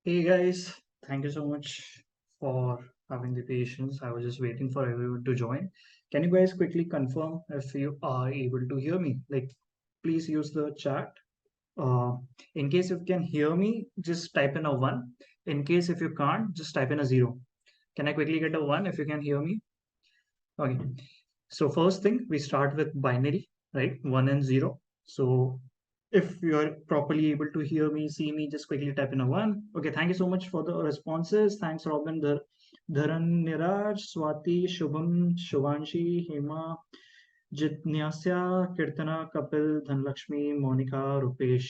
Hey guys, thank you so much for having the patience. I was just waiting for everyone to join. Can you guys quickly confirm if you are able to hear me? Like, please use the chat. Uh, in case if you can hear me, just type in a one. In case if you can't, just type in a zero. Can I quickly get a one if you can hear me? Okay. So first thing, we start with binary, right? One and zero. So if you're properly able to hear me, see me, just quickly type in a one. Okay, thank you so much for the responses. Thanks, Robin, Dharan, Niraj, Swati, Shubham, Shubhanshi, Hema, Jitnyasya, Kirtana, Kapil, Dhanlakshmi, Monica, Rupesh,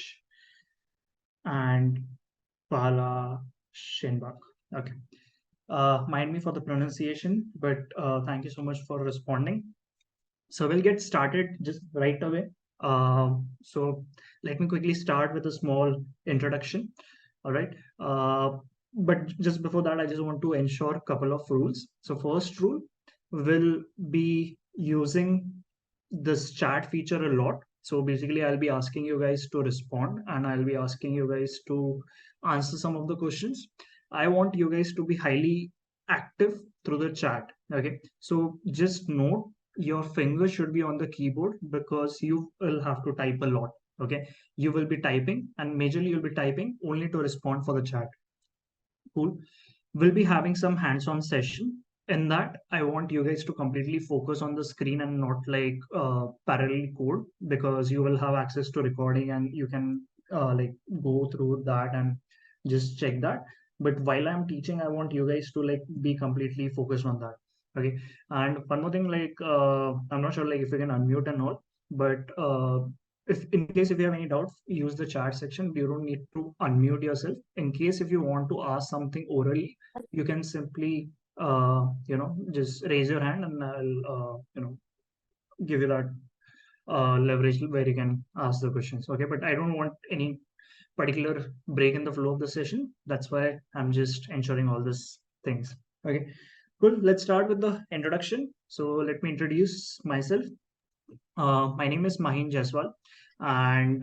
and Pala Shenbach. Okay. Mind me for the pronunciation, but thank you so much for responding. So we'll get started just right away. So let me quickly start with a small introduction. All right. But just before that, I just want to ensure a couple of rules. So first rule, will be using this chat feature a lot. So basically, I'll be asking you guys to respond and I'll be asking you guys to answer some of the questions. I want you guys to be highly active through the chat. Okay. So just note your finger should be on the keyboard because you will have to type a lot. Okay. You will be typing and majorly you'll be typing only to respond for the chat. Cool. We'll be having some hands-on session. In that, I want you guys to completely focus on the screen and not like parallel code because you will have access to recording and you can like go through that and just check that. But while I'm teaching, I want you guys to like be completely focused on that. Okay. And one more thing, like I'm not sure like if you can unmute and all, but if in case if you have any doubt, use the chat section. You don't need to unmute yourself. In case if you want to ask something orally, you can simply just raise your hand and I'll give you that leverage where you can ask the questions. Okay, but I don't want any particular break in the flow of the session. That's why I'm just ensuring all these things. Okay, cool. Let's start with the introduction. So let me introduce myself. My name is Mahin Jaiswal, and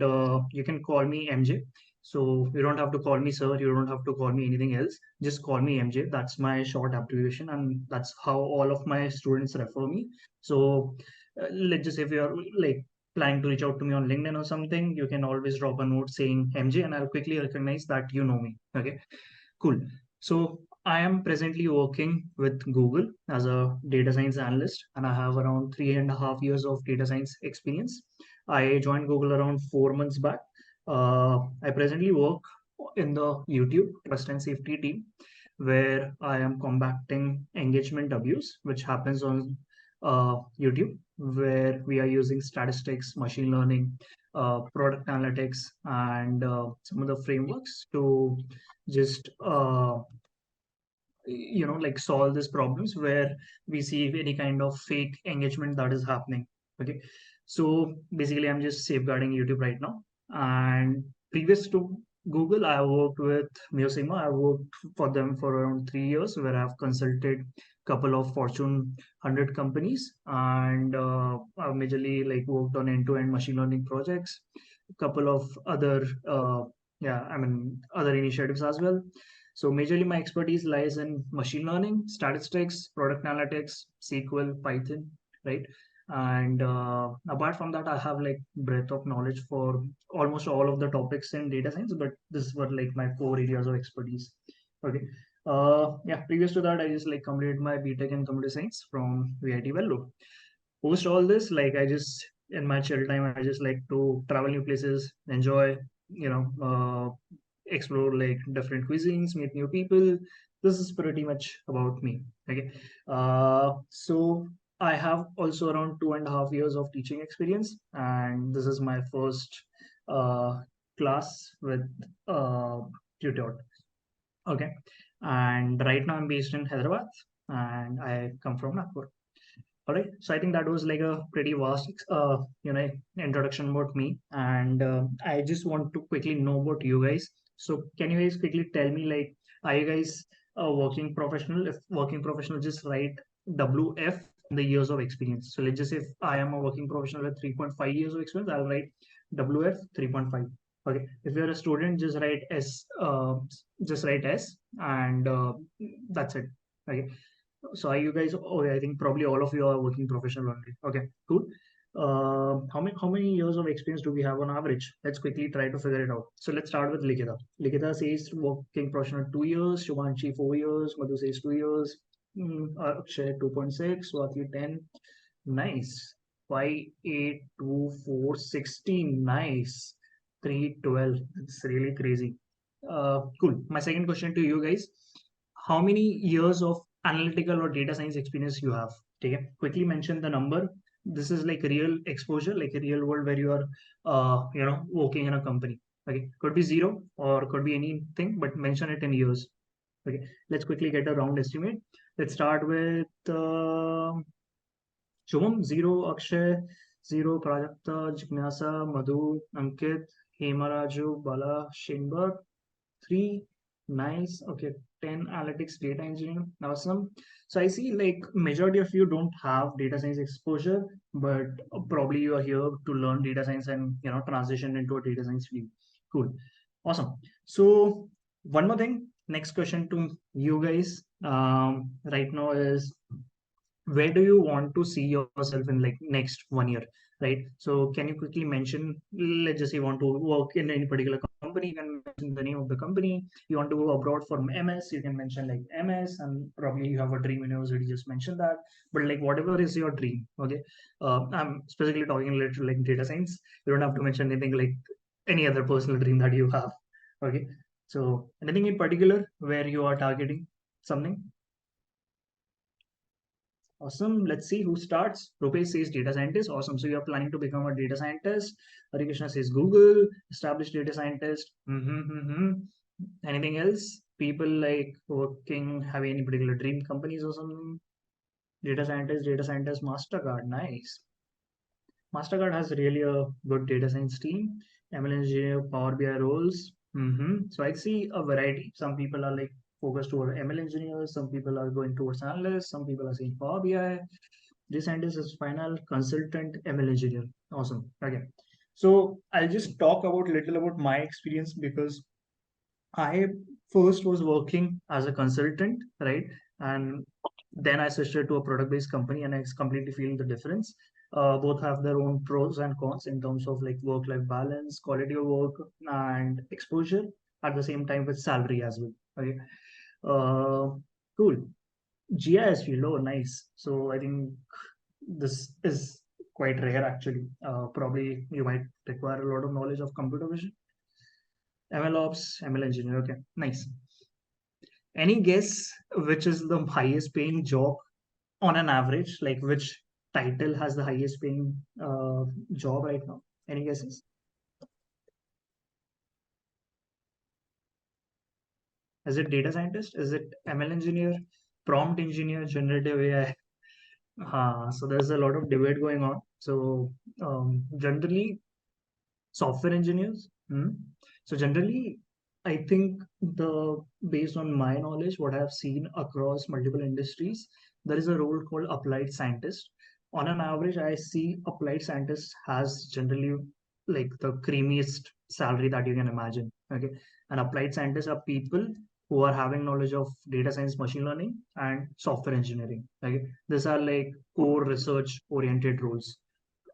you can call me MJ. So you don't have to call me sir. You don't have to call me anything else. Just call me MJ. That's my short abbreviation, and that's how all of my students refer me. So let's just say if you're like planning to reach out to me on LinkedIn or something, you can always drop a note saying MJ, and I'll quickly recognize that you know me. Okay. Cool. So I am presently working with Google as a data science analyst, and I have around 3.5 years of data science experience. I joined Google around 4 months back. I presently work in the YouTube trust and safety team, where I am combating engagement abuse, which happens on YouTube, where we are using statistics, machine learning, product analytics, and some of the frameworks to just like solve these problems where we see any kind of fake engagement that is happening. Okay, so basically I'm just safeguarding YouTube right now. And previous to Google, I worked with Musima. I worked for them for around 3 years, where I've consulted couple of Fortune 100 companies, and I've majorly like worked on end-to-end machine learning projects, a couple of other other initiatives as well. So majorly my expertise lies in machine learning, statistics, product analytics, SQL, Python, right? And apart from that, I have like breadth of knowledge for almost all of the topics in data science, but this were like my core areas of expertise. Okay. Yeah, previous to that, I just like completed my BTech in computer science from VIT Vellore. Post all this, like I just in my chill time, I just like to travel new places, enjoy, explore like different cuisines, meet new people. This is pretty much about me. Okay. So I have also around 2.5 years of teaching experience, and this is my first uh, class with Tutort. Okay. And right now I'm based in Hyderabad and I come from Nagpur. All right. So I think that was like a pretty vast, introduction about me. And I just want to quickly know about you guys. So can you guys quickly tell me, like, are you guys a working professional. If working professional, just write WF the years of experience. So let's just say if I am a working professional with 3.5 years of experience, I'll write WF 3.5. Okay. If you're a student, just write S, and that's it. Okay. So are you guys? Oh, I think probably all of you are working professional only. Okay, cool. How many years of experience do we have on average? Let's quickly try to figure it out. So let's start with Likita. Likita says working professional 2 years, Shumanshi 4 years, Madhu says 2 years, Akshay 2.6, Swati 10. Nice. 5, 8, 2, 4, 16. Nice. 3, 12. That's really crazy. Cool. My second question to you guys: how many years of analytical or data science experience you have? Okay, quickly mention the number. This is like real exposure, like a real world where you are, working in a company. Okay, could be zero or could be anything, but mention it in years. Okay, let's quickly get a round estimate. Let's start with Shubham, 0, Akshay, 0, Prajakta, Jignasa, Madhu, Ankit, Hemaraju, Bala, Shinberg, 3. Nice. Okay, 10 analytics data engineering. Awesome. So I see like majority of you don't have data science exposure, but probably you are here to learn data science and transition into a data science field. Cool. Awesome. So one more thing. Next question to you guys right now is, where do you want to see yourself in like next 1 year, right? So can you quickly mention, let's just say you want to work in any particular company, you can mention the name of the company. You want to go abroad for MS, you can mention like MS, and probably you have a dream university, just mention that. But like whatever is your dream, okay. I'm specifically talking related to like data science. You don't have to mention anything like any other personal dream that you have. Okay, so anything in particular where you are targeting something? Awesome. Let's see who starts. Rupesh says data scientist. Awesome. So you're planning to become a data scientist. Harikrishna says Google, established data scientist. Anything else? People like working, have any particular dream companies or something? Data scientist, MasterCard. Nice. MasterCard has really a good data science team. ML engineer, Power BI roles. So I see a variety. Some people are like focused toward ML engineers. Some people are going towards analysts. Some people are saying Power BI. This scientist is final consultant ML engineer. Awesome. Okay. So I'll just talk about little about my experience, because I first was working as a consultant, right? And then I switched it to a product-based company, and I completely feel the difference. Both have their own pros and cons in terms of like work-life balance, quality of work, and exposure. At the same time, with salary as well. Okay. Cool. GIS field. Oh, nice. So I think this is quite rare actually. Probably you might require a lot of knowledge of computer vision. ML ops, ML engineer. Okay, nice. Any guess which is the highest paying job on an average? Like which title has the highest paying job right now? Any guesses? Is it data scientist? Is it ML engineer? Prompt engineer? Generative AI? So there's a lot of debate going on. So generally software engineers. So generally, I think the based on my knowledge, what I've seen across multiple industries, there is a role called applied scientist. On an average, I see applied scientist has generally like the creamiest salary that you can imagine. Okay, and applied scientists are people who are having knowledge of data science, machine learning, and software engineering. Okay, these are like core research oriented roles,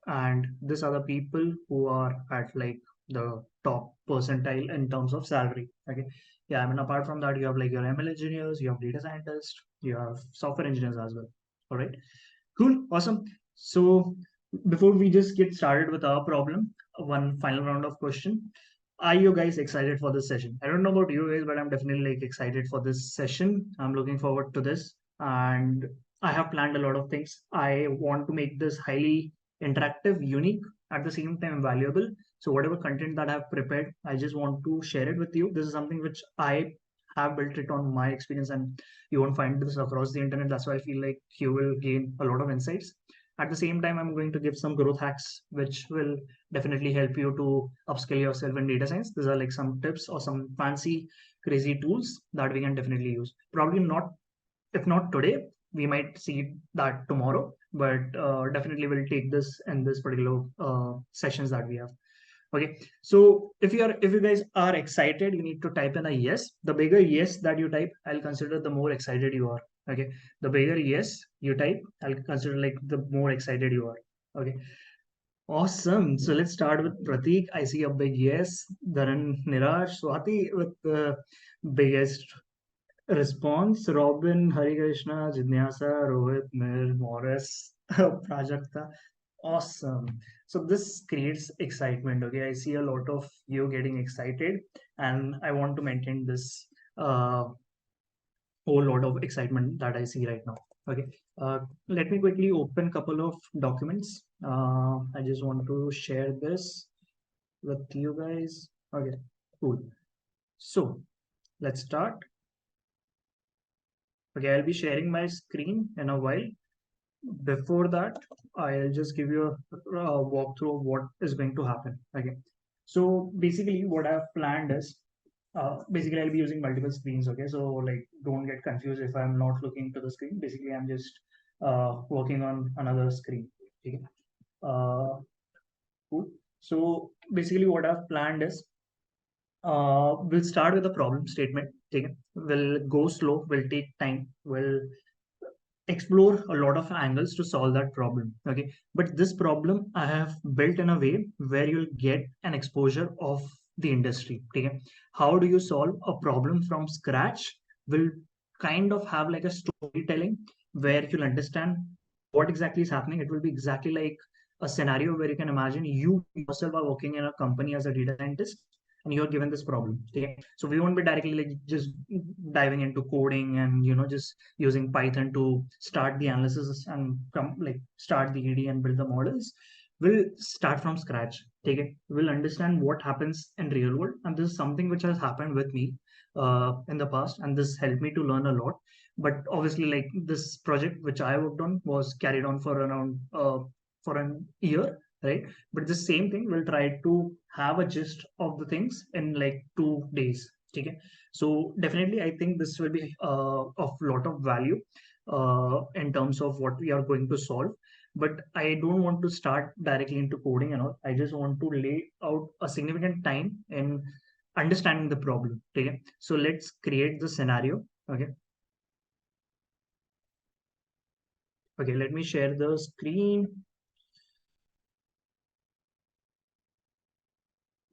and these are the people who are at like the top percentile in terms of salary. Okay, yeah, I mean apart from that, you have like your ML engineers, you have data scientists, you have software engineers as well. All right, cool, awesome. So before we just get started with our problem, one final round of question. Are you guys excited for this session? I don't know about you guys, but I'm definitely like excited for this session. I'm looking forward to this, and I have planned a lot of things. I want to make this highly interactive, unique, at the same time valuable. So whatever content that I've prepared, I just want to share it with you. This is something which I have built it on my experience, and you won't find this across the internet. That's why I feel like you will gain a lot of insights. At the same time, I'm going to give some growth hacks which will definitely help you to upskill yourself in data science. These are like some tips or some fancy crazy tools that we can definitely use. Probably not, if not today, we might see that tomorrow, but definitely we'll take this in this particular sessions that we have. Okay, so if you guys are excited, you need to type in a yes. The bigger yes that you type, I'll consider the more excited you are. Okay, the bigger yes you type, I'll consider like the more excited you are. Okay, awesome. So let's start with Pratik. I see a big yes. Dharan, Niraj, Swati with the biggest response. Robin, Hari Krishna, Jignasa, Rohit, Mir, Morris, Prajakta. Awesome. So this creates excitement. Okay, I see a lot of you getting excited, and I want to maintain this uh, whole lot of excitement that I see right now. Okay, let me quickly open couple of documents. I just want to share this with you guys. Okay, cool. So let's start. Okay, I'll be sharing my screen in a while. Before that, I'll just give you a walkthrough of what is going to happen. Okay, so basically what I've planned is basically I'll be using multiple screens. Okay, so like don't get confused if I'm not looking to the screen. Basically I'm just working on another screen. Okay, cool. So basically what I've planned is we'll start with a problem statement. Okay, we'll go slow, we'll take time, we'll explore a lot of angles to solve that problem. Okay, but this problem I have built in a way where you'll get an exposure of the industry. Okay, how do you solve a problem from scratch? Will kind of have like a storytelling where you'll understand what exactly is happening. It will be exactly like a scenario where you can imagine you yourself are working in a company as a data scientist and you're given this problem. Okay, so we won't be directly like just diving into coding and just using Python to start the analysis and come like start the ED and build the models. We'll start from scratch. Take it. We'll understand what happens in real world, and this is something which has happened with me in the past, and this helped me to learn a lot. But obviously, like this project which I worked on was carried on for around for an year, right? But the same thing, we'll try to have a gist of the things in like 2 days. Okay, so definitely, I think this will be of lot of value in terms of what we are going to solve. But I don't want to start directly into coding and all. I just want to lay out a significant time in understanding the problem. Okay, so let's create the scenario. Okay, okay, let me share the screen.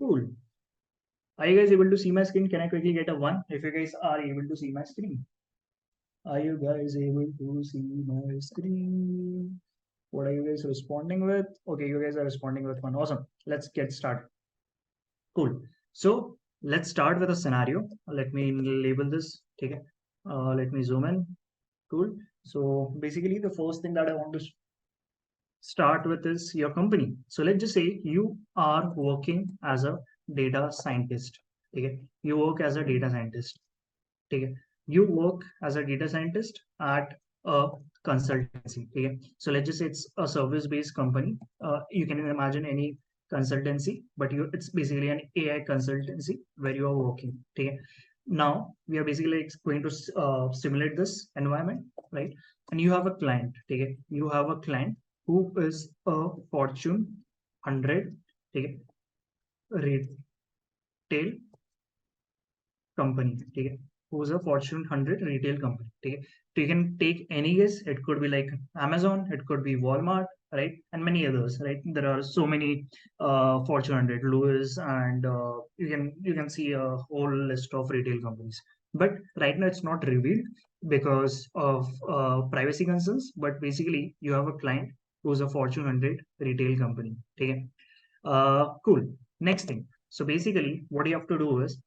Cool. Are you guys able to see my screen? Can I quickly get a one if you guys are able to see my screen? Are you guys able to see my screen? What are you guys responding with? Okay, you guys are responding with one. Awesome. Let's get started. Cool. So let's start with a scenario. Let me label this. Okay. Let me zoom in. Cool. So basically, the first thing that I want to start with is your company. So let's just say you are working as a data scientist. Okay. You work as a data scientist. Okay, you work as a data scientist at a consultancy. Okay, so let's just say it's a service-based company. You can imagine any consultancy, but it's basically an AI consultancy where you are working. Okay, now we are basically going to simulate this environment, right? And you have a client. Okay, you have a client who is a Fortune 100. Okay, retail company. Okay, who's a Fortune 100 retail company. Okay, so you can take any guess. It could be like Amazon, it could be Walmart, right, and many others, right? There are so many Fortune 100, Lewis, and you can see a whole list of retail companies. But right now it's not revealed because of privacy concerns. But basically, you have a client who's a Fortune 100 retail company. Okay, cool. Next thing. So basically, what you have to do is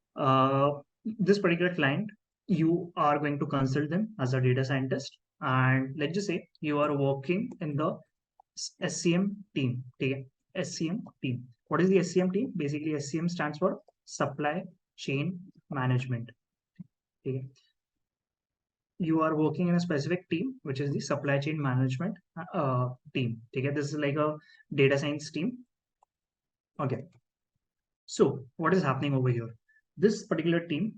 this particular client, you are going to consult them as a data scientist. And let's just say you are working in the SCM team. Okay? SCM team. What is the SCM team? Basically, SCM stands for Supply Chain Management. Okay? You are working in a specific team, which is the Supply Chain Management team. Okay? This is like a data science team. Okay. So what is happening over here? This particular team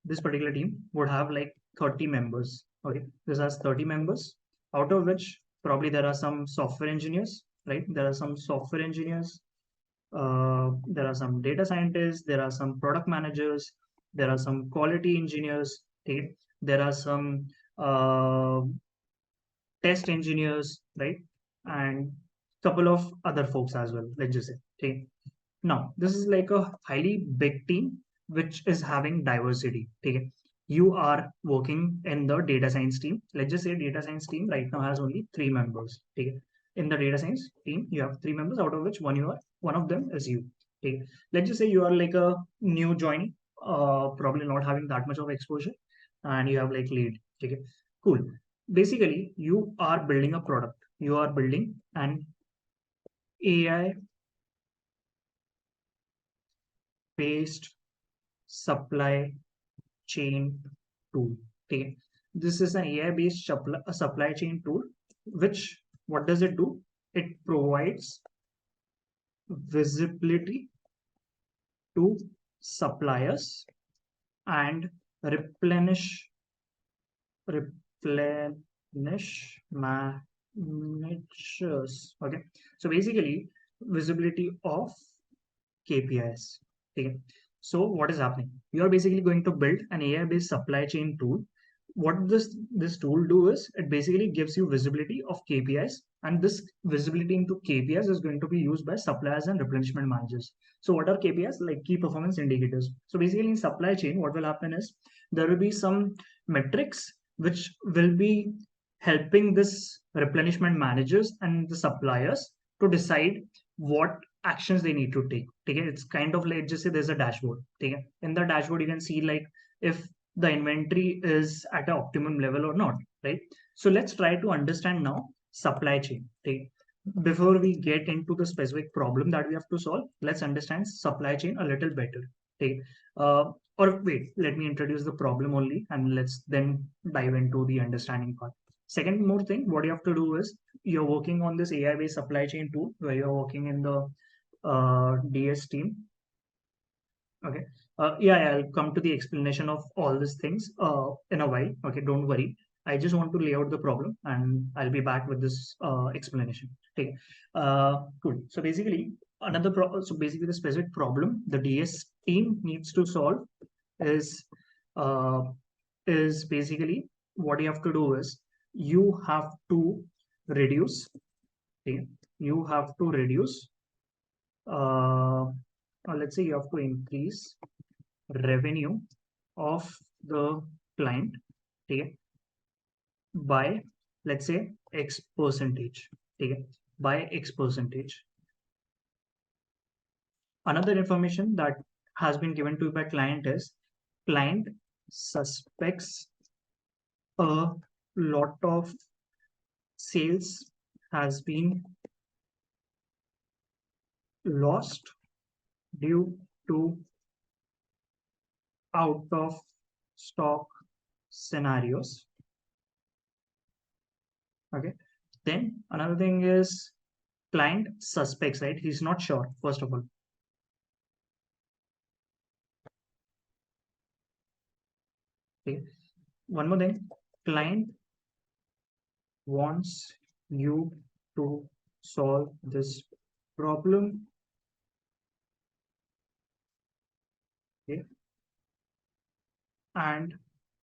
this particular team would have like 30 members. Okay, this has 30 members, out of which probably there are some software engineers, right? There are some software engineers, there are some data scientists, there are some product managers, there are some quality engineers, okay? There are some test engineers, right? And couple of other folks as well, let's just say. Okay. Now, this is like a highly big team which is having diversity. Okay. You are working in the data science team. Let's just say data science team right now has only 3 members. Okay. In the data science team, you have 3 members, out of which one of them is you. Okay. Let's just say you are like a new joinee, probably not having that much of exposure, and you have like lead. Okay. Cool. Basically, you are building a product. You are building an AI based supply chain tool. Okay. This is an AI based supply chain tool, which what does it do? It provides visibility to suppliers and replenish replenish managers. Okay. So basically visibility of KPIs. Okay. So what is happening? You are basically going to build an AI-based supply chain tool. What this tool do is it basically gives you visibility of KPIs, and this visibility into KPIs is going to be used by suppliers and replenishment managers. So what are KPIs? Like key performance indicators. So basically in supply chain, what will happen is there will be some metrics which will be helping this replenishment managers and the suppliers to decide what actions they need to take. Okay, it's kind of like just say there's a dashboard. Okay, in the dashboard you can see like if the inventory is at an optimum level or not, right? So let's try to understand now supply chain. Okay, before we get into the specific problem that we have to solve, let's understand supply chain a little better. Okay, or wait, let me introduce the problem only, and let's then dive into the understanding part. Second more thing, what you have to do is you're working on this AI-based supply chain tool where you're working in the DS team. Okay. Yeah, I'll come to the explanation of all these things in a while. Okay, don't worry. I just want to lay out the problem and I'll be back with this explanation. Okay. Cool. So basically, so basically the specific problem the DS team needs to solve is uh, is basically what you have to do is you have to reduce. Okay, you have to reduce let's say you have to increase revenue of the client, okay, by let's say X percentage, okay, by X percentage. Another information that has been given to you by client is client suspects a lot of sales has been lost due to out of stock scenarios. Okay. Then another thing is client suspects, right? He's not sure, first of all. Okay. One more thing, client wants you to solve this problem. Okay. And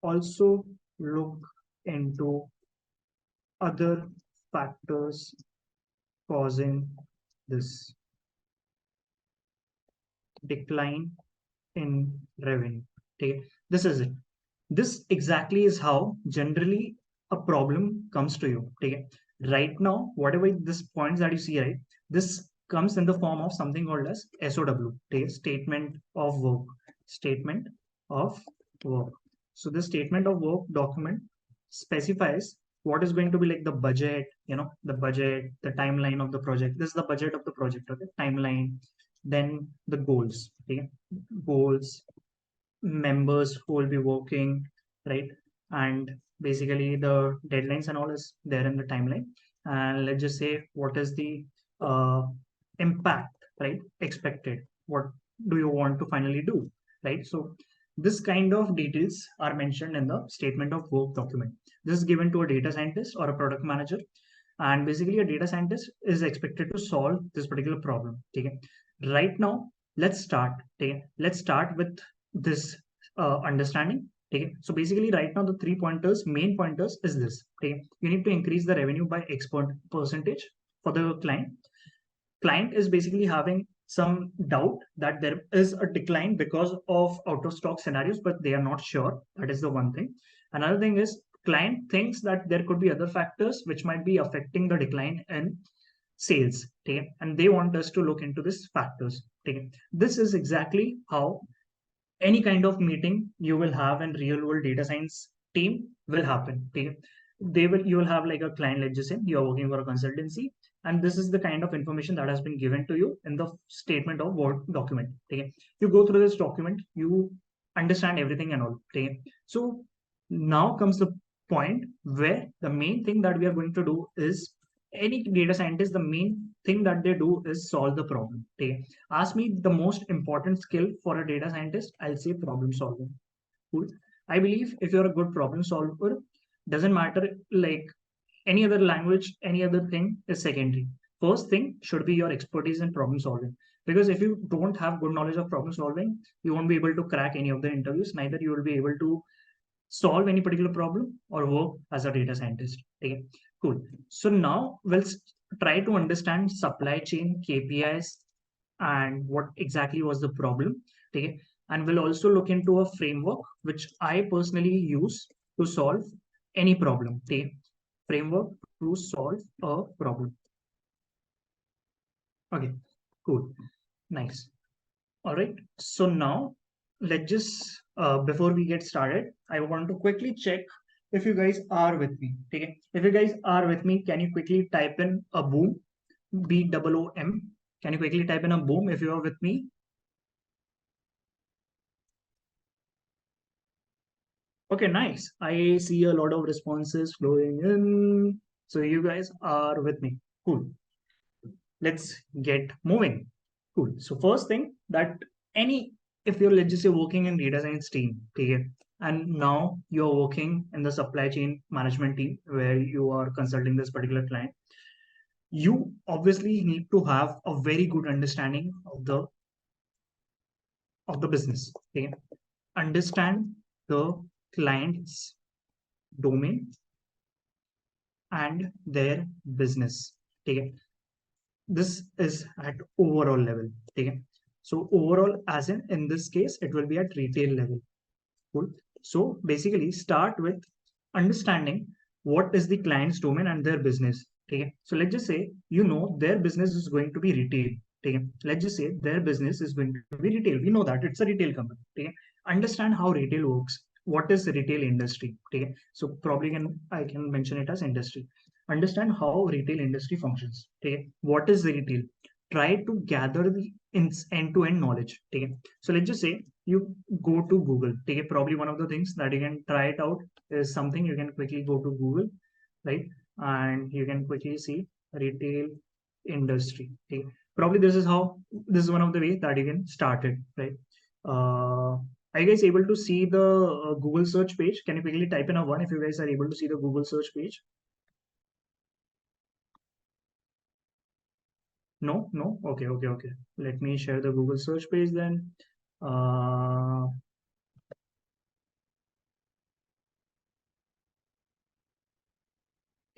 also look into other factors causing this decline in revenue. Okay, this is it. This exactly is how generally a problem comes to you. Okay, right now, whatever this points that you see, right, this comes in the form of something called as SOW, okay, statement of work. Statement of work. So the statement of work document specifies what is going to be like the budget, the budget, the timeline of the project. This is the budget of the project, okay, timeline, then the goals, okay, goals, members who will be working, right? And basically the deadlines and all is there in the timeline. And let's just say what is the uh, impact, right? Expected. What do you want to finally do, right? So This kind of details are mentioned in the statement of work document. This is given to a data scientist or a product manager, and basically a data scientist is expected to solve this particular problem. Okay, right now let's start. Okay, let's start with this understanding. Okay, so basically right now the three pointers, main pointers is this. Okay, you need to increase the revenue by X percentage for the client. Client is basically having some doubt that there is a decline because of out of stock scenarios, but they are not sure. That is the one thing. Another thing is client thinks that there could be other factors which might be affecting the decline in sales. Okay? And they want us to look into these factors. Okay? This is exactly how any kind of meeting you will have in real world data science team will happen. Okay? You will have like a client, let's just say you're working for a consultancy, and this is the kind of information that has been given to you in the statement of work document. Okay, you go through this document, you understand everything and all. Okay, so now comes the point where the main thing that we are going to do is, any data scientist, the main thing that they do is solve the problem. Okay, ask me the most important skill for a data scientist, I'll say problem solving. Cool. I believe if you're a good problem solver, doesn't matter like any other language, any other thing is secondary. First thing should be your expertise in problem solving. Because if you don't have good knowledge of problem solving, you won't be able to crack any of the interviews, neither you will be able to solve any particular problem or work as a data scientist. Okay, cool. So now try to understand supply chain KPIs and what exactly was the problem. Okay, and we'll also look into a framework which I personally use to solve any problem. Okay, framework to solve a problem. Okay, cool, nice. All right. So now let's just before we get started, I want to quickly check if you guys are with me. Okay. If you guys are with me, can you quickly type in a boom? BOOM. Can you quickly type in a boom if you are with me? Okay, nice. I see a lot of responses flowing in. So you guys are with me. Cool. Let's get moving. Cool. So first thing that any if you're, let's just say, working in data science team, okay, and now you're working in the supply chain management team where you are consulting this particular client, you obviously need to have a very good understanding of the business. Okay, understand the client's domain and their business. Okay, this is at overall level. Okay, so overall, as in this case, it will be at retail level. Cool. So basically, start with understanding what is the client's domain and their business. Okay, so let's just say their business is going to be retail. Okay, let's just say their business is going to be retail. We know that it's a retail company. Okay, understand how retail works. What is the retail industry? Okay, so probably I can mention it as industry. Understand how retail industry functions. Okay, what is the retail? Try to gather the end-to-end knowledge. Okay, so let's just say you go to Google. Okay, probably one of the things that you can try it out is something you can quickly go to Google, right? And you can quickly see retail industry. Okay, probably this is one of the ways that you can start it, right? Are you guys able to see the Google search page? Can you quickly type in a one if you guys are able to see the Google search page? No, no. Okay, okay, okay. Let me share the Google search page then. Uh,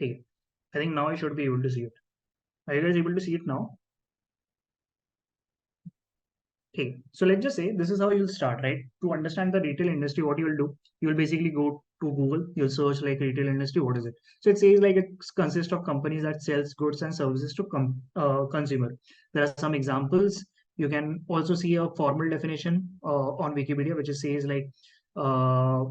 okay. I think now I should be able to see it. Are you guys able to see it now? Okay, so let's just say this is how you'll start, right? To understand the retail industry, what you will do, you will basically go to Google, you'll search like retail industry, what is it? So it says like it consists of companies that sells goods and services to consumer. There are some examples. You can also see a formal definition on Wikipedia, which says like uh,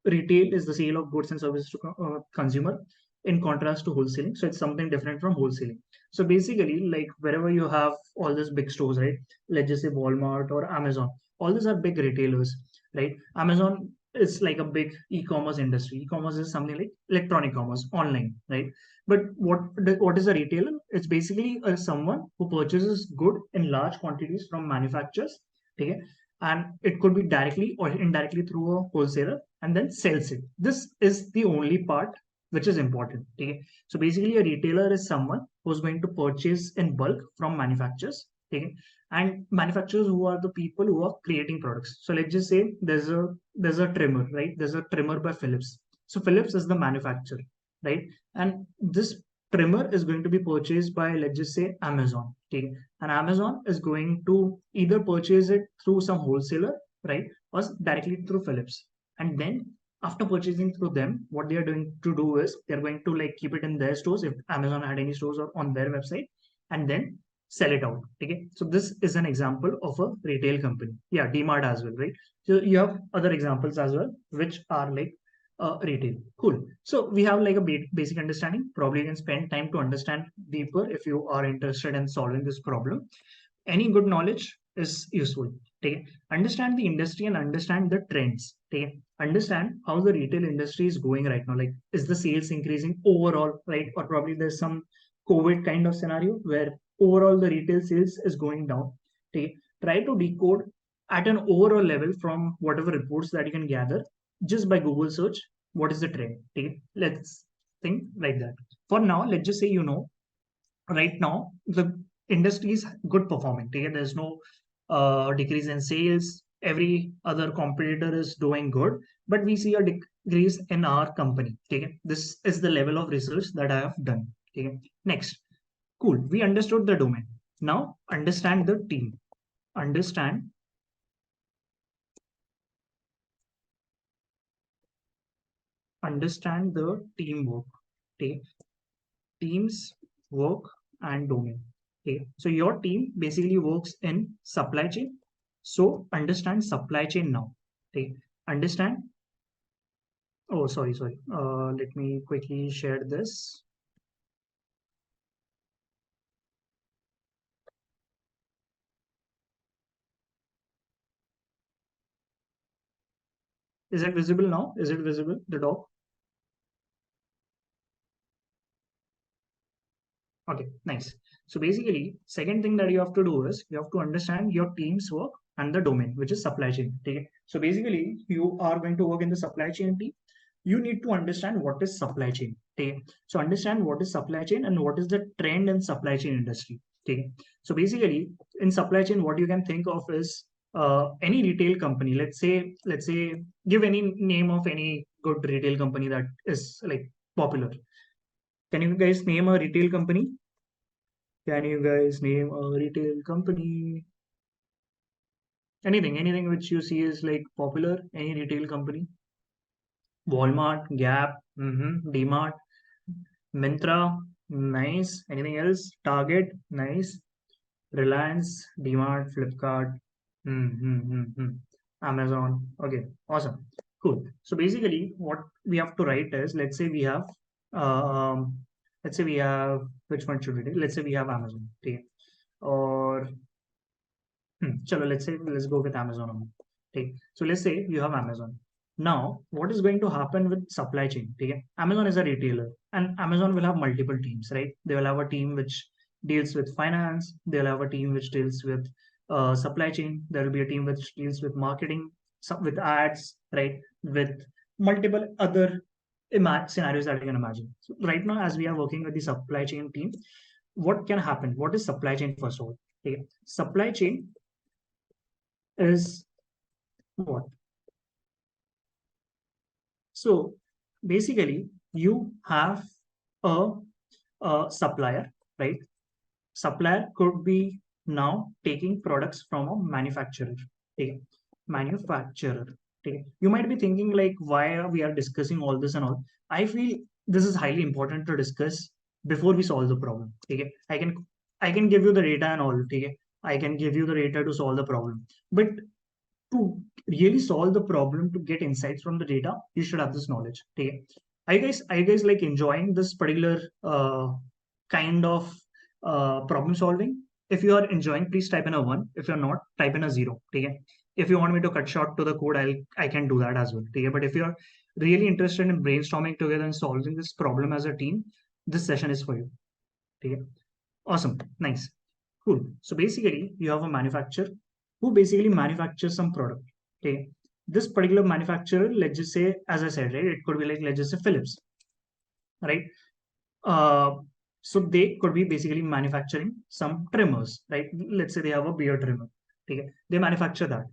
retail is the sale of goods and services to consumer, in contrast to wholesaling. So it's something different from wholesaling. So basically, like wherever you have all these big stores, right? Let's just say Walmart or Amazon. All these are big retailers, right? Amazon is like a big e-commerce industry. E-commerce is something like electronic commerce, online, right? But what is a retailer? It's basically someone who purchases good in large quantities from manufacturers, okay, and it could be directly or indirectly through a wholesaler and then sells it. This is the only part which is important. Okay? So basically, a retailer is someone who's going to purchase in bulk from manufacturers. Okay? And manufacturers who are the people who are creating products. So let's just say there's a trimmer, right? There's a trimmer by Philips. So Philips is the manufacturer, right? And this trimmer is going to be purchased by, let's just say, Amazon. Okay? And Amazon is going to either purchase it through some wholesaler, right, or directly through Philips. And then after purchasing through them, what they are going to do is they're going to like keep it in their stores if Amazon had any stores or on their website, and then sell it out. Okay, so this is an example of a retail company. Yeah, DMart as well, right? So you have other examples as well, which are like retail. Cool. So we have like a basic understanding. Probably you can spend time to understand deeper if you are interested in solving this problem. Any good knowledge is useful. Okay? Understand the industry and understand the trends. Okay? Understand how the retail industry is going right now. Like, is the sales increasing overall, right? Or probably there's some COVID kind of scenario where overall the retail sales is going down. Okay? Try to decode at an overall level from whatever reports that you can gather just by Google search. What is the trend? Okay? Let's think like that. For now, let's just say right now the industry is good performing. Okay? There's no decrease in sales. Every other competitor is doing good, but we see a decrease in our company. Okay? This is the level of research that I have done. Okay? Next, cool. We understood the domain. Now understand the team. Understand understand the teamwork. Okay? Teams work and domain. Okay, so your team basically works in supply chain. So understand supply chain now. Okay, understand. Oh, sorry. Let me quickly share this. Is it visible now? Is it visible? The doc? Okay, nice. So basically, second thing that you have to do is you have to understand your team's work and the domain, which is supply chain. Okay. So basically, you are going to work in the supply chain team. You need to understand what is supply chain. Okay. So understand what is supply chain and what is the trend in supply chain industry. Okay. So basically, in supply chain, what you can think of is any retail company. Let's say, give any name of any good retail company that is like popular. Can you guys name a retail company? Can you guys name a retail company? Anything which you see is like popular, any retail company? Walmart, Gap, DMart, Myntra, nice. Anything else? Target, nice. Reliance, DMart, Flipkart, Amazon. Okay, awesome. Cool. So basically, what we have to write is, um, let's say we have, which one should we take? Let's say we have Amazon, okay, or chalo, let's go with Amazon only. Okay. So let's say you have Amazon. Now, what is going to happen with supply chain? Okay. Amazon is a retailer and Amazon will have multiple teams, right? They will have a team which deals with finance. They'll have a team which deals with supply chain. There will be a team which deals with marketing, with ads, right? With multiple other scenarios that you can imagine. So right now, as we are working with the supply chain team, what can happen? What is supply chain first of all? Okay. Supply chain is what? So basically, you have a, a supplier, right? Supplier could be now taking products from a manufacturer. Okay? Manufacturer. Okay? You might be thinking like, why we are discussing all this and all. I feel this is highly important to discuss before we solve the problem. Okay? I can give you the data and all. Okay? I can give you the data to solve the problem. But to really solve the problem, to get insights from the data, you should have this knowledge. Okay. Are you guys like enjoying this particular kind of problem solving? If you are enjoying, please type in a one. If you're not, type in a zero. Okay. If you want me to cut short to the code, I can do that as well. Okay. But if you're really interested in brainstorming together and solving this problem as a team, this session is for you. Okay. Awesome. Nice. Cool. So basically, you have a manufacturer. who basically manufactures some product. Okay, this particular manufacturer, let's just say, as I said, right, it could be like, let's just say Philips, right? Uh, so they could be basically manufacturing some trimmers, right? Let's say they have a beard trimmer. Okay, they manufacture that.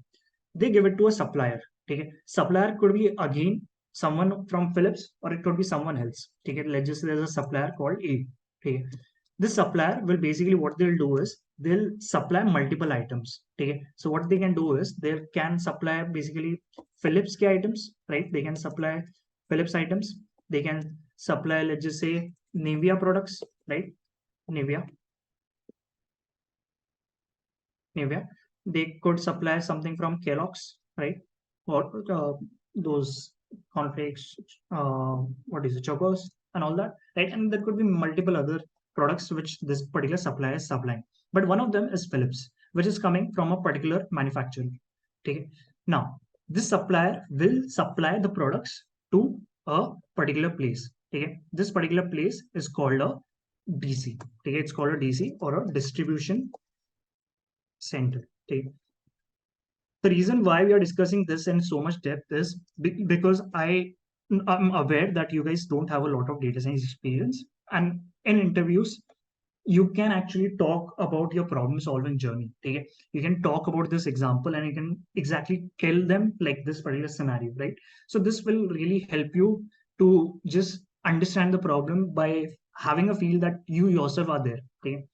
They give it to a supplier. Okay, supplier could be again someone from Philips, or it could be someone else. Okay, let's just say there's a supplier called A. Okay, this supplier will basically, what they'll do is they'll supply multiple items. Okay, so what they can do is they can supply basically Philips ke items, right? They can supply Philips items. They can supply, let's just say, Nivea products, right? Nivea, Nivea. They could supply something from Kellogg's, right? Or those cornflakes, what is it, chocos, and all that, right? And there could be multiple other products which this particular supplier is supplying. But one of them is Philips, which is coming from a particular manufacturer. Okay. Now, this supplier will supply the products to a particular place. Okay. This particular place is called a DC. Okay. It's called a DC, or a distribution center. Okay. The reason why we are discussing this in so much depth is because I'm aware that you guys don't have a lot of data science experience, and in interviews you can actually talk about your problem solving journey. Okay, you can talk about this example and you can exactly tell them like this particular scenario, right? So this will really help you to just understand the problem by having a feel that you yourself are there. Okay.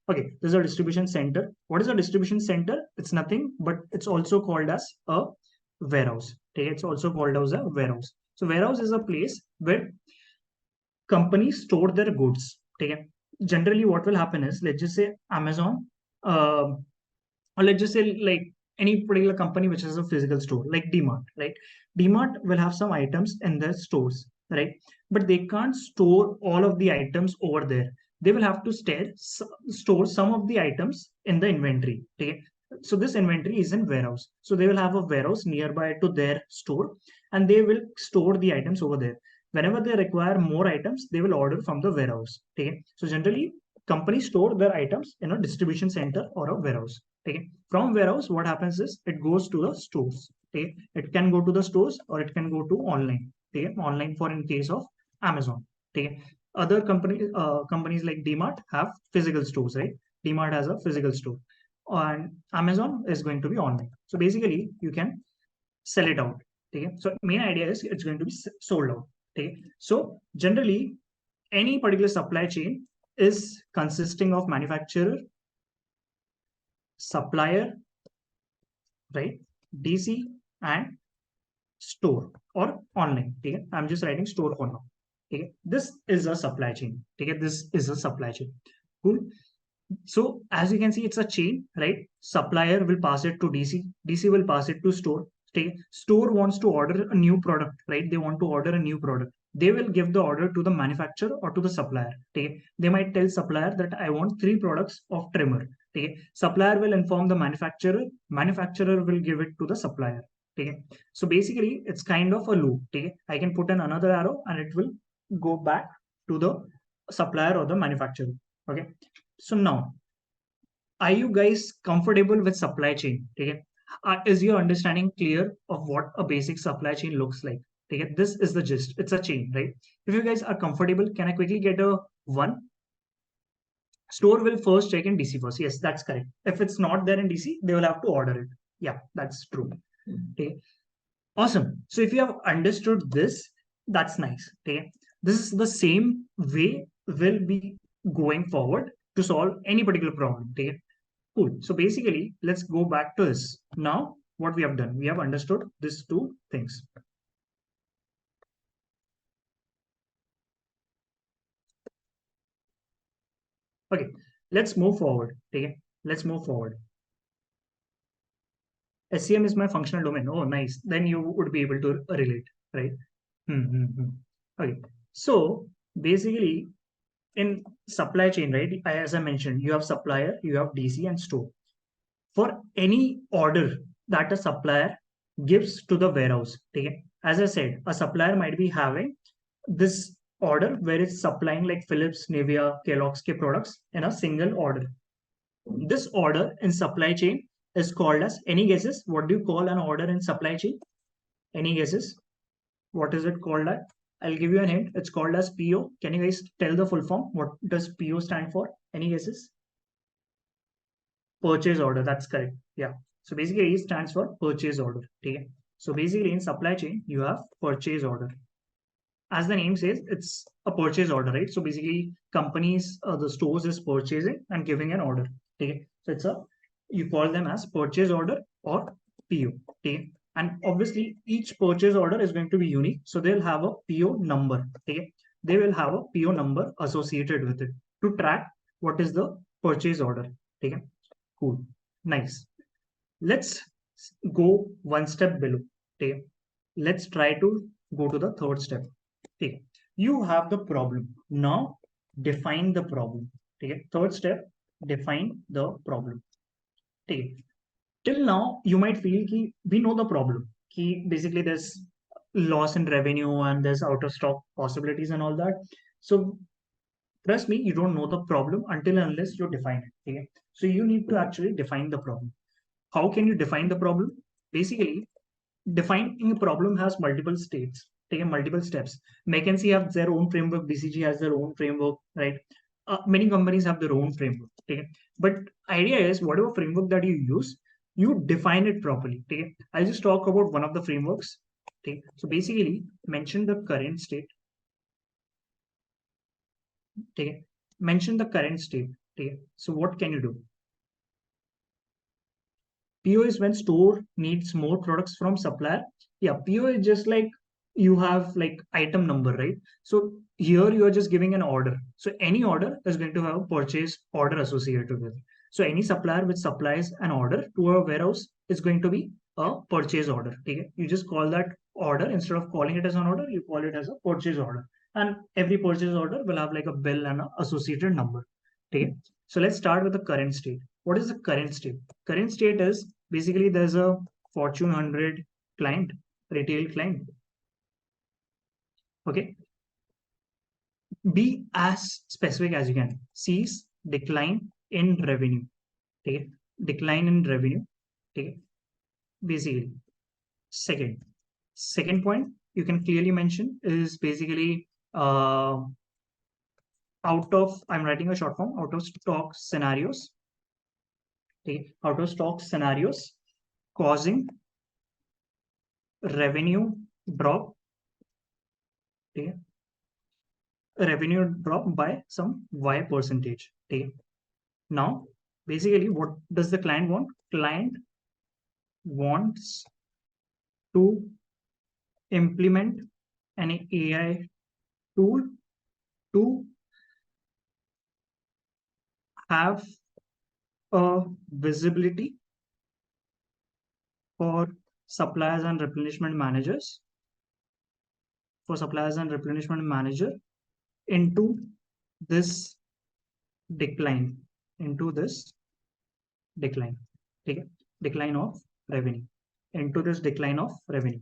Okay, this is a distribution center. What is a distribution center? It's nothing, but it's also called as a warehouse. Okay, it's also called as a warehouse. So warehouse is a place where companies store their goods. Okay, generally what will happen is, let's just say Amazon, or let's just say like any particular company which has a physical store, like DMart, right? DMart will have some items in their stores, right? But they can't store all of the items over there. They will have to store some of the items in the inventory. Okay. So this inventory is in warehouse. So they will have a warehouse nearby to their store, and they will store the items over there. Whenever they require more items, they will order from the warehouse. Okay. So generally, companies store their items in a distribution center or a warehouse. Okay. From warehouse, what happens is it goes to the stores. Okay. It can go to the stores or it can go to online. Okay. Online, for in case of Amazon. Okay. Other companies like DMart have physical stores, right? DMart has a physical store, and Amazon is going to be online. So basically, you can sell it out. Okay. So main idea is it's going to be sold out. Okay. So generally, any particular supply chain is consisting of manufacturer, supplier, right? DC, and store or online. Okay. I'm just writing store for now. Okay. This is a supply chain. Okay. This is a supply chain. Cool. So as you can see, it's a chain, right? Supplier will pass it to DC. DC will pass it to store. Okay. Store wants to order a new product, right? They want to order a new product. They will give the order to the manufacturer or to the supplier. Okay. They might tell supplier that I want 3 products of trimmer. Okay. Supplier will inform the manufacturer. Manufacturer will give it to the supplier. Okay. So basically, it's kind of a loop. Okay. I can put in another arrow and it will go back to the supplier or the manufacturer. Okay. So now, are you guys comfortable with supply chain? Okay. Is your understanding clear of what a basic supply chain looks like? Okay. This is the gist. It's a chain, right? If you guys are comfortable, can I quickly get a one? Store will first check in DC first. Yes, that's correct. If it's not there in DC, they will have to order it. Yeah, that's true. Okay. Awesome. So if you have understood this, that's nice. Okay. This is the same way we'll be going forward to solve any particular problem. Okay. Cool. So basically, let's go back to this. Now, what we have done, we have understood these 2 things. Okay. Let's move forward. Okay. Let's move forward. SCM is my functional domain. Oh, nice. Then you would be able to relate, right? Hmm. Okay. So basically, in supply chain, right? As I mentioned, you have supplier, you have DC, and store. For any order that a supplier gives to the warehouse, okay? As I said, a supplier might be having this order where it's supplying like Philips, Nivea, Kellogg's products in a single order. This order in supply chain is called as, any guesses? What do you call an order in supply chain? Any guesses? What is it called at? I'll give you a hint. It's called as PO. Can you guys tell the full form? What does PO stand for? Any guesses? Purchase order. That's correct. Yeah. So basically, it stands for purchase order. Okay. So basically, in supply chain, you have purchase order. As the name says, it's a purchase order, right? So basically, companies, the stores is purchasing and giving an order. Okay. So it's a, you call them as purchase order or PO. Okay. And obviously, each purchase order is going to be unique. So they'll have a PO number. Okay. They will have a PO number associated with it to track what is the purchase order. Okay. Cool. Nice. Let's go one step below. Okay. Let's try to go to the third step. Okay. You have the problem. Now define the problem. Okay. Third step, define the problem. Okay. Till now, you might feel ki we know the problem. Ki basically there's loss in revenue and there's out of stock possibilities and all that. So trust me, you don't know the problem until and unless you define it. Okay. So you need to actually define the problem. How can you define the problem? Basically, defining a problem has multiple states, taking multiple steps. McKinsey have their own framework, BCG has their own framework, right? Many companies have their own framework. Okay? But idea is whatever framework that you use, you define it properly. Okay? I'll just talk about one of the frameworks. Okay? So basically, mention the current state. Okay? Mention the current state. Okay? So what can you do? PO is when store needs more products from supplier. Yeah, PO is just like you have like item number, right? So here you are just giving an order. So any order is going to have a purchase order associated with it. So any supplier which supplies an order to a warehouse is going to be a purchase order. Okay? You just call that order, instead of calling it as an order, you call it as a purchase order. And every purchase order will have like a bill and an associated number. Okay? So let's start with the current state. What is the current state? Current state is basically there's a Fortune 100 client, retail client. Okay. Be as specific as you can. Sees decline in revenue. Okay. Decline in revenue. Okay. Basically, second point you can clearly mention is basically out of, I'm writing a short form, out of stock scenarios. Okay. Out of stock scenarios causing revenue drop. Okay. Revenue drop by some Y percentage. Okay. Now, basically, what does the client want? Client wants to implement an AI tool to have a visibility for suppliers and replenishment managers, into this decline, okay? Decline of revenue, into this decline of revenue.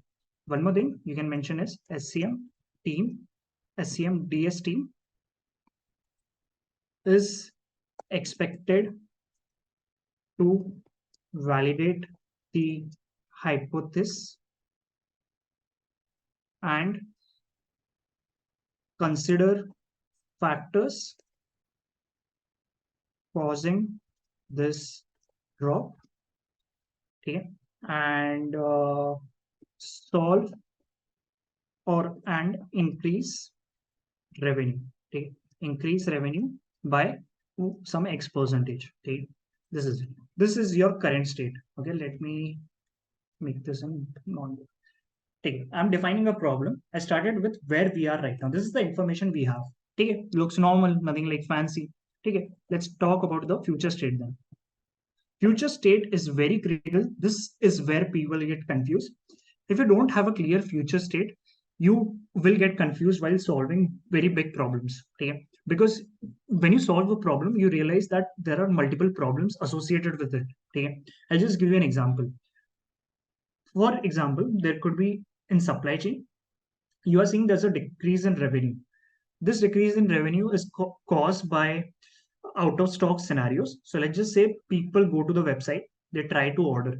One more thing you can mention is SCM DS team is expected to validate the hypothesis and consider factors causing this drop. Okay. And solve and increase revenue. Okay. Increase revenue by some X percentage. Okay. This is your current state. Okay. Let me make this in non. Okay. I'm defining a problem. I started with where we are right now. This is the information we have. Okay. Looks normal, nothing like fancy. Okay. Let's talk about the future state then. Future state is very critical. This is where people get confused. If you don't have a clear future state, you will get confused while solving very big problems. Okay? Because when you solve a problem, you realize that there are multiple problems associated with it. Okay? I'll just give you an example. For example, there could be in supply chain, you are seeing there's a decrease in revenue. This decrease in revenue is caused by out of stock scenarios. So let's just say people go to the website, they try to order,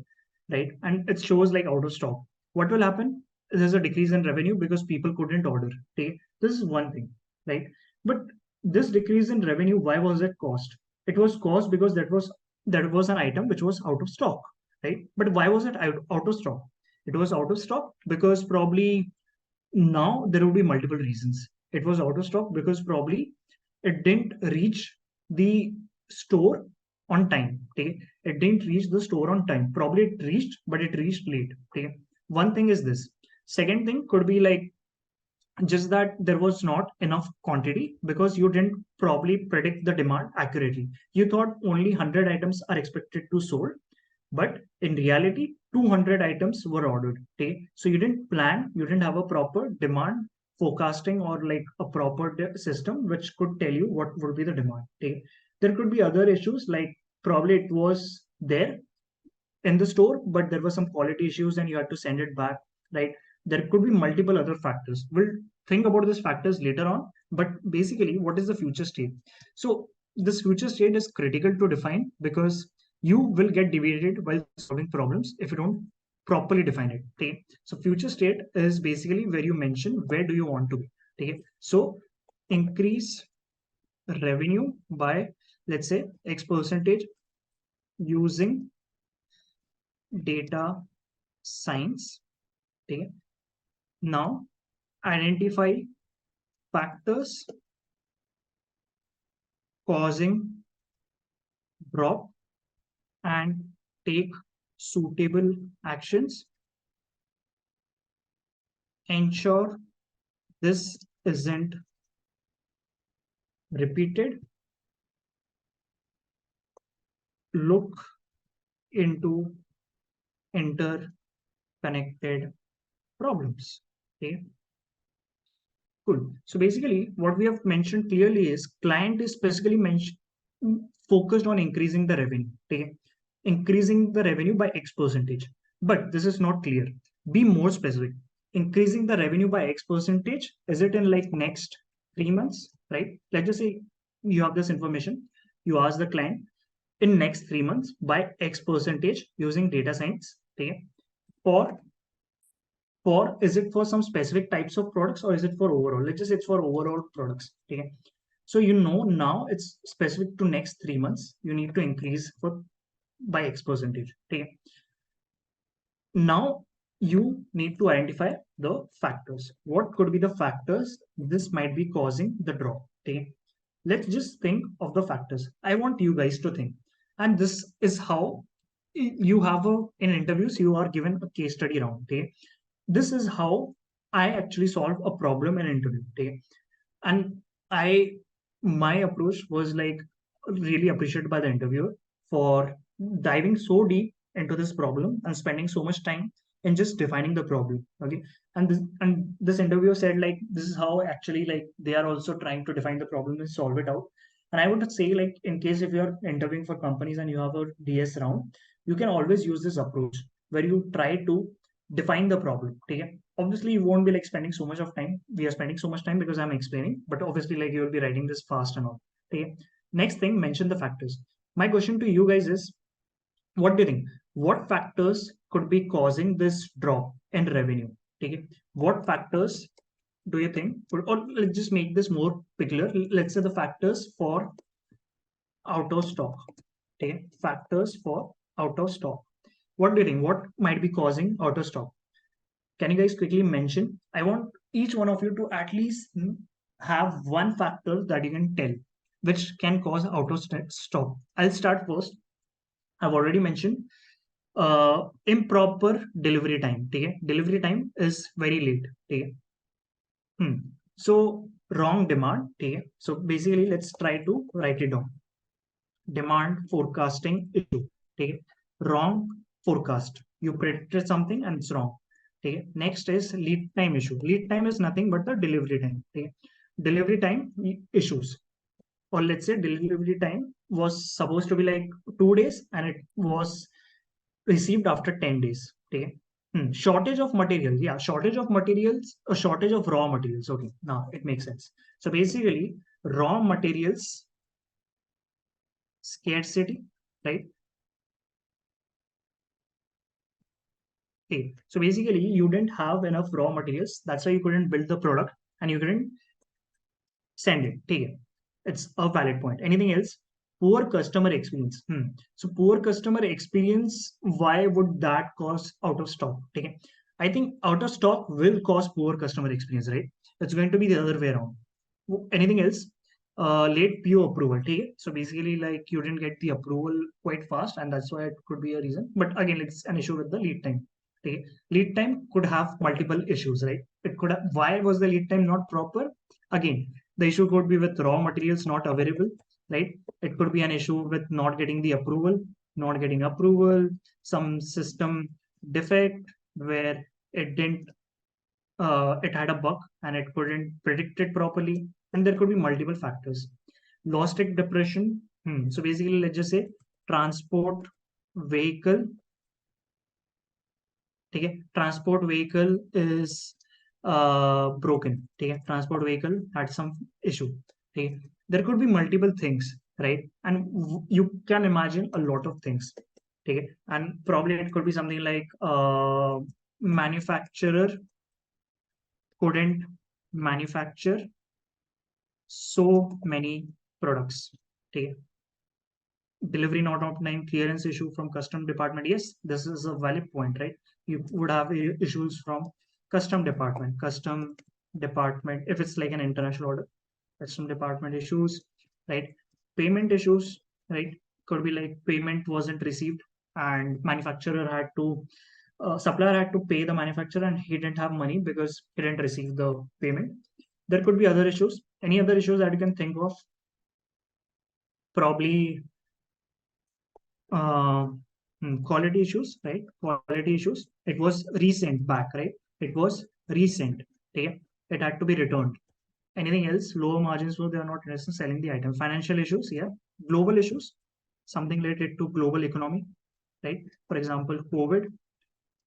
right? And it shows like out of stock. What will happen? There's a decrease in revenue because people couldn't order. Okay, this is one thing, right? But this decrease in revenue, why was it caused? It was caused because that was an item which was out of stock, right? But why was it out of stock? It was out of stock because probably now there would be multiple reasons. It was out of stock because probably it didn't reach the store on time. Okay, it didn't reach the store on time. Probably it reached, but it reached late. Okay, one thing is this. Second thing could be like just that there was not enough quantity because you didn't probably predict the demand accurately. You thought only 100 items are expected to sold, but in reality 200 items were ordered. Okay, so you didn't plan, you didn't have a proper demand forecasting or like a proper system which could tell you what would be the demand. Okay, there could be other issues like probably it was there in the store, but there were some quality issues and you had to send it back, right? There could be multiple other factors. We'll think about these factors later on, but basically, what is the future state? So, this future state is critical to define because you will get deviated while solving problems if you don't properly define it. Okay, so future state is basically where you mention where do you want to be. Okay, so increase revenue by let's say X percentage using data science. Okay. Now identify factors causing drop and take suitable actions. Ensure this isn't repeated. Look into interconnected problems. Okay. Cool. So basically, what we have mentioned clearly is client is specifically mentioned focused on increasing the revenue. Okay, increasing the revenue by X percentage. But this is not clear. Be more specific. Increasing the revenue by X percentage. Is it in like next 3 months? Right? Let's just say you have this information. You ask the client in next 3 months by X percentage using data science. Okay. For is it for some specific types of products or is it for overall? Let's just say it's for overall products. Okay. So you know now it's specific to next 3 months. You need to increase for by X percentage. Okay. Now you need to identify the factors. What could be the factors this might be causing the drop? Okay. Let's just think of the factors. I want you guys to think. And this is how you have in interviews, you are given a case study round. Okay. This is how I actually solve a problem in an interview. Okay. And I my approach was like really appreciated by the interviewer for diving so deep into this problem and spending so much time in just defining the problem. Okay. And this interviewer said like this is how actually like they are also trying to define the problem and solve it out. And I would say like in case if you're interviewing for companies and you have a DS round, you can always use this approach where you try to define the problem. Okay. Obviously, you won't be like spending so much of time. We are spending so much time because I'm explaining, but obviously, like you will be writing this fast and all. Okay. Next thing, mention the factors. My question to you guys is, what do you think? What factors could be causing this drop in revenue? Okay. What factors do you think? Or let's just make this more particular. Let's say the factors for out of stock. Okay. Factors for out of stock. What do you think? What might be causing out of stock? Can you guys quickly mention? I want each one of you to at least have one factor that you can tell which can cause out of stock. I'll start first. I've already mentioned improper delivery time. Okay? Delivery time is very late. Okay? So wrong demand. Okay? So basically, let's try to write it down. Demand forecasting issue. Okay? Wrong forecast. You predicted something and it's wrong. Okay. Next is lead time issue. Lead time is nothing but the delivery time. Okay. Delivery time issues. Or let's say delivery time was supposed to be like 2 days and it was received after 10 days. Okay. Shortage of materials. Yeah, shortage of materials, a shortage of raw materials. Okay, now it makes sense. So basically, raw materials scarcity, right? Okay. So basically, you didn't have enough raw materials. That's why you couldn't build the product and you couldn't send it. Take it. It's a valid point. Anything else? Poor customer experience. So poor customer experience, why would that cause out of stock? Take it. I think out of stock will cause poor customer experience, right? It's going to be the other way around. Anything else? Late PO approval. Take it. So basically, like you didn't get the approval quite fast, and that's why it could be a reason. But again, it's an issue with the lead time. Okay. Lead time could have multiple issues, right? It could have, why was the lead time not proper? Again, the issue could be with raw materials not available, right? It could be an issue with not getting the approval, not getting approval, some system defect where it didn't, it had a bug and it couldn't predict it properly. And there could be multiple factors. Logistic depression. So basically, let's just say transport vehicle. Okay, transport vehicle is broken. Okay, transport vehicle had some issue. Okay, there could be multiple things, right? And you can imagine a lot of things. Okay, and probably it could be something like manufacturer couldn't manufacture so many products. Okay, delivery not on time, clearance issue from custom department. Yes, this is a valid point, right? You would have issues from custom department if it's like an international order, custom department issues, right? Payment issues, right? Could be like payment wasn't received and manufacturer had to supplier had to pay the manufacturer and he didn't have money because he didn't receive the payment. There could be other issues. Any other issues that you can think of? Probably uh, quality issues, right? Quality issues. It was resent back, right? It was resent. Okay, it had to be returned. Anything else? Lower margins, so they are not interested in selling the item. Financial issues, yeah. Global issues, something related to global economy, right? For example, COVID,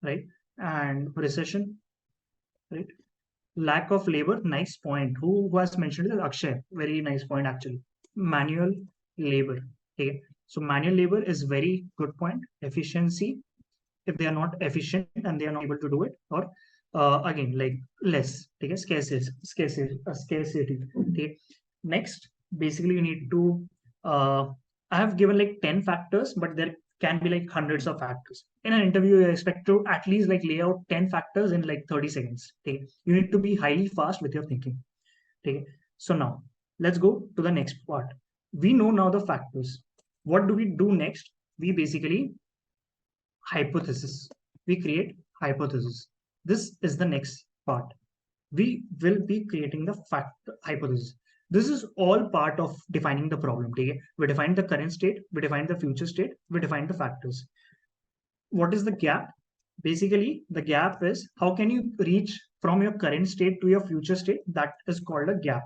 right? And recession, right? Lack of labor, nice point. Who has mentioned it? Akshay, very nice point actually. Manual labor. Okay. So manual labor is very good point. Efficiency, if they are not efficient and they are not able to do it, or again like less. Okay, scarcity. Okay. Next, basically you need to. I have given like 10 factors, but there can be like hundreds of factors. In an interview, you expect to at least like lay out 10 factors in like 30 seconds. Okay, you need to be highly fast with your thinking. Okay, so now let's go to the next part. We know now the factors. What do we do next? We basically hypothesis. We create hypothesis. This is the next part. We will be creating the fact hypothesis. This is all part of defining the problem. Okay? We define the current state, we define the future state, we define the factors. What is the gap? Basically, the gap is how can you reach from your current state to your future state? That is called a gap.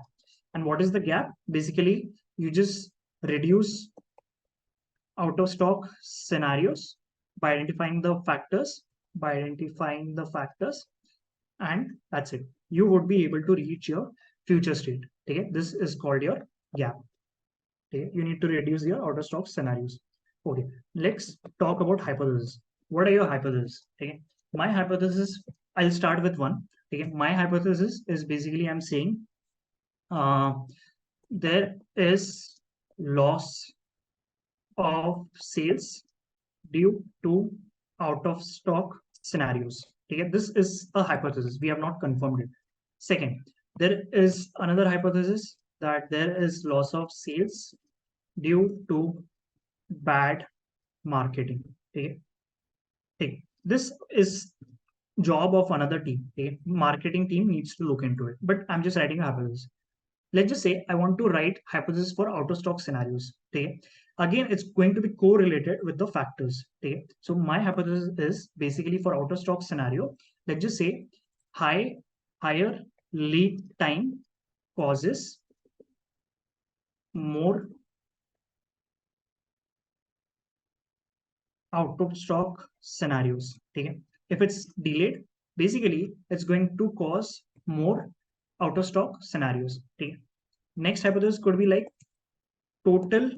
And what is the gap? Basically, you just reduce out of stock scenarios by identifying the factors, and that's it. You would be able to reach your future state. Okay, this is called your gap. Okay, you need to reduce your out of stock scenarios. Okay, let's talk about hypothesis. What are your hypotheses? Okay, my hypothesis, I'll start with one. Okay, my hypothesis is basically I'm saying uh, there is loss of sales due to out of stock scenarios. Okay, this is a hypothesis. We have not confirmed it. Second, there is another hypothesis that there is loss of sales due to bad marketing. Okay, okay. This is job of another team. Okay, marketing team needs to look into it. But I'm just writing a hypothesis. Let's just say I want to write hypothesis for out of stock scenarios. Okay. Again, it's going to be correlated with the factors. Okay. So my hypothesis is basically for out of stock scenario. Let's just say higher lead time causes more out of stock scenarios. Okay. If it's delayed, basically it's going to cause more out of stock scenarios. Okay. Next hypothesis could be like total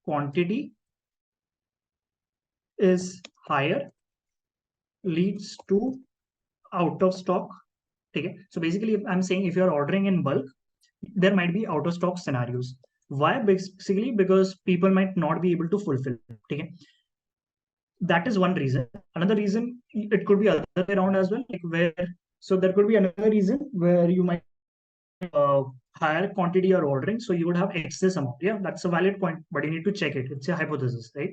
quantity is higher leads to out of stock. Okay, so basically if I'm saying if you're ordering in bulk, there might be out of stock scenarios. Why? Basically because people might not be able to fulfill. Okay, that is one reason. Another reason, it could be other way around as well, like where, so there could be another reason where you might uh, higher quantity you're ordering, so you would have excess amount. Yeah, that's a valid point, but you need to check it. It's a hypothesis, right?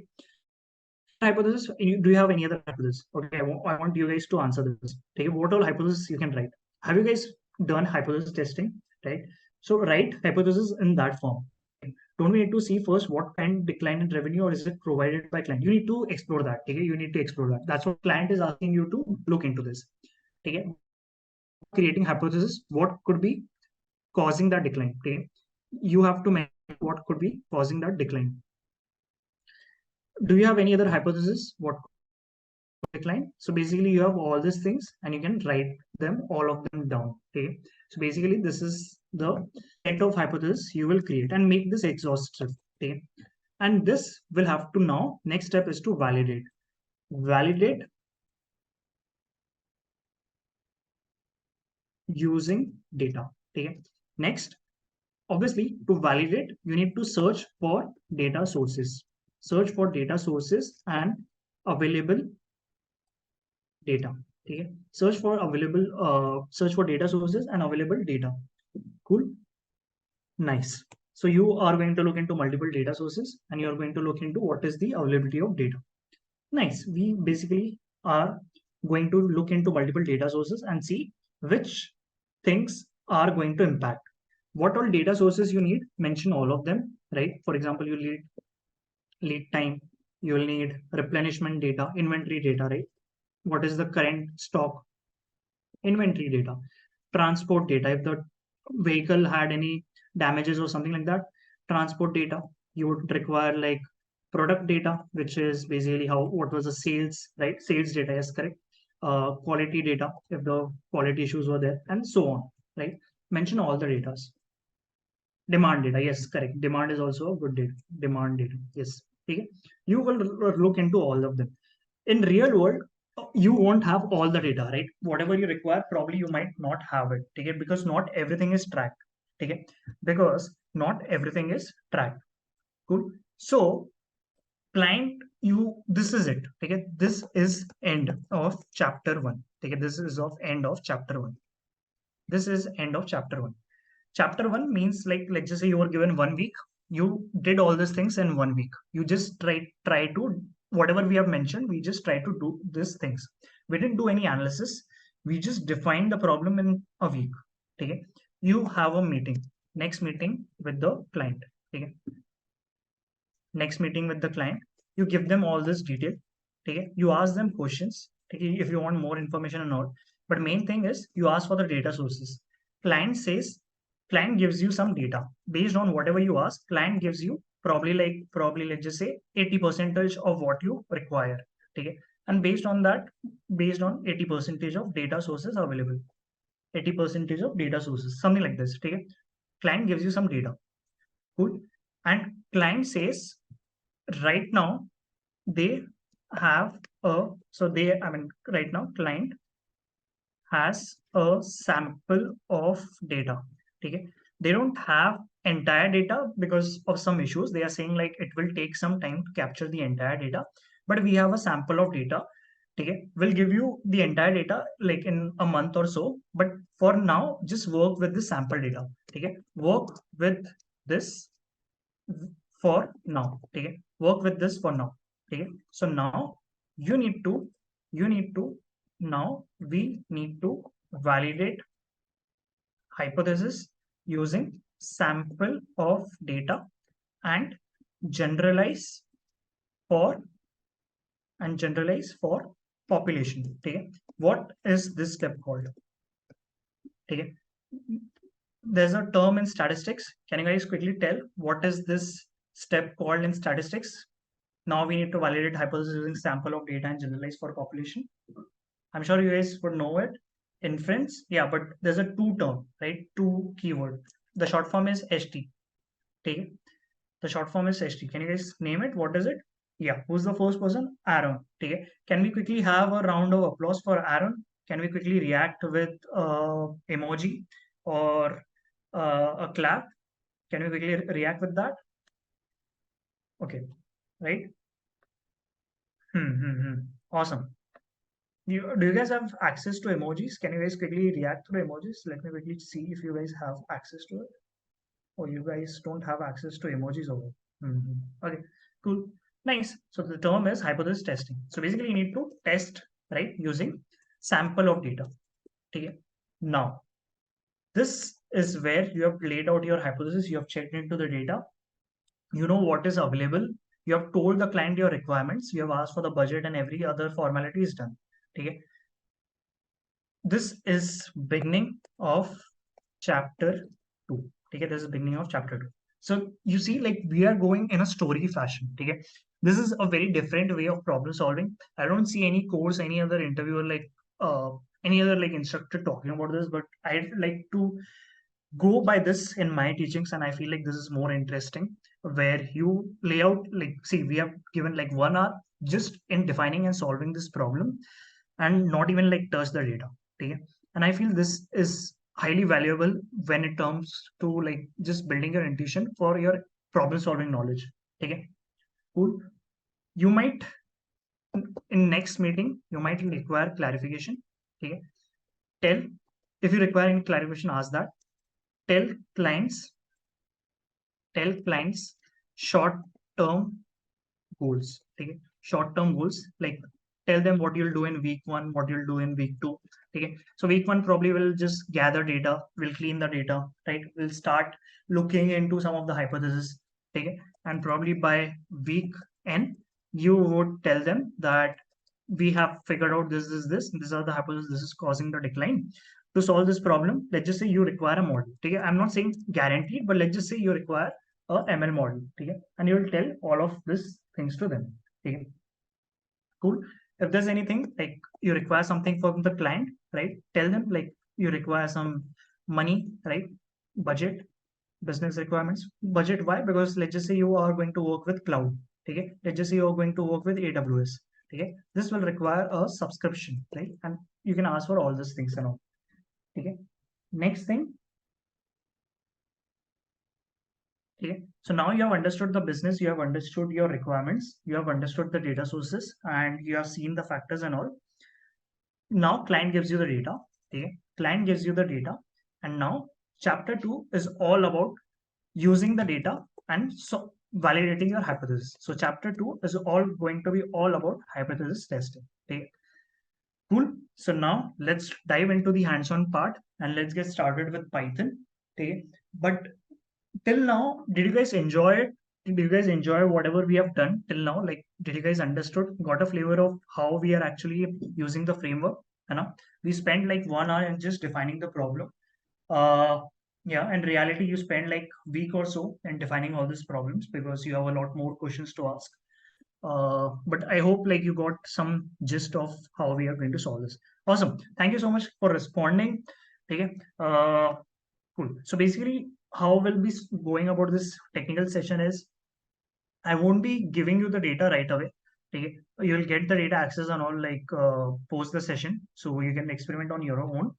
Hypothesis. Do you have any other hypothesis? Okay, I want you guys to answer this. Take what all hypothesis you can write. Have you guys done hypothesis testing? Right. So write hypothesis in that form. Don't we need to see first what kind decline in revenue or is it provided by client? You need to explore that. Okay, you need to explore that. That's what client is asking you to look into this. Okay, creating hypothesis. What could be causing that decline? Okay, you have to mention what could be causing that decline. Do you have any other hypothesis? What decline? So basically you have all these things and you can write them, all of them down. Okay. So basically this is the set of hypothesis you will create and make this exhaustive. Okay. And this will have to now, next step is to validate. Validate using data. Okay. Next, obviously to validate, you need to search for data sources. Search for data sources and available data. Okay. Search for data sources and available data. Cool. Nice. So you are going to look into multiple data sources and you're going to look into what is the availability of data. Nice. We basically are going to look into multiple data sources and see which things are going to impact. What all data sources you need, mention all of them, right? For example, you need lead time, you'll need replenishment data, inventory data, right? What is the current stock, inventory data, transport data. If the vehicle had any damages or something like that, transport data. You would require like product data, which is basically how what was the sales, right? Sales data, yes, correct. Quality data, if the quality issues were there, and so on, right? Mention all the data. Demand data, yes, correct. Demand is also a good data. Demand data, yes. Okay. You will look into all of them. In real world, you won't have all the data, right? Whatever you require, probably you might not have it. Okay, because not everything is tracked. Okay, because not everything is tracked. Cool. So client, you this is it. Okay, this is end of chapter 1. Okay, this is of end of chapter 1. This is end of chapter 1. Chapter 1 means, like, let's just say you were given 1 week, you did all these things in 1 week. You just try to, whatever we have mentioned, we just try to do these things. We didn't do any analysis, we just defined the problem in a week. Okay, you have a meeting, next meeting with the client. Okay, next meeting with the client, you give them all this detail. Okay, you ask them questions. Okay, if you want more information or not, but main thing is you ask for the data sources. Client says, client gives you some data based on whatever you ask. Client gives you probably let's just say 80% of what you require. Okay, and based on that, based on 80% of data sources available, 80% of data sources, something like this. Okay, client gives you some data. Cool. And client says right now they have a, so they, I mean, right now client has a sample of data. Okay, they don't have entire data because of some issues. They are saying like it will take some time to capture the entire data, but we have a sample of data. Okay, we'll give you the entire data like in a month or so, but for now just work with the sample data. Okay, work with this for now. Okay, work with this for now. Okay, so now you need to you need to now we need to validate hypothesis using sample of data and generalize for generalize for population. Okay, what is this step called? Okay, there's a term in statistics. Can you guys quickly tell what is this step called in statistics? Now we need to validate hypothesis using sample of data and generalize for population. I'm sure you guys would know it. Inference, yeah, but there's a two term, right? Two keyword. The short form is ST. Okay, the short form is ST. Can you guys name it? What is it? Yeah, who's the first person? Aaron. Okay. Can we quickly have a round of applause for Aaron? Can we quickly react with emoji or a clap? Can we quickly react with that? Okay, right? Awesome. Do you guys have access to emojis? Can you guys quickly react to the emojis? Let me quickly see if you guys have access to it. Or you guys don't have access to emojis over. Okay, cool. Nice. So the term is hypothesis testing. So basically you need to test, right, using sample of data. Okay. Now, this is where you have laid out your hypothesis, you have checked into the data, you know what is available, you have told the client your requirements, you have asked for the budget and every other formality is done. Okay. This is beginning of chapter 2. Okay, this is beginning of chapter 2. So you see, like we are going in a story fashion. Okay, this is a very different way of problem solving. I don't see any course, any other interviewer, like uh, any other like instructor talking about this, but I'd like to go by this in my teachings, and I feel like this is more interesting, where you lay out, like, see, we have given like 1 hour just in defining and solving this problem, and not even like touch the data. Okay, and I feel this is highly valuable when it comes to like just building your intuition for your problem solving knowledge. Okay, cool. You might, in next meeting, you might require clarification. Okay, tell, if you require any clarification, ask that. tell clients tell clients short term goals. Okay, short term goals, like tell them what you'll do in week 1, what you'll do in week 2. Okay, so week 1 probably will just gather data, we'll clean the data, right, we'll start looking into some of the hypotheses. Okay, and probably by week n you would tell them that we have figured out this, these are the hypotheses, this is causing the decline. To solve this problem, let's just say you require a model. Okay, I'm not saying guaranteed, but let's just say you require a ML model. Okay, and you will tell all of these things to them. Okay, cool. If there's anything like you require something from the client, right, tell them like you require some money, right, budget, business requirements. Budget, why? Because let's just say you are going to work with cloud. Okay, let's just say you're going to work with AWS. Okay, this will require a subscription, right, and you can ask for all these things and all. Okay, next thing. Okay, so now you have understood the business, you have understood your requirements, you have understood the data sources, and you have seen the factors and all. Now client gives you the data. Okay, client gives you the data, and now chapter 2 is all about using the data and so validating your hypothesis. So chapter 2 is all going to be all about hypothesis testing. Okay, cool. So now let's dive into the hands-on part and let's get started with Python. Okay, but till now, did you guys enjoy it? Did you guys enjoy whatever we have done till now? Like, did you guys understood, got a flavor of how we are actually using the framework? You know, we spent like 1 hour in just defining the problem. Uh, yeah, in reality, you spend like week or so in defining all these problems because you have a lot more questions to ask. But I hope like you got some gist of how we are going to solve this. Awesome. Thank you so much for responding. Okay. Cool. So basically, how we'll be going about this technical session is I won't be giving you the data right away. Okay. You'll get the data access and all like post the session, so you can experiment on your own.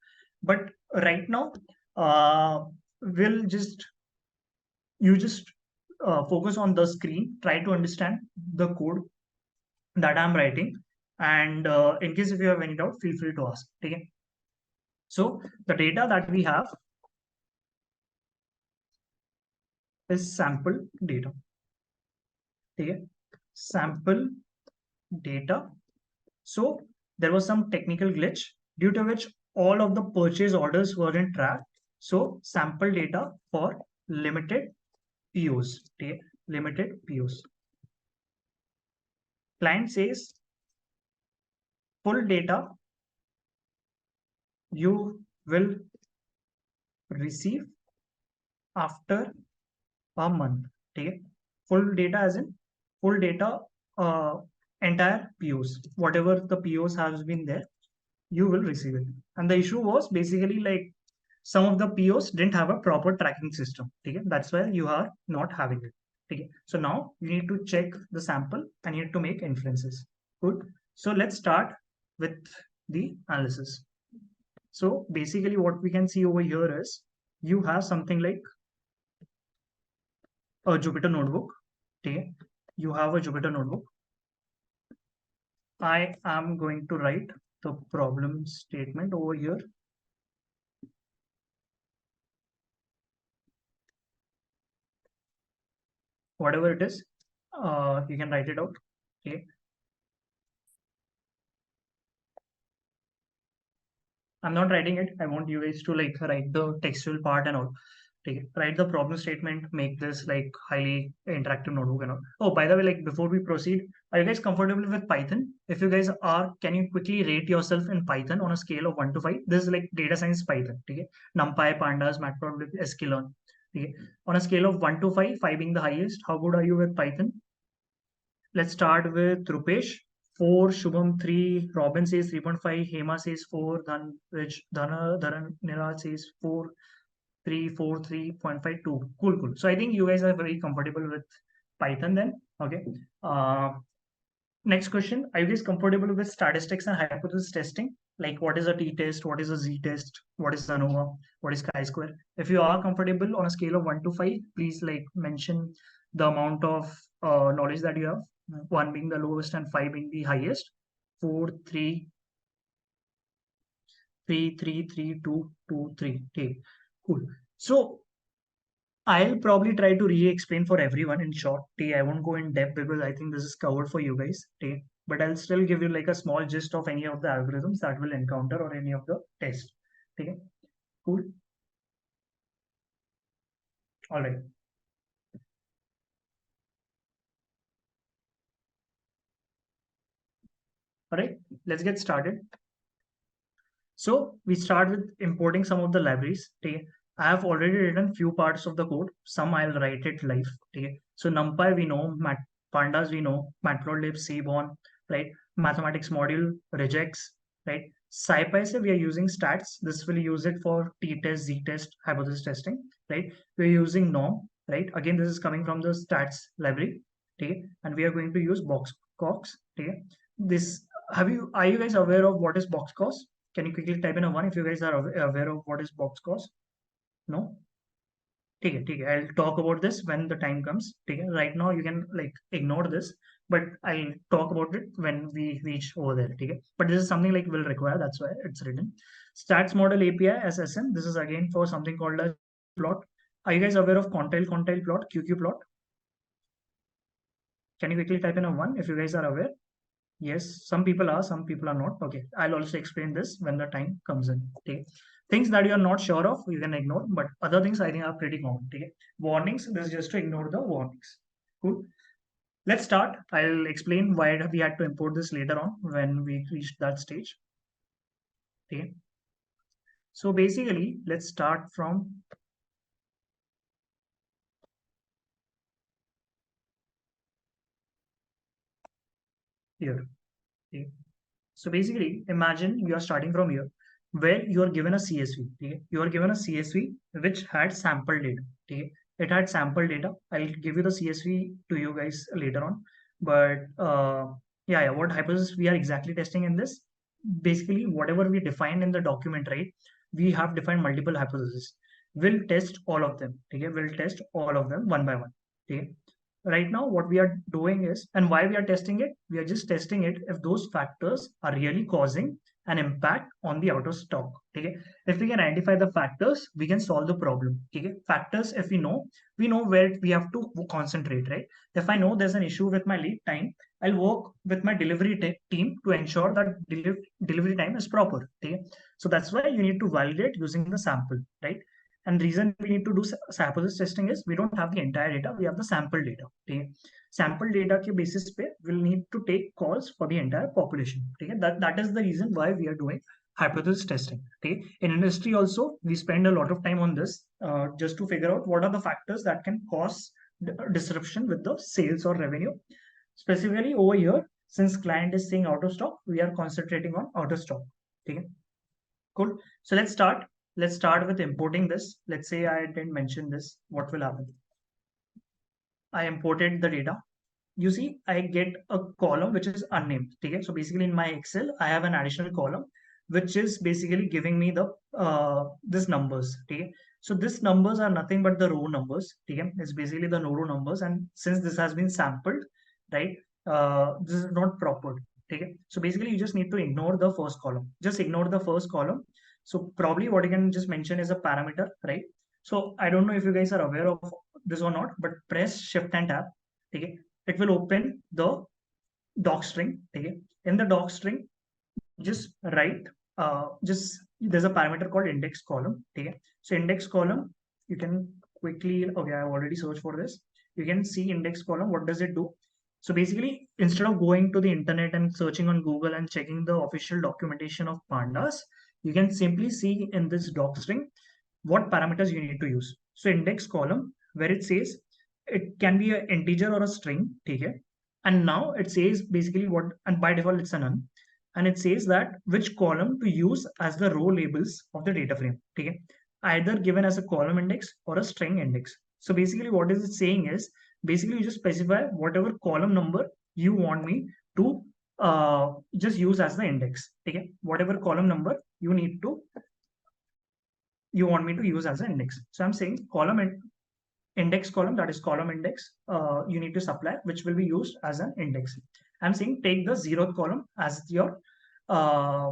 But right now, we'll just you just focus on the screen, try to understand the code that I'm writing, and in case if you have any doubt, feel free to ask. Okay. So the data that we have is sample data. Okay. Sample data. So there was some technical glitch due to which all of the purchase orders weren't tracked. So sample data for limited POs. Okay. Limited POs. Client says full data you will receive after a month. Okay. Full data as in full data, uh, entire POs. Whatever the POs has been there, you will receive it. And the issue was basically like some of the POs didn't have a proper tracking system. Okay? That's why you are not having it. Okay. So now you need to check the sample and you need to make inferences. Good. So let's start with the analysis. So basically what we can see over here is you have something like a Jupyter notebook. Okay. You have a Jupyter notebook. I am going to write the problem statement over here. Whatever it is, you can write it out. Okay. I'm not writing it. I want you guys to like write the textual part and all. Take it. Write the problem statement, make this like highly interactive notebook and all. Oh, by the way, like before we proceed, are you guys comfortable with Python? If you guys are, can you quickly rate yourself in Python on a scale of 1 to 5? This is like data science Python. Okay. NumPy, Pandas, Matplotlib, sklearn. Okay. On a scale of 1 to 5, 5 being the highest, how good are you with Python? Let's start with Rupesh. 4, Shubham 3, Robin says 3.5, Hema says 4, Niraj says 4, 3, 4, 3.52. Cool, cool. So I think you guys are very comfortable with Python then. Okay. Uh, Next question. Are you guys comfortable with statistics and hypothesis testing? Like what is a t-test, what is a z-test, what is ANOVA, what is chi-square? If you are comfortable on a scale of 1 to 5, please like mention the amount of knowledge that you have. 1 being the lowest and 5 being the highest. 4, 3, 3, 3, 3, 2, 2, 3. Okay, cool. So I'll probably try to re-explain for everyone in short. I won't go in depth because I think this is covered for you guys. But I'll still give you like a small gist of any of the algorithms that we'll encounter or any of the tests. Okay, cool. All right. All right. Let's get started. So we start with importing some of the libraries. Okay. I have already written few parts of the code. Some I'll write it live. Okay. So NumPy we know, Pandas we know, Matplotlib, Seaborn, right? Mathematics module, regex, right? SciPy say we are using stats. This will use it for t-test, z-test, hypothesis testing, right? We're using norm, right? Again, this is coming from the stats library, okay? And we are going to use boxcox, okay? This are you guys aware of what is boxcox? Can you quickly type in a 1 if you guys are aware of what is box cost? No? ठीक है. I'll talk about this when the time comes. ठीक है. Right now you can like ignore this, but I'll talk about it when we reach over there. ठीक है. But this is something like will require. That's why it's written. Stats model API SSM. This is again for something called a plot. Are you guys aware of quantile plot, QQ plot? Can you quickly type in a 1 if you guys are aware? Yes, some people are, some people are not. Okay, I'll also explain this when the time comes in. Okay, things that you are not sure of, you can ignore, but other things I think are pretty common. Okay, warnings, this is just to ignore the warnings. Cool. Let's start. I'll explain why we had to import this later on when we reached that stage. Okay, so basically, let's start from here. Okay. So basically, imagine you are starting from here, where you are given a CSV. Okay? You are given a CSV which had sample data. Okay? It had sample data. I'll give you the CSV to you guys later on. But yeah, what hypothesis we are exactly testing in this? Basically, whatever we defined in the document, right? We have defined multiple hypotheses. We'll test all of them. Okay? We'll test all of them one by one. Okay? Right now what we are doing is, and why we are testing it, we are just testing it if those factors are really causing an impact on the out of stock. Okay, if we can identify the factors, we can solve the problem. Okay, factors, if we know where we have to concentrate, right? If I know there's an issue with my lead time, I'll work with my delivery team to ensure that delivery time is proper. Okay, so that's why you need to validate using the sample, right? And reason we need to do hypothesis testing is we don't have the entire data, we have the sample data. Okay? Sample data के basis पे we'll need to take calls for the entire population. Okay? That is the reason why we are doing hypothesis testing. Okay? In industry also, we spend a lot of time on this just to figure out what are the factors that can cause disruption with the sales or revenue. Specifically over here, since client is saying out of stock, we are concentrating on out of stock. Okay? Cool. So let's start. Let's start with importing this. Let's say I didn't mention this. What will happen? I imported the data. You see, I get a column which is unnamed. Okay, so basically in my Excel, I have an additional column which is basically giving me the this numbers. Okay, so this numbers are nothing but the row numbers. Okay, it's basically the no row numbers, and since this has been sampled, right, this is not proper. Okay, so basically you just need to ignore the first column. Just ignore the first column. So probably what you can just mention is a parameter, right? So I don't know if you guys are aware of this or not, but press Shift and Tab. Okay, it will open the doc string. Okay, in the doc string, just write just there's a parameter called index column. Okay, so index column, you can quickly, okay, I've already searched for this. You can see index column. What does it do? So basically, instead of going to the internet and searching on Google and checking the official documentation of pandas, you can simply see in this doc string what parameters you need to use. So index column, where it says it can be an integer or a string, okay? And now it says basically what, and by default it's a none. And it says that which column to use as the row labels of the data frame, okay? Either given as a column index or a string index. So basically what is it saying is, basically you just specify whatever column number you want me to just use as the index, okay? Whatever column number you need to you want me to use as an index. So I'm saying column and index column, that is column index, you need to supply, which will be used as an index. I'm saying take the 0th column as your uh,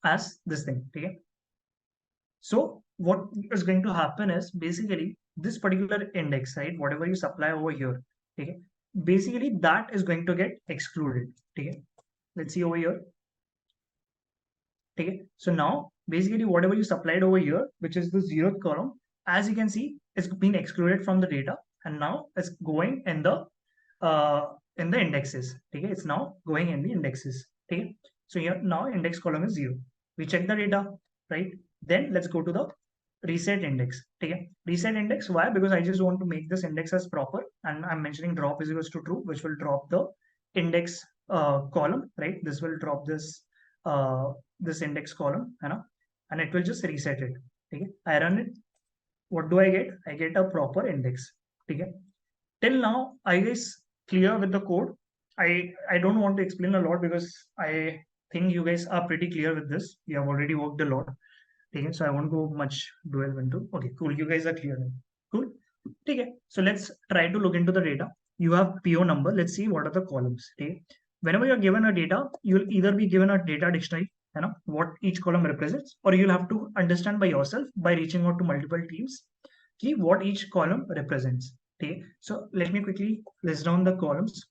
as this thing. Okay. So what is going to happen is basically this particular index, right? Whatever you supply over here, okay, basically that is going to get excluded. Okay. Let's see over here. Okay, so now basically whatever you supplied over here, which is the 0th column, as you can see, it's been excluded from the data, and now it's going in the indexes. Okay, it's now going in the indexes. Okay, so here now index column is 0. We check the data, right? Then let's go to the reset index. Okay, reset index. Why? Because I just want to make this index as proper, and I'm mentioning drop is equals to true, which will drop the index column, right? This will drop uh, this index column, you know, and it will just reset it. Okay, I run it. What do I get? I get a proper index. Okay, till now, I guess clear with the code. I don't want to explain a lot because I think you guys are pretty clear with this. We have already worked a lot. Okay, so I won't go much dwell into. Okay, cool. You guys are clear now. Cool. Okay, so let's try to look into the data. You have PO number. Let's see what are the columns. Okay, whenever you're given a data, you'll either be given a data dictionary, you know, what each column represents, or you'll have to understand by yourself by reaching out to multiple teams, key what each column represents. Okay, so let me quickly list down the columns.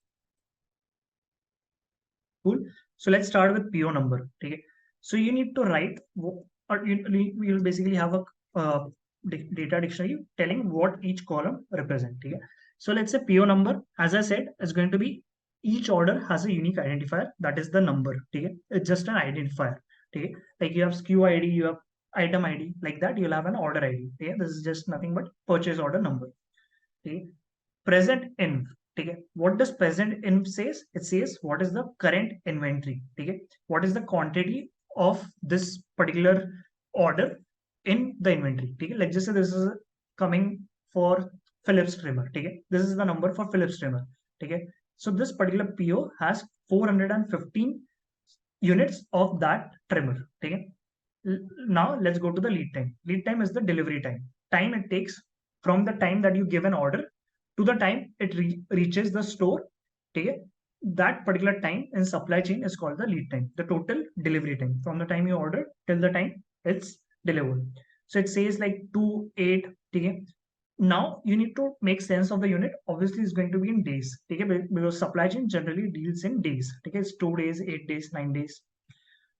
Cool. So let's start with PO number. Okay, so you need to write, or you'll basically have a data dictionary telling what each column represents. Okay, so let's say PO number, as I said, is going to be each order has a unique identifier, that is the number. Okay, it's just an identifier. Okay, like you have SKU ID, you have item ID, like that you'll have an order ID. Okay, this is just nothing but purchase order number. Okay, present in. Okay, what does present in says? It says what is the current inventory. Okay, what is the quantity of this particular order in the inventory. Okay, let's just say this is coming for Philips trimmer. Okay, this is the number for Philips trimmer. Okay, so this particular PO has 415 units of that trimmer. Okay, now let's go to the lead time. Lead time is the delivery time. Time it takes from the time that you give an order to the time it reaches the store. Okay, that particular time in supply chain is called the lead time, the total delivery time from the time you order till the time it's delivered. So it says like 2 8. Okay, now you need to make sense of the unit. Obviously it's going to be in days. Okay, because supply chain generally deals in days. Okay, it's 2 days, 8 days, 9 days.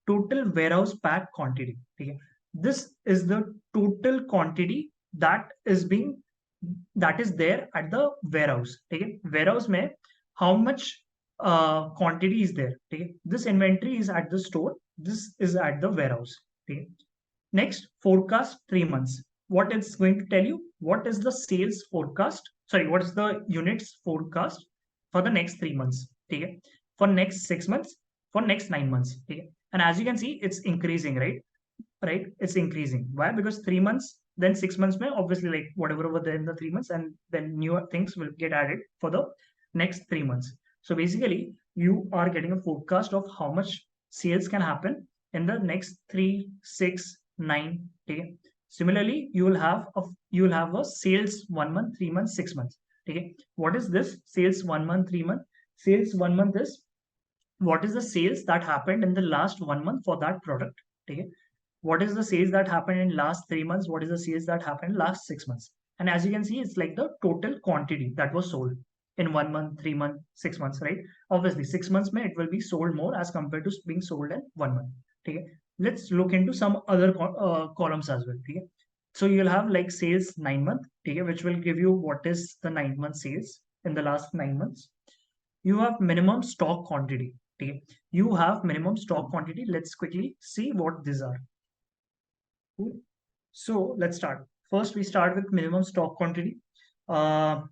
Total warehouse pack quantity. Okay, this is the total quantity that is there at the warehouse. Okay, warehouse mein how much quantity is there. Okay, this inventory is at the store, this is at the warehouse. Okay, next, forecast 3 months. What it's going to tell you, what is the sales forecast, sorry, what is the units forecast for the next 3 months. Okay, for next 6 months, for next 9 months. Okay, and as you can see, it's increasing, right? It's increasing. Why? Because 3 months then 6 months में obviously like whatever over there in the 3 months, and then newer things will get added for the next 3 months. So basically you are getting a forecast of how much sales can happen in the next 3, 6, 9. Okay. Similarly, you will have a sales 1 month, 3 months, 6 months. Okay. What is this sales 1 month, 3 month? Sales 1 month is what is the sales that happened in the last 1 month for that product. Okay. What is the sales that happened in last 3 months? What is the sales that happened in last 6 months? And as you can see, it's like the total quantity that was sold in 1 month, 3 month, 6 months, right? Obviously, 6 months may it will be sold more as compared to being sold in 1 month. Okay. Let's look into some other columns as well. Okay. So you'll have like sales 9 month, okay, which will give you what is the 9 month sales in the last 9 months. You have minimum stock quantity. Okay. You have minimum stock quantity. Let's quickly see what these are. Cool. So let's start. First, we start with minimum stock quantity. Uh,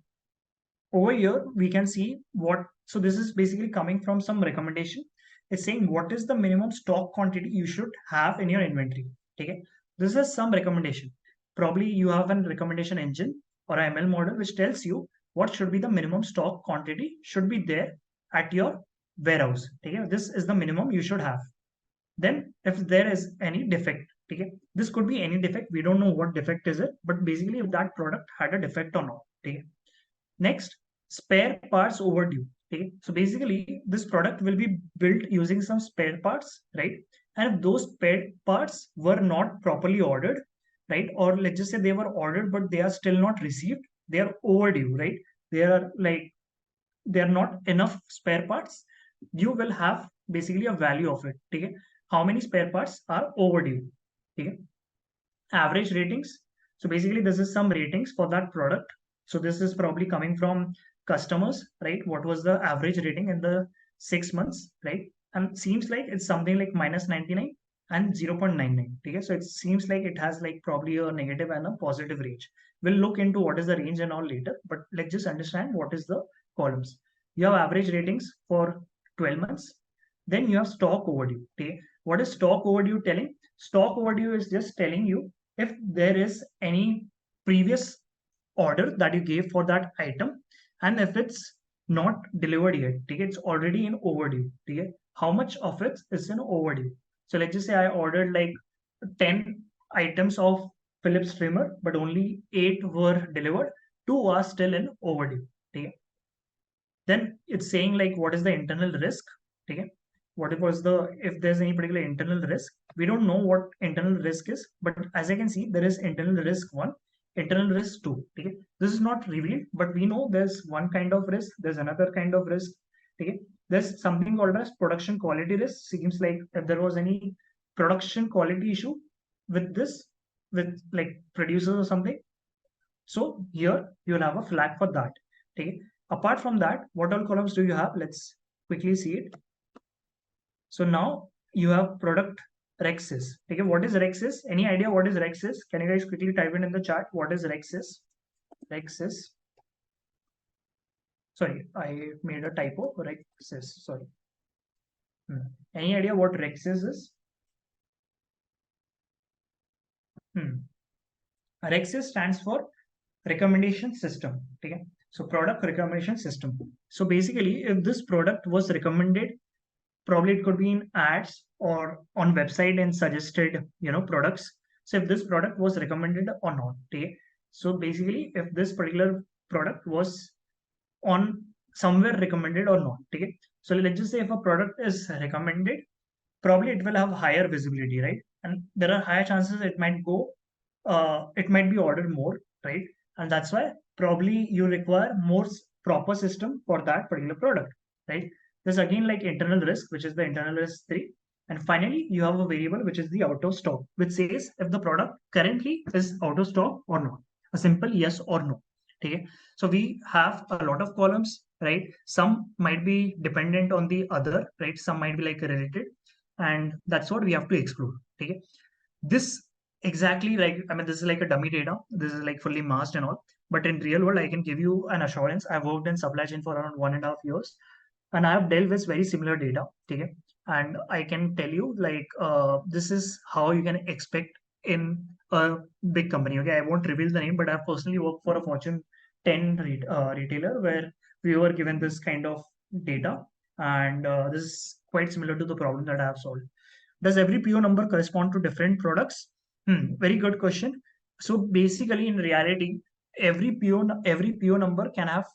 Over here, we can see what, so this is basically coming from some recommendation. It's saying what is the minimum stock quantity you should have in your inventory. Okay. This is some recommendation. Probably you have a recommendation engine or a ML model which tells you what should be the minimum stock quantity should be there at your warehouse. Okay. This is the minimum you should have. Then if there is any defect, okay, this could be any defect. We don't know what defect is it, but basically if that product had a defect or not. Okay. Next, spare parts overdue. Okay. So basically this product will be built using some spare parts, right? And if those spare parts were not properly ordered, right? Or let's just say they were ordered, but they are still not received, they are overdue, right? They are like, they are not enough spare parts. You will have basically a value of it. Okay. How many spare parts are overdue? Okay. Average ratings. So basically this is some ratings for that product. So this is probably coming from customers, right? What was the average rating in the 6 months, right? And seems like it's something like minus 99 and 0.99. Okay. So it seems like it has like probably a negative and a positive range. We'll look into what is the range and all later, but let's just understand what is the columns. You have average ratings for 12 months. Then you have stock overdue. Okay. What is stock overdue telling? Stock overdue is just telling you if there is any previous order that you gave for that item, and if it's not delivered yet, okay, it's already in overdue. Okay. How much of it is in overdue? So let's just say I ordered like 10 items of Philips trimmer, but only 8 were delivered, 2 are still in overdue. Okay. Then it's saying like what is the internal risk. Okay. What was the, if there's any particular internal risk, we don't know what internal risk is, but as I can see there is internal risk 1, internal risk 2. Okay. This is not revealed, but we know there's one kind of risk, there's another kind of risk. Okay. There's something called as production quality risk. Seems like if there was any production quality issue with this, with like producers or something, so here you'll have a flag for that. Okay. Apart from that, what all columns do you have? Let's quickly see it. So now you have product Rexes. Okay. What is Rexes? Any idea what is Rexes? Can you guys quickly type it in the chat? What is Rexes? Rexes. Sorry, I made a typo. Rexes. Sorry. Any idea what Rexes is? Rexes stands for recommendation system. Okay. So product recommendation system. So basically, if this product was recommended, probably it could be in ads or on website and suggested, products. So if this product was recommended or not. Okay. So basically, if this particular product was on somewhere recommended or not. Okay. So let's just say if a product is recommended, probably it will have higher visibility, right? And there are higher chances it might be ordered more, right? And that's why probably you require more proper system for that particular product, right? There's again like internal risk, which is the internal risk 3. And finally, you have a variable, which is the out of stock, which says if the product currently is out of stock or not. A simple yes or no. Okay. So we have a lot of columns, right? Some might be dependent on the other, right? Some might be like related. And that's what we have to explore. Okay. This exactly like, I mean, this is like a dummy data. This is like fully masked and all. But in real world, I can give you an assurance. I've worked in supply chain for around 1.5 years, and I have dealt with very similar data. Okay. And I can tell you like this is how you can expect in a big company. Okay, I won't reveal the name, but I've personally worked for a Fortune 10 retailer where we were given this kind of data, and this is quite similar to the problem that I have solved. Does every PO number correspond to different products? Very good question. So basically, in reality, every PO number can have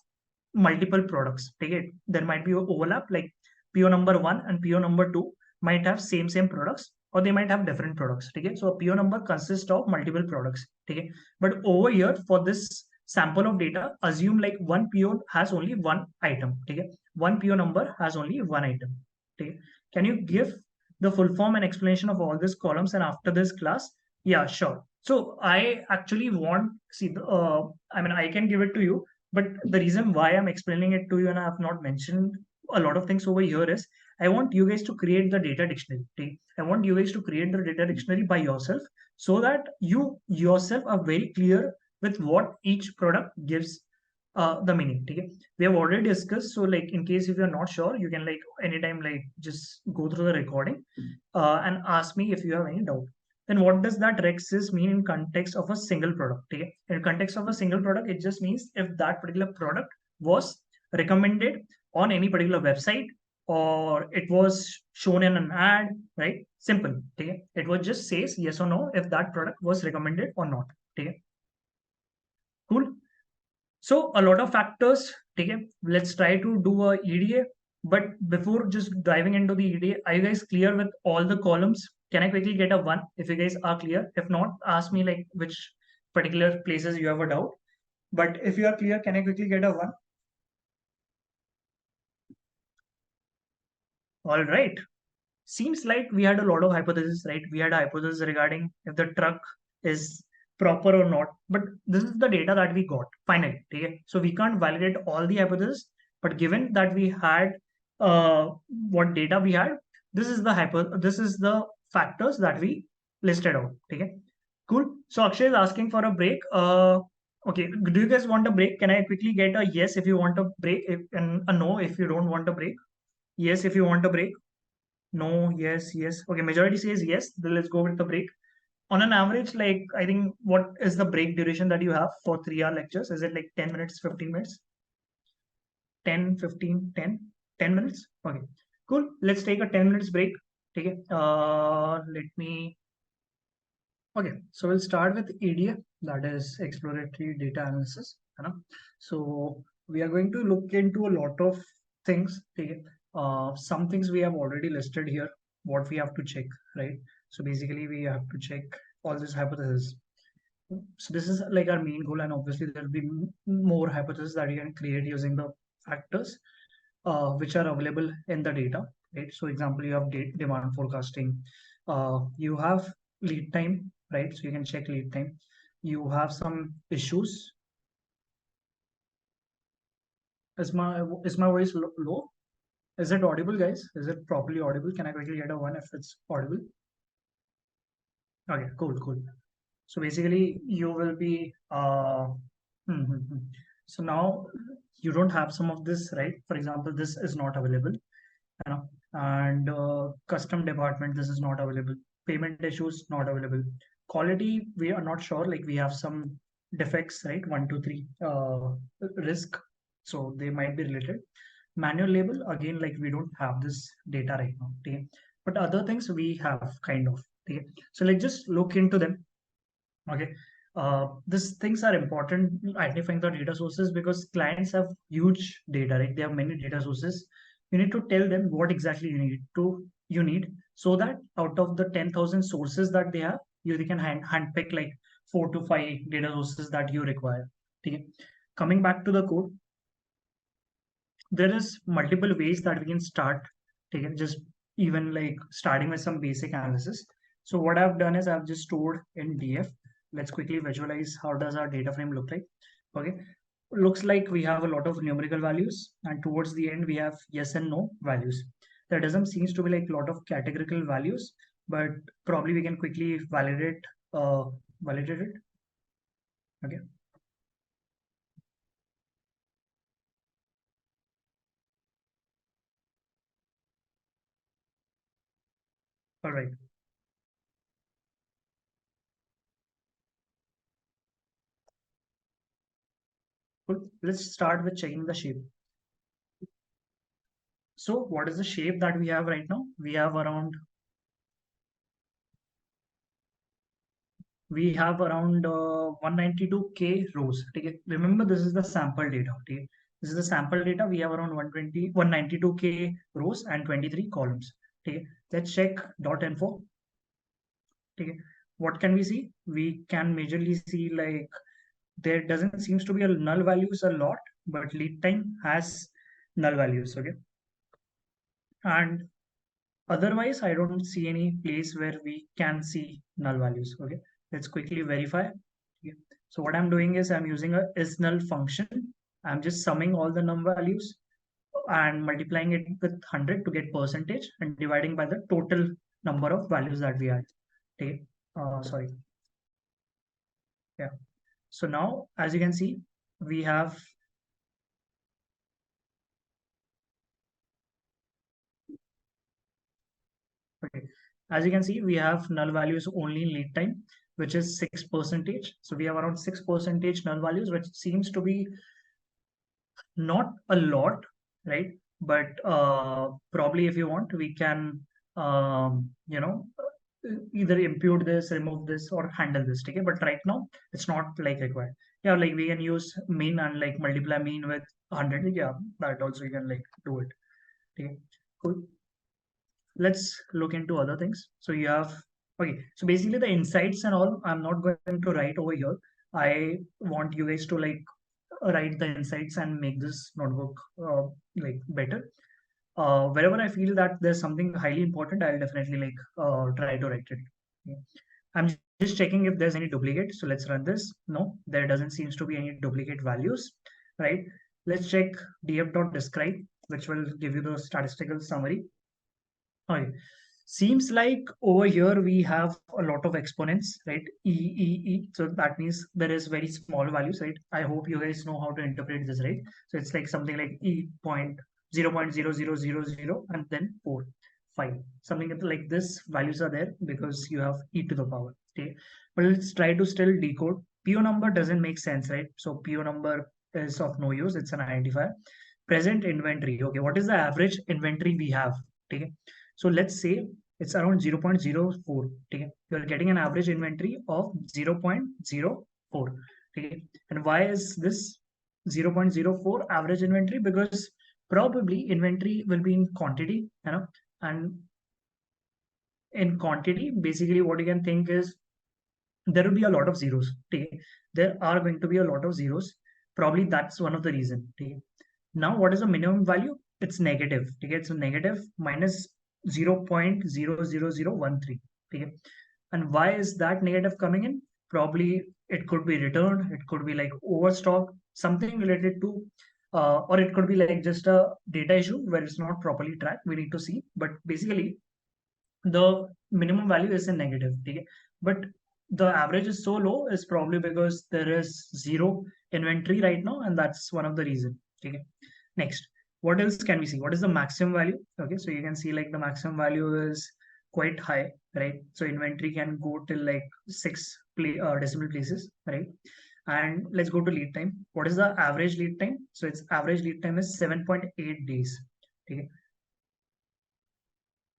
multiple products. Okay, there might be overlap, like PO number one and PO number two might have same products, or they might have different products. Okay, so a PO number consists of multiple products. Okay, but over here for this sample of data, assume like one PO has only one item. Okay, one PO number has only one item. Okay, can you give the full form and explanation of all these columns and after this class? Yeah, sure. So I actually want see the I mean I can give it to you, but the reason why I'm explaining it to you and I have not mentioned a lot of things over here is I want you guys to create the data dictionary. Okay? I want you guys to create the data dictionary by yourself so that you yourself are very clear with what each product gives the meaning. Okay? We have already discussed. So like in case if you're not sure, you can like anytime like just go through the recording and ask me if you have any doubt. Then what does that rexis mean in context of a single product? Okay? In context of a single product, it just means if that particular product was recommended on any particular website or it was shown in an ad, right? Simple. Okay? It was just says yes or no if that product was recommended or not. Okay? Cool. So a lot of factors. Okay, let's try to do a EDA. But before just diving into the EDA, are you guys clear with all the columns? Can I quickly get a one if you guys are clear? If not, ask me like which particular places you have a doubt. But if you are clear, can I quickly get a one? All right. Seems like we had a lot of hypotheses, right? We had a hypothesis regarding if the truck is proper or not, but this is the data that we got finally. Okay? So we can't validate all the hypotheses, but given that we had what data we had, this is the factors that we listed out. Okay, cool. So Akshay is asking for a break. Okay, do you guys want a break? Can I quickly get a yes if you want a break, and a no if you don't want a break? Yes if you want a break. No, yes, yes. Okay, majority says yes. Then let's go with the break. On an average, like I think what is the break duration that you have for 3 hour lectures? Is it like 10 minutes, 15 minutes? 10, 15, 10, 10 minutes? Okay, cool. Let's take a 10 minutes break. Take it. Let me. Okay, so we'll start with EDA, that is exploratory data analysis. You know? So we are going to look into a lot of things. Okay? Some things we have already listed here, what we have to check, right? So basically we have to check all these hypotheses. So this is like our main goal, and obviously there will be more hypotheses that you can create using the factors which are available in the data, right? So example, you have demand forecasting, you have lead time, right? So you can check lead time. You have some issues. Is my voice low? Is it audible, guys? Is it properly audible? Can I quickly get a one if it's audible? Okay, cool, cool. So basically, you will be. Hmm, hmm, hmm. So now you don't have some of this, right? For example, this is not available, you know, and custom department, this is not available. Payment issues not available. Quality, we are not sure. Like we have some defects, right? 1, 2, 3 risk, so they might be related. Manual label, again, like we don't have this data right now. Okay, but other things we have kind of. Okay, so let's just look into them. Okay. These things are important, identifying the data sources, because clients have huge data, right? They have many data sources. You need to tell them what exactly you need so that out of the 10,000 sources that they have, they can handpick like 4 to 5 data sources that you require. Okay. Coming back to the code, there is multiple ways that we can start taking, just even like starting with some basic analysis. So what I've done is I've just stored in df. Let's quickly visualize how does our data frame look like. Okay, looks like we have a lot of numerical values, and towards the end we have yes and no values. There doesn't seems to be like a lot of categorical values, but probably we can quickly uh validate it. Okay, all right. Good. Let's start with checking the shape. So what is the shape that we have right now? We have around 192k rows. Okay. Remember, this is the sample data. Okay. This is the sample data. We have around 192k rows and 23 columns. Okay. Let's check .info. Okay. What can we see? We can majorly see like there doesn't seems to be a null values a lot, but lead time has null values. Okay. And otherwise, I don't see any place where we can see null values. Okay, let's quickly verify. Okay. So what I'm doing is I'm using a isNull function. I'm just summing all the num values and multiplying it with 100 to get percentage and dividing by the total number of values that we had. Okay. Sorry. Yeah. So now, as you can see, we have okay. As you can see, we have null values only in lead time, which is 6%. So we have around 6% null values, which seems to be not a lot, right? But probably if you want, we can, either impute this, remove this, or handle this. Okay, but right now it's not like required. Yeah, like we can use mean and like multiply mean with 100. Yeah, that also you can like do it. Okay, cool. Let's look into other things. So you have, okay, so basically the insights and all, I'm not going to write over here. I want you guys to like write the insights and make this notebook like better. Wherever I feel that there's something highly important, I'll definitely like try to write it. Okay. I'm just checking if there's any duplicate. So let's run this. No, there doesn't seems to be any duplicate values, right? Let's check df.describe, which will give you the statistical summary. Okay. Seems like over here we have a lot of exponents, right? E. So that means there is very small values, right? I hope you guys know how to interpret this, right? So it's like something like E point 0.0000 and then 4, 5. Something like this values are there because you have e to the power. Okay. But let's try to still decode. PO number doesn't make sense, right? So PO number is of no use. It's an identifier. Present inventory. Okay. What is the average inventory we have? Okay. So let's say it's around 0.04. Okay. You're getting an average inventory of 0.04. Okay. And why is this 0.04 average inventory? Because probably inventory will be in quantity, and in quantity, basically what you can think is there will be a lot of zeros. Okay. There are going to be a lot of zeros. Probably that's one of the reason. Okay. Now, what is the minimum value? It's negative. Okay. It's a negative minus 0.00013. Okay. And why is that negative coming in? Probably it could be returned, it could be like overstock, something related to, or it could be like just a data issue where it's not properly tracked. We need to see. But basically, the minimum value is in negative. Okay? But the average is so low is probably because there is zero inventory right now, and that's one of the reason. Okay. Next, what else can we see? What is the maximum value? Okay, so you can see like the maximum value is quite high, right? So inventory can go till like 6 decimal places, right? And let's go to lead time. What is the average lead time? So its average lead time is 7.8 days. Okay.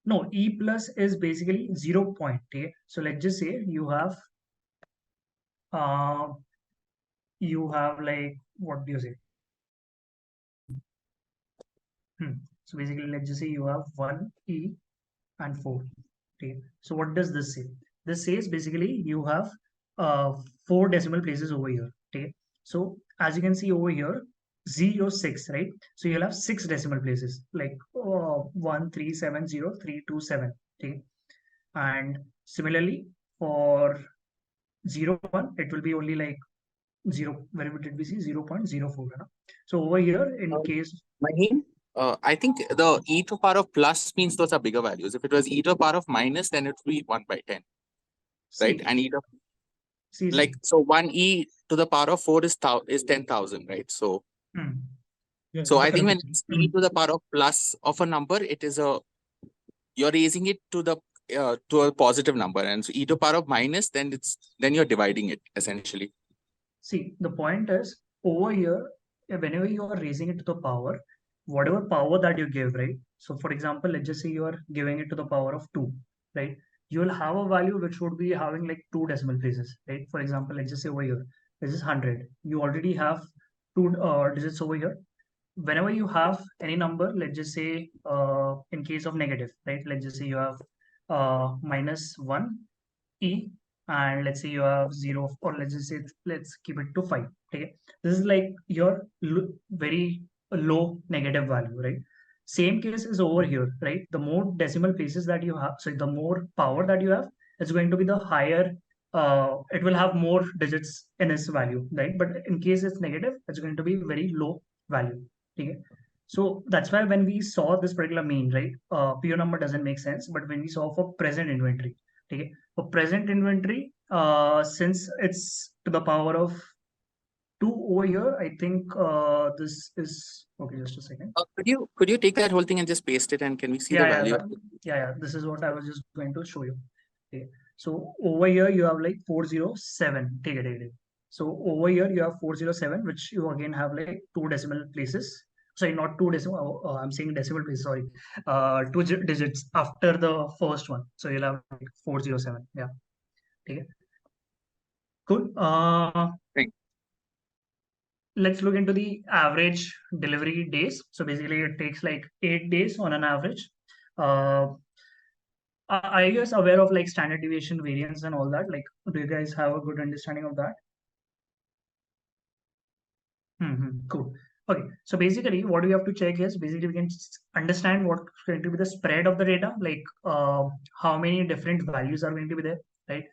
No, E plus is basically 0 point. Okay. So let's just say uh you have like, what do you say? So basically let's just say you have 1 E and 4. Okay. So what does this say? This says basically you have 4 decimal places over here. Okay. So as you can see over here, 06, right? So you'll have 6 decimal places like 1370327. Okay. And similarly for 01, it will be only like 0. Where did we see 0.04? So over here, in case. Mahim, I think the e to power of plus means those are bigger values. If it was e to power of minus, then it would be 1/10, right? And e to like so 1 e to the power of 4 is 10,000, right? So Yeah, so I think when it's e to the power of plus of a number, it is you're raising it to the to a positive number, and so e to power of minus, then you're dividing it essentially. See, the point is over here whenever you are raising it to the power, whatever power that you give, right? So for example, let's just say you are giving it to the power of 2, right? You will have a value which would be having like 2 decimal places, right? For example, let's just say over here, this is 100. You already have 2 digits over here. Whenever you have any number, let's just say in case of negative, right? Let's just say you have -1 e, and let's say you have 0, or let's just say let's keep it to 5. Okay, this is like your very low negative value, right? Same case is over here, right? The more decimal places that you have, so the more power that you have, it's going to be the higher. It will have more digits in its value, right? But in case it's negative, it's going to be very low value. Okay, so that's why when we saw this particular mean, right, pure number doesn't make sense. But when we saw for present inventory, okay, for present inventory, since it's to the power of 2 over here, I think this is okay. Just a second. Could you take that whole thing and just paste it, and can we see the value? Yeah. This is what I was just going to show you. Okay. So over here you have like 407. Take it. So over here you have 407, which you again have like 2 decimal places. Sorry, not 2 decimal. I'm saying decimal places. Sorry, 2 digits after the first one. So you'll have like 407. Yeah. Okay. Cool. Right. Let's look into the average delivery days. So basically, it takes like 8 days on an average. Uh, are you guys aware of like standard deviation variance and all that? Like, do you guys have a good understanding of that? Cool. Okay, so basically, what we have to check is basically we can understand what's going to be the spread of the data, like how many different values are going to be there, right?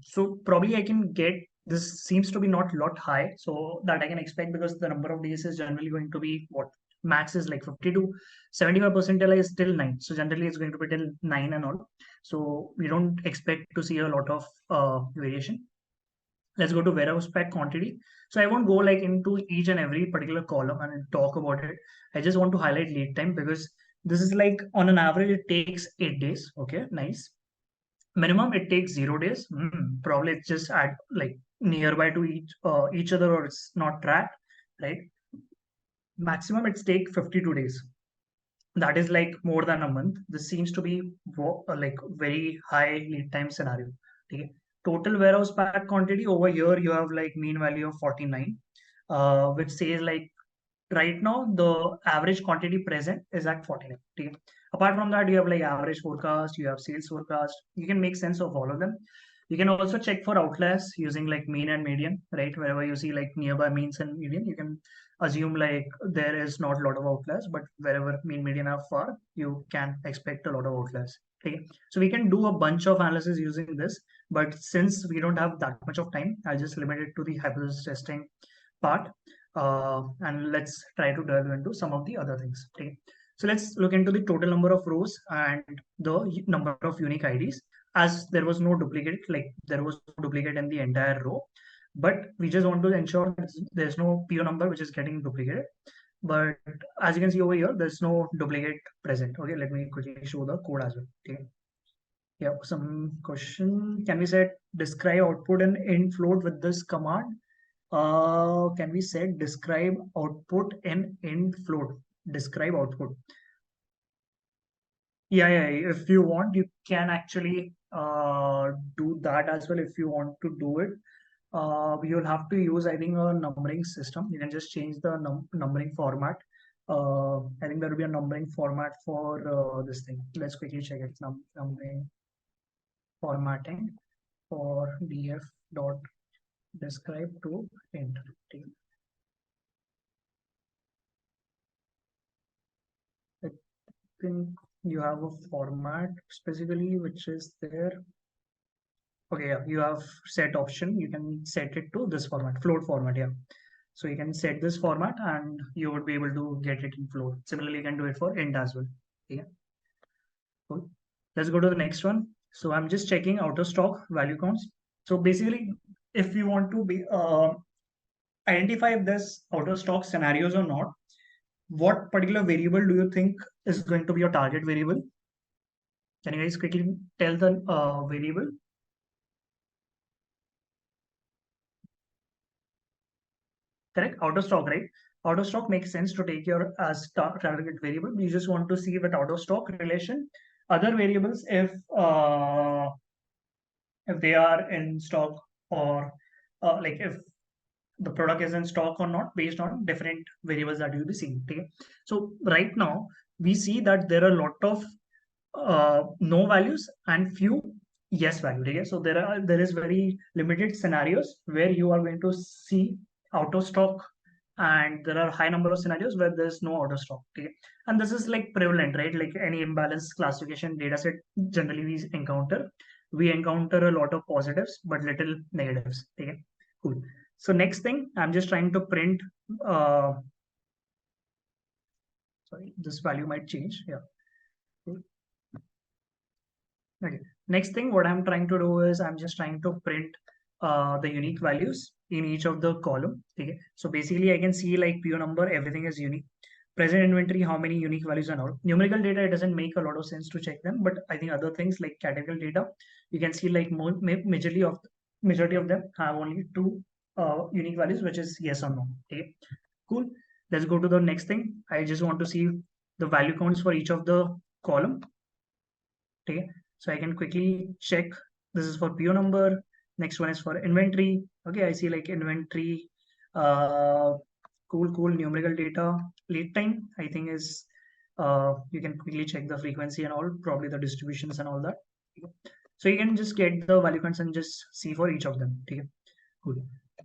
So probably I can get this seems to be not a lot high, so that I can expect because the number of days is generally going to be what max is like 50 to 75 percentile is till 9. So generally it's going to be till 9 and all. So we don't expect to see a lot of variation. Let's go to warehouse pack quantity. So I won't go like into each and every particular column and talk about it. I just want to highlight lead time because this is like on an average it takes 8 days. Okay, nice. Minimum it takes 0 days. Probably it's just at like nearby to each other or it's not tracked, right? Maximum it's take 52 days. That is like more than a month. This seems to be like very high lead time scenario. Okay. Total warehouse pack quantity over here you have like mean value of 49, which says like right now the average quantity present is at 49. Okay. Apart from that, you have like average forecast, you have sales forecast. You can make sense of all of them. You can also check for outliers using like mean and median, right? Wherever you see like nearby means and median, you can assume like there is not a lot of outliers, but wherever mean, median are far, you can expect a lot of outliers. Okay. So we can do a bunch of analysis using this, but since we don't have that much of time, I'll just limit it to the hypothesis testing part. And let's try to delve into some of the other things. Okay. So let's look into the total number of rows and the number of unique IDs. As there was no duplicate, like there was no duplicate in the entire row, but we just want to ensure that there's no PO number which is getting duplicated. But as you can see over here, there's no duplicate present. Okay, let me quickly show the code as well. Okay. Yeah, some question. Can we set describe output and int float with this command? Can we set describe output in int float? Describe output. Yeah. If you want, you can actually do that as well. If you want to do it, you'll have to use, I think, a numbering system. You can just change the numbering format. I think there will be a numbering format for this thing. Let's quickly check it. Numbering formatting for df dot describe to int. I think you have a format specifically which is there. Okay, yeah, you have set option. You can set it to this format, float format. Yeah. So you can set this format and you would be able to get it in float. Similarly, you can do it for int as well. Yeah. Cool. Let's go to the next one. So I'm just checking out of stock value counts. So basically, if you want to be identify if there's out of stock scenarios or not, what particular variable do you think is going to be your target variable? Can you guys quickly tell the variable? correct? Out of stock, right? Out of stock makes sense to take your as target variable. You just want to see with out of stock relation other variables if they are in stock, or like if the product is in stock or not, based on different variables that you'll be seeing. Okay, so right now we see that there are a lot of no values and few yes value. Okay, so there is very limited scenarios where you are going to see out of stock, and there are high number of scenarios where there's no out of stock. Okay, and this is like prevalent, right? Like any imbalance classification data set, generally we encounter a lot of positives but little negatives. Okay, cool. So next thing, I'm just trying to print. Uh, Sorry, this value might change. Yeah. Cool. Okay. Next thing, what I'm trying to do is I'm just trying to print the unique values in each of the column. Okay. So basically, I can see like PO number, everything is unique. Present inventory, how many unique values are not. Numerical data, it doesn't make a lot of sense to check them, but I think other things like categorical data, you can see like majority of them have only two unique values, which is yes or no. Okay. Cool. Let's go to the next thing. I just want to see the value counts for each of the column. Okay, so I can quickly check. This is for PO number. Next one is for inventory. Okay, I see like inventory. Uh, cool. Numerical data. Lead time, I think is you can quickly check the frequency and all, probably the distributions and all that. Okay. So you can just get the value counts and just see for each of them. Okay, cool.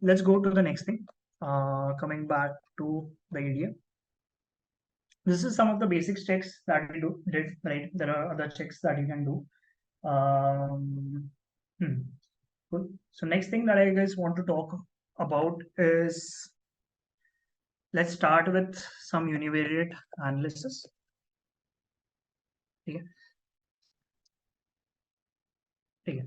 Let's go to the next thing. Coming back to the idea. This is some of the basic checks that we did, right? There are other checks that you can do. Um, hmm, cool. So next thing that I guys want to talk about is, let's start with some univariate analysis. Okay. Okay.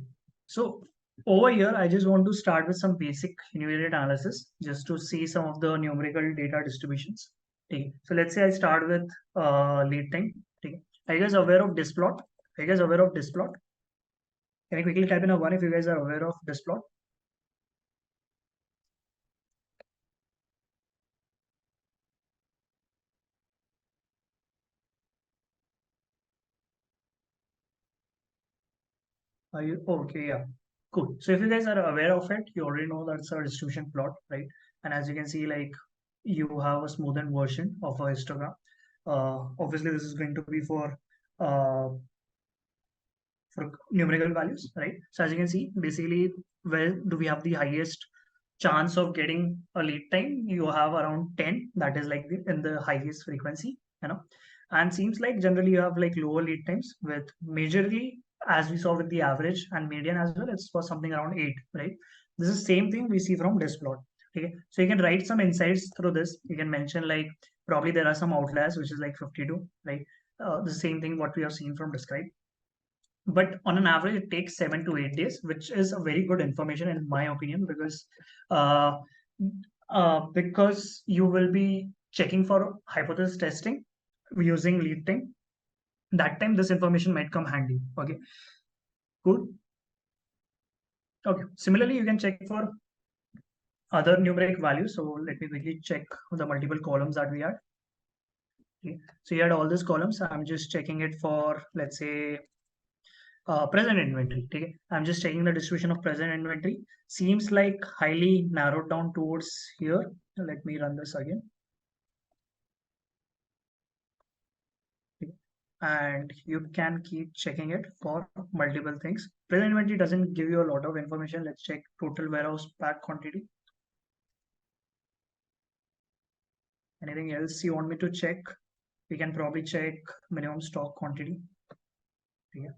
So over here, I just want to start with some basic univariate analysis just to see some of the numerical data distributions. Okay. So let's say I start with lead time. Okay. Are you guys aware of this plot? Are you guys aware of this plot? Can you quickly type in a one if you guys are aware of this plot? Are you okay? Yeah, cool. So if you guys are aware of it, you already know that's a distribution plot, right? And as you can see, like you have a smoothened version of a histogram. Obviously, this is going to be uh, for numerical values, right? So as you can see, basically, where do we have the highest chance of getting a lead time? You have around 10, that is like in the highest frequency, you know. And seems like generally you have like lower lead times with majorly, as we saw with the average and median as well, it's for something around 8, right? This is same thing we see from this plot. Okay, so you can write some insights through this. You can mention like probably there are some outliers which is like 52, right? The same thing what we have seen from describe, but on an average it takes 7 to 8 days, which is a very good information in my opinion, uh, because you will be checking for hypothesis testing using lead time. That time this information might come handy. Okay, cool. Okay, similarly you can check for other numeric values. So let me quickly check the multiple columns that we had. Okay. So you had all these columns. I'm just checking it for, let's say, present inventory. Okay, I'm just checking the distribution of present inventory. Seems like highly narrowed down towards here. Let me run this again. Okay. And you can keep checking it for multiple things. Present inventory doesn't give you a lot of information. Let's check total warehouse pack quantity. Anything else you want me to check? We can probably check minimum stock quantity. Yeah.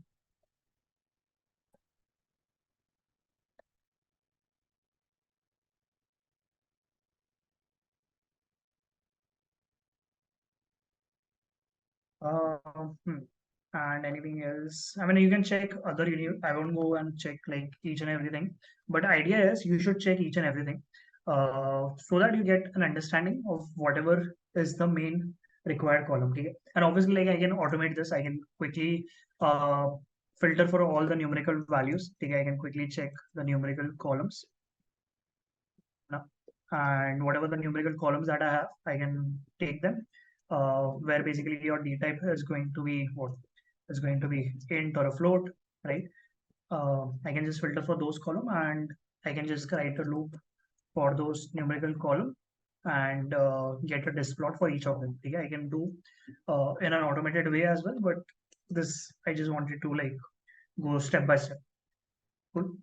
Hmm. And anything else? I mean, you can check other I won't go and check like each and everything, but idea is you should check each and everything, so that you get an understanding of whatever is the main required column. Okay? And obviously, like I can automate this. I can quickly uh, filter for all the numerical values. Okay? I can quickly check the numerical columns. and whatever the numerical columns that I have, I can take them, where basically your D type is going to be what is going to be int or a float, right? I can just filter for those column and I can just write a loop for those numerical column and get a disk plot for each of them. Okay? I can do in an automated way as well, but this I just wanted to like go step by step. Cool.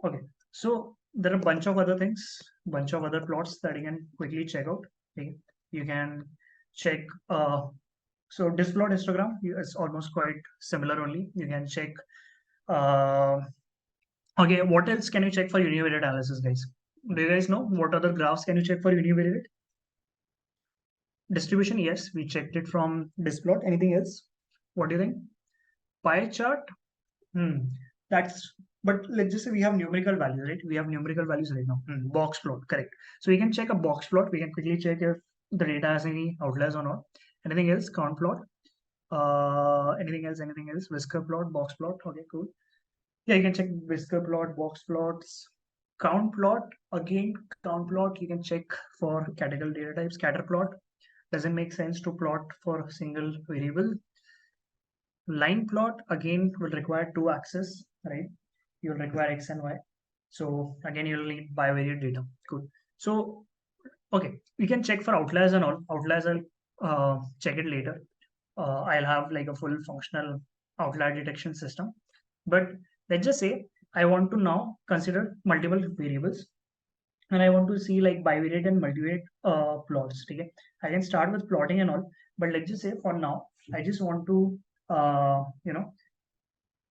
Okay. So there are a bunch of other things, bunch of other plots that you can quickly check out. Okay. You can check so disk plot histogram is almost quite similar only. You can check uh, okay, what else can you check for univariate analysis, guys? Do you guys know what other graphs can you check for univariate? Distribution, yes, we checked it from this plot. Anything else? What do you think? Pie chart? Hmm. That's, but let's just say we have numerical values, right? We have numerical values right now. Box plot, correct. So we can check a box plot. We can quickly check if the data has any outliers or not. Anything else? Count plot? Anything else? Anything else? Whisker plot, box plot. Okay, cool. Yeah, you can check whisker plot, box plots, count plot. Again, count plot, you can check for categorical data types. Scatter plot doesn't make sense to plot for a single variable. Line plot again will require two axes, right? You'll require X and Y. So again, you'll need bivariate data. Cool. So, okay, we can check for outliers and all. Outliers, I'll check it later. I'll have like a full functional outlier detection system. But let's just say I want to now consider multiple variables and I want to see like bivariate and multivariate plots. Okay, I can start with plotting and all, but let's just say for now I just want to you know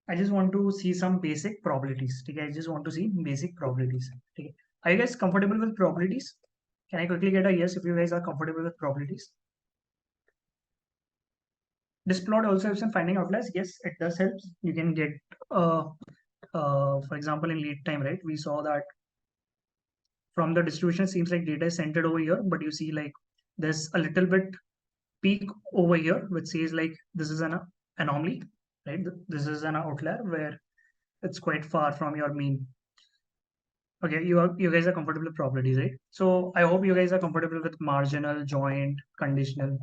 I just want to see some basic probabilities. Okay, I just want to see basic probabilities. Okay, are you guys comfortable with probabilities? Can I quickly get a yes if you guys are comfortable with probabilities? This plot also helps in finding outliers. Yes, it does help. You can get for example, in lead time, right? We saw that from the distribution seems like data is centered over here, but you see like there's a little bit peak over here, which says like this is an anomaly, right? This is an outlier where it's quite far from your mean. Okay, you guys are comfortable with probabilities, right? So I hope you guys are comfortable with marginal, joint, conditional.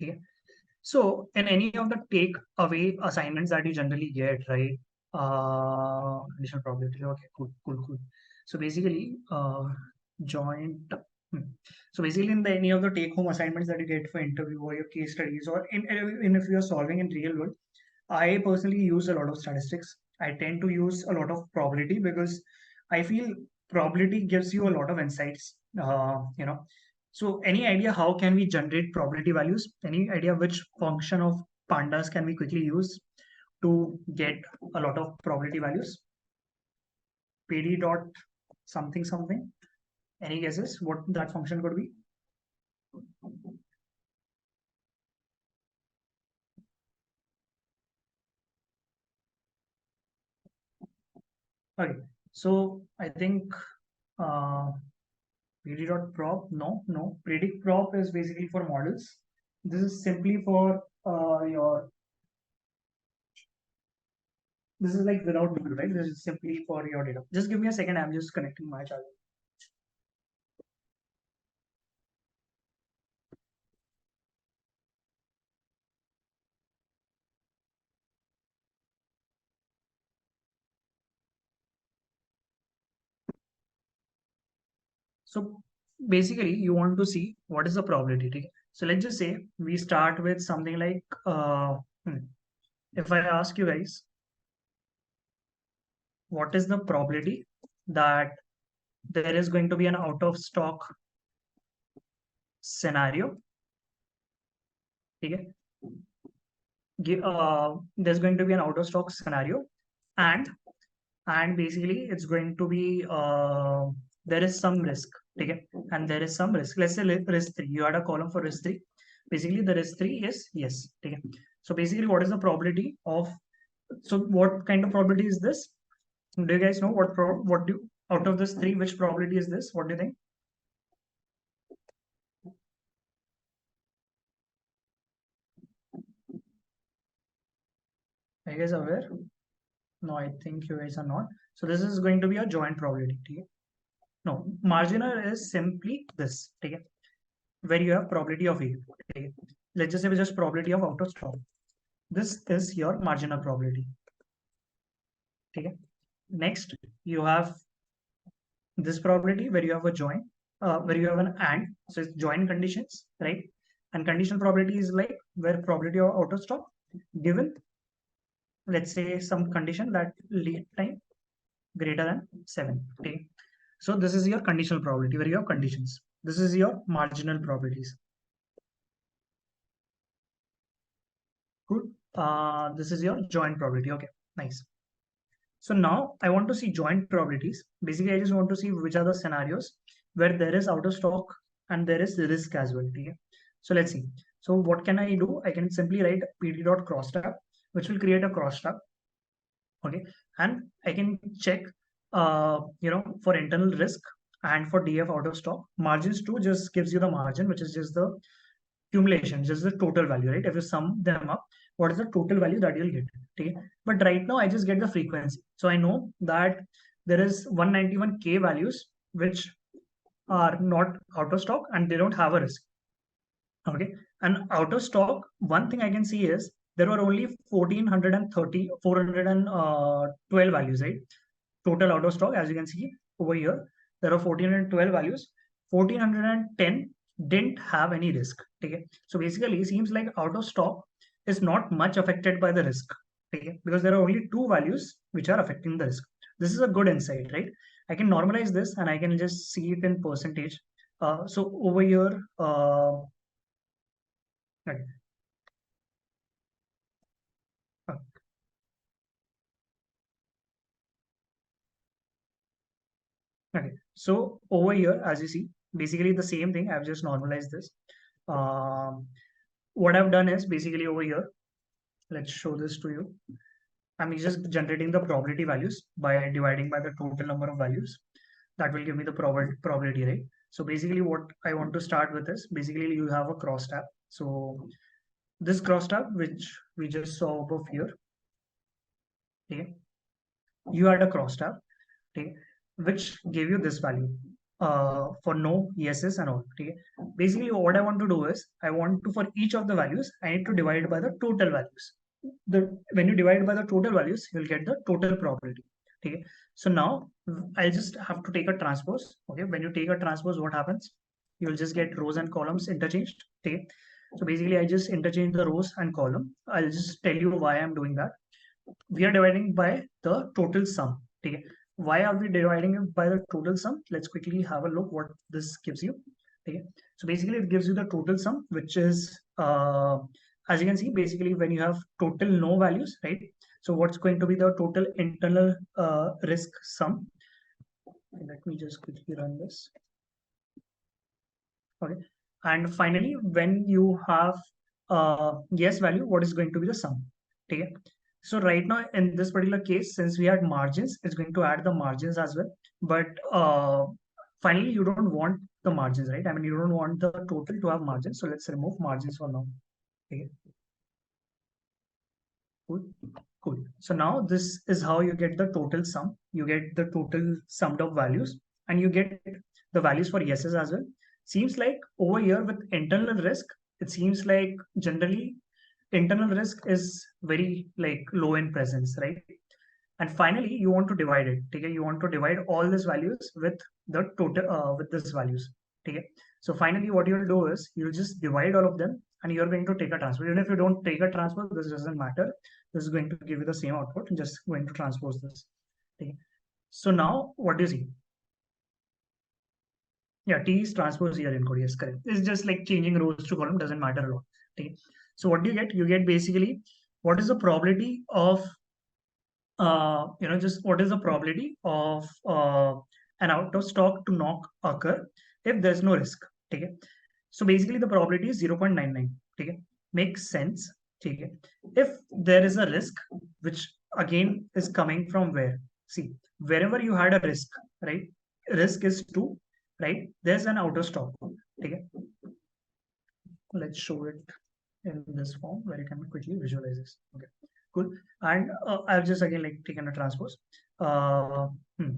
Okay. So in any of the take away assignments that you generally get, right? Additional probability. Okay, cool. So basically, joint. hmm. So basically, in any of the take home assignments that you get for interview or your case studies, or in if you are solving in real world, I personally use a lot of statistics. I tend to use a lot of probability because I feel probability gives you a lot of insights. So any idea how can we generate probability values? Any idea which function of pandas can we quickly use to get a lot of probability values? PD dot something something. Any guesses what that function could be? Okay, so I think uh, PD.prop, no. Predict prop is basically for models. This is simply for this is like without model, right? This is simply for your data. Just give me a second. I'm just connecting my charger. So basically, you want to see what is the probability. So let's just say we start with something like if I ask you guys, what is the probability that there is going to be an out of stock scenario? Okay. There's going to be an out of stock scenario, and basically it's going to be there is some risk. Okay, and there is some risk. Let's say risk 3. You had a column for risk 3. Basically, the risk 3 is yes. Okay, so basically, what is the probability of? So what kind of probability is this? Do you guys know what do out of this 3? Which probability is this? What do you think? Are you guys aware? No, I think you guys are not. So this is going to be a joint probability. Okay? No, marginal is simply this. Okay? Where you have probability of A. Okay? Let's just say just probability of out of stock. This is your marginal probability. Okay? Next, you have this probability where you have a joint, where you have an and, so it's joint conditions, right? And conditional probability is like where probability of out of stock given, let's say some condition that lead time greater than 7. Okay, so this is your conditional probability where you have conditions. This is your marginal probabilities. Good. This is your joint probability. Okay, nice. So now I want to see joint probabilities. Basically, I just want to see which are the scenarios where there is out of stock and there is risk as well. Okay? So let's see. So what can I do? I can simply write pd.crosstab, which will create a crosstab. Okay, and I can check, for internal risk and for DF out of stock. Margins too just gives you the margin, which is just the accumulation, just the total value, right? If you sum them up, what is the total value that you'll get? Okay, but right now I just get the frequency, so I know that there is 191k values which are not out of stock and they don't have a risk. Okay, and out of stock, one thing I can see is there were only 1430 412 values, right? Total out of stock, as you can see over here, there are 1412 values. 1410 didn't have any risk. Okay, so basically it seems like out of stock is not much affected by the risk. Okay, because there are only two values which are affecting the risk. This is a good insight, right? I can normalize this and I can just see it in percentage. So over here, okay, uh, okay. So over here, as you see, basically the same thing. I've just normalized this. Um, what I've done is basically over here, let's show this to you. I'm just generating the probability values by dividing by the total number of values. That will give me the probability, right? So basically what I want to start with is basically you have a crosstab. So this crosstab, which we just saw above here, okay, you had a crosstab, okay, which gave you this value for no, yeses and all. Okay. Basically what I want to do is I want to, for each of the values, I need to divide by the total values. When you divide by the total values, you'll get the total probability. Okay. So now I'll just have to take a transpose. Okay. When you take a transpose, what happens? You'll just get rows and columns interchanged. Okay. So basically I just interchange the rows and column. I'll just tell you why I'm doing that. We are dividing by the total sum. Okay. Why are we dividing it by the total sum? Let's quickly have a look what this gives you. Okay. So basically it gives you the total sum, which is, as you can see, basically when you have total no values, right? So what's going to be the total internal risk sum? Let me just quickly run this. Okay. And finally, when you have yes value, what is going to be the sum? Okay. So right now in this particular case, since we had margins, it's going to add the margins as well. But finally, you don't want the margins, right? I mean, you don't want the total to have margins. So let's remove margins for now. Okay. Cool. Cool. So now this is how you get the total sum. You get the total summed up values and you get the values for yeses as well. Seems like over here with internal risk, it seems like generally internal risk is very like low in presence, right? And finally, you want to divide it. Okay, you want to divide all these values with the total with these values. Okay, so finally, what you'll do is you'll just divide all of them, and you're going to take a transpose. Even if you don't take a transpose, this doesn't matter. This is going to give you the same output. Just going to transpose this. Okay, so now what do you see? Yeah, T is transpose here in code. Yes, correct. It's just like changing rows to column, doesn't matter a lot. Okay, so what do you get? You get basically what is the probability of just what is the probability of an out of stock to knock occur if there's no risk. Okay. So basically the probability is 0.99. Okay. Makes sense. Okay. If there is a risk, which again is coming from where? See, wherever you had a risk, right? Risk is 2, right? There's an out of stock. Okay. Let's show it in this form where you can quickly visualize this. Okay, cool. And I've just again like taken a transpose. uh, hmm.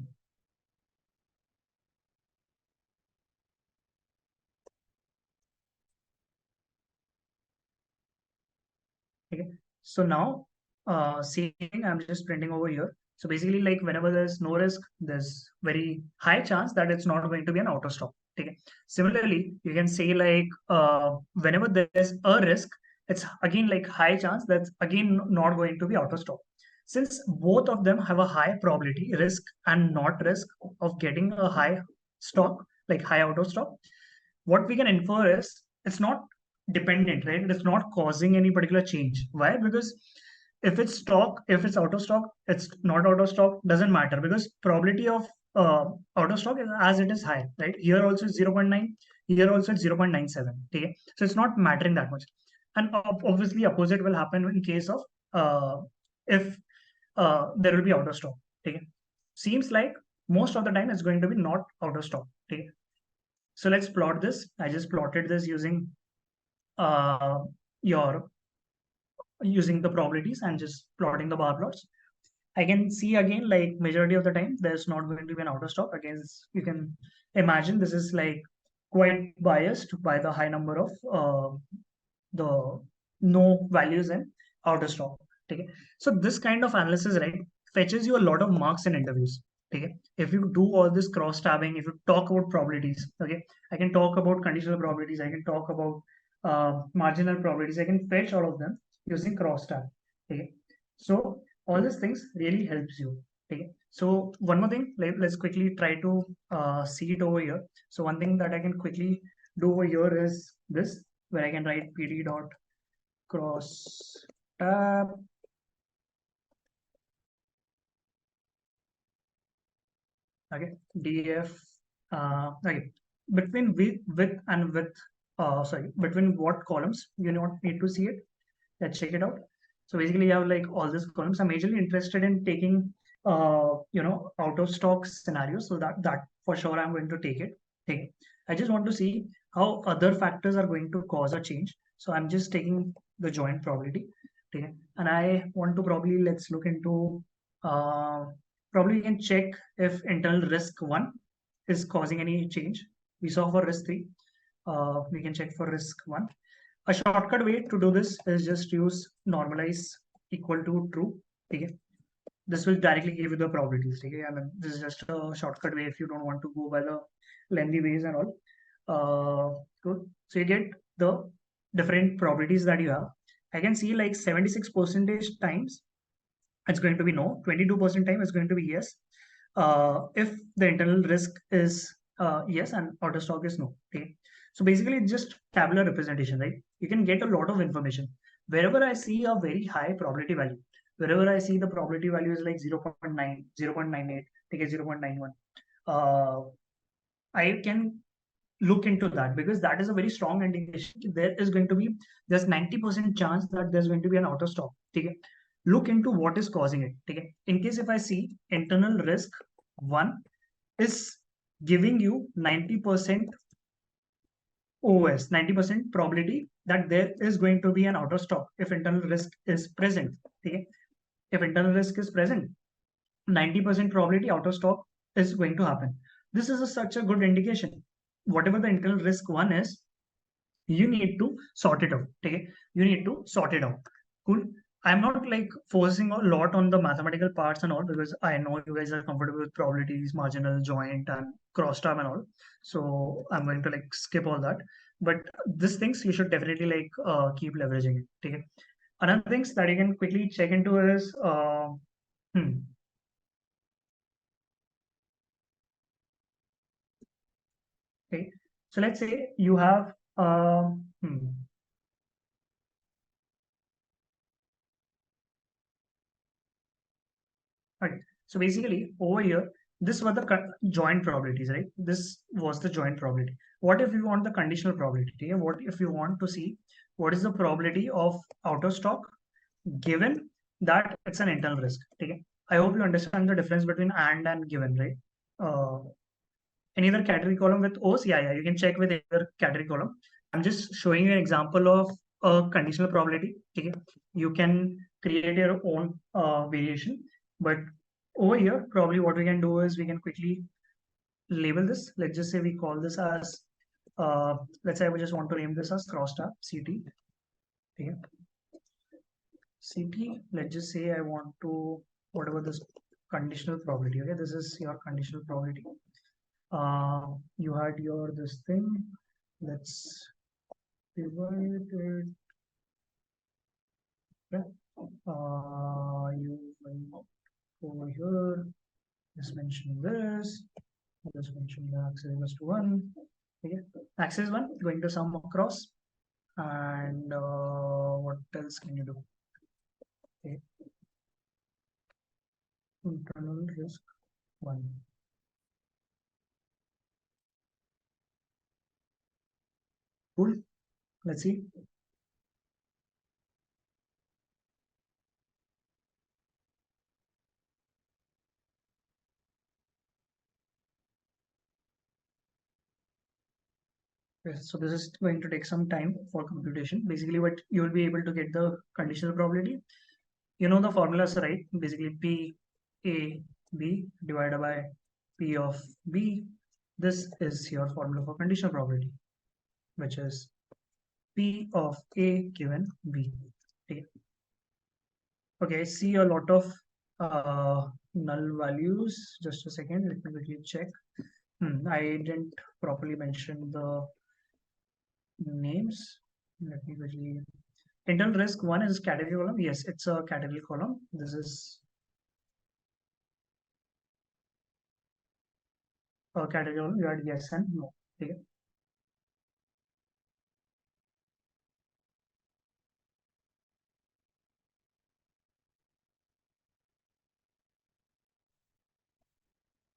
Okay. So now, seeing I'm just printing over here. So basically, like whenever there's no risk, there's very high chance that it's not going to be an auto stop. Okay. Similarly, you can say like whenever there's a risk, it's again like high chance that's again not going to be auto stop. Since both of them have a high probability, risk and not risk of getting a high stock, like high auto stop, what we can infer is it's not dependent, right? It's not causing any particular change. Why? Because if it's stock, if it's out of stock, it's not out of stock, doesn't matter because probability of out of stock is as it is high, right? Here also it's 0.9, here also it's 0.97. Okay, so it's not mattering that much. And obviously, opposite will happen in case of if there will be out of stock. Okay, seems like most of the time it's going to be not out of stock. Okay, so let's plot this. I just plotted this using uh, your using the probabilities and just plotting the bar plots. I can see again like majority of the time there's not going to be an out of stock. Again, you can imagine this is like quite biased by the high number of the no values in outer stock. Okay. So this kind of analysis, right, fetches you a lot of marks in interviews. Okay. If you do all this cross tabbing, if you talk about probabilities, okay, I can talk about conditional probabilities, I can talk about marginal probabilities, I can fetch all of them using cross tab. Okay. So all these things really helps you. Okay. So one more thing, let's quickly try to see it over here. So one thing that I can quickly do over here is this, where I can write pd dot cross tab. Okay, df. Okay, between width and width. Sorry, between what columns you not need to see it. Let's check it out. So basically, you have like all these columns. I'm majorly interested in taking out of stock scenarios. So that for sure I'm going to take it. Okay. I just want to see how other factors are going to cause a change. So I'm just taking the joint probability. Okay. And I want to probably let's look into probably you can check if internal risk one is causing any change. We saw for risk three. We can check for risk one. A shortcut way to do this is just use normalize equal to true. Okay. This will directly give you the probabilities. Okay. I mean, this is just a shortcut way if you don't want to go by the lengthy ways and all. Good. So you get the different probabilities that you have. I can see like 76% times it's going to be no, 22% time it's going to be yes. If the internal risk is yes and outer stock is no. Okay. So basically it's just tabular representation, right? You can get a lot of information. Wherever I see a very high probability value, wherever I see the probability value is like 0.9, 0.98, take a 0.91, I can look into that because that is a very strong indication there is going to be there's 90% chance that there's going to be an out of stock. Okay. Look into what is causing it. Okay. In case if I see internal risk one is giving you 90% OS, 90% probability that there is going to be an out of stock if internal risk is present. Okay. If internal risk is present, 90% probability out of stock is going to happen. This is such a good indication. Whatever the internal risk one is, you need to sort it out. Okay, you need to sort it out. Cool. I'm not like forcing a lot on the mathematical parts and all because I know you guys are comfortable with probabilities, marginal, joint, and cross term and all. So I'm going to like skip all that. But these things you should definitely like keep leveraging it. Okay. Another things that you can quickly check into is hmm, okay. So let's say you have right. So basically over here, this were the joint probabilities, right? This was the joint probability. What if you want the conditional probability? Okay? What if you want to see what is the probability of out of stock given that it's an internal risk? Okay? I hope you understand the difference between and given, right? Any other category column with O's? Yeah, you can check with either category column. I'm just showing you an example of a conditional probability. Okay? You can create your own variation, but over here, probably what we can do is we can quickly label this. Let's just say we call this as, let's say I would just want to name this as crosstab CT. Okay. CT, let's just say I want to, whatever this conditional probability, okay, this is your conditional probability. You had your this thing, let's divide it. Okay. You over here, just mention this, just mention the axis equals to 1. Okay. Axis 1 going to sum across, and what else can you do? Okay. Internal risk 1. Cool. Let's see. Yes, so this is going to take some time for computation. Basically, what you will be able to get the conditional probability. You know the formulas, right? Basically, P A B divided by P of B. This is your formula for conditional probability, which is P of A given B. Okay. Okay, I see a lot of null values. Just a second, let me quickly check. I didn't properly mention the names. Let me quickly. Internal risk 1 is category column. Yes, it's a category column. This is a category column. You had yes and no. Okay.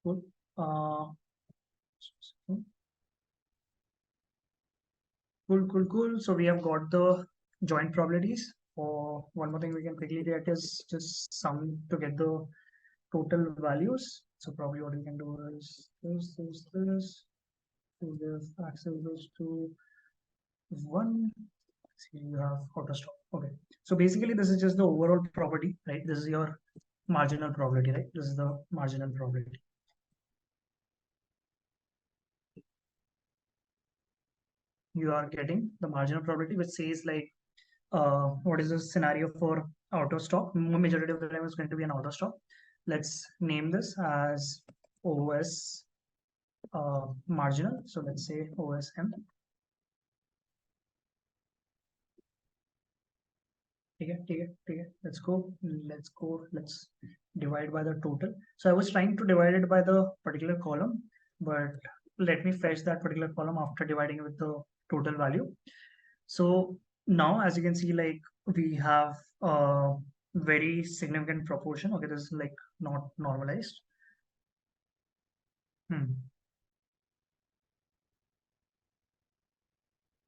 Cool. Cool. So we have got the joint probabilities. Or one more thing we can quickly get is just sum to get the total values. So probably what we can do is this. So this axis goes to 1. See, you have auto stop. Okay. So basically, this is just the overall property, right? This is your marginal probability, right? This is the marginal probability. You are getting the marginal probability, which says like, what is the scenario for auto stop? Majority of the time is going to be an auto stop. Let's name this as OS marginal. So let's say OSM. Okay. Let's go. Let's divide by the total. So I was trying to divide it by the particular column, but let me fetch that particular column after dividing it with the total value. So now, as you can see, like we have a very significant proportion. Okay, this is like not normalized.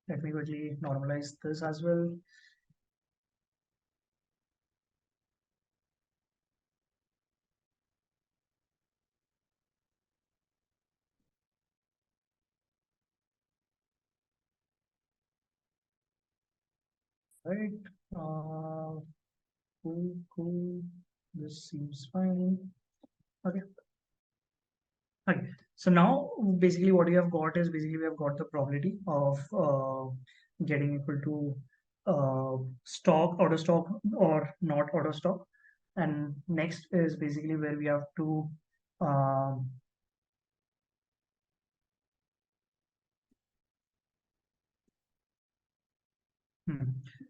Let me quickly normalize this as well. Right. Cool. This seems fine. Okay. Okay. So now basically what we have got is basically we have got the probability of getting equal to stock, auto stock or not auto stock. And next is basically where we have to um,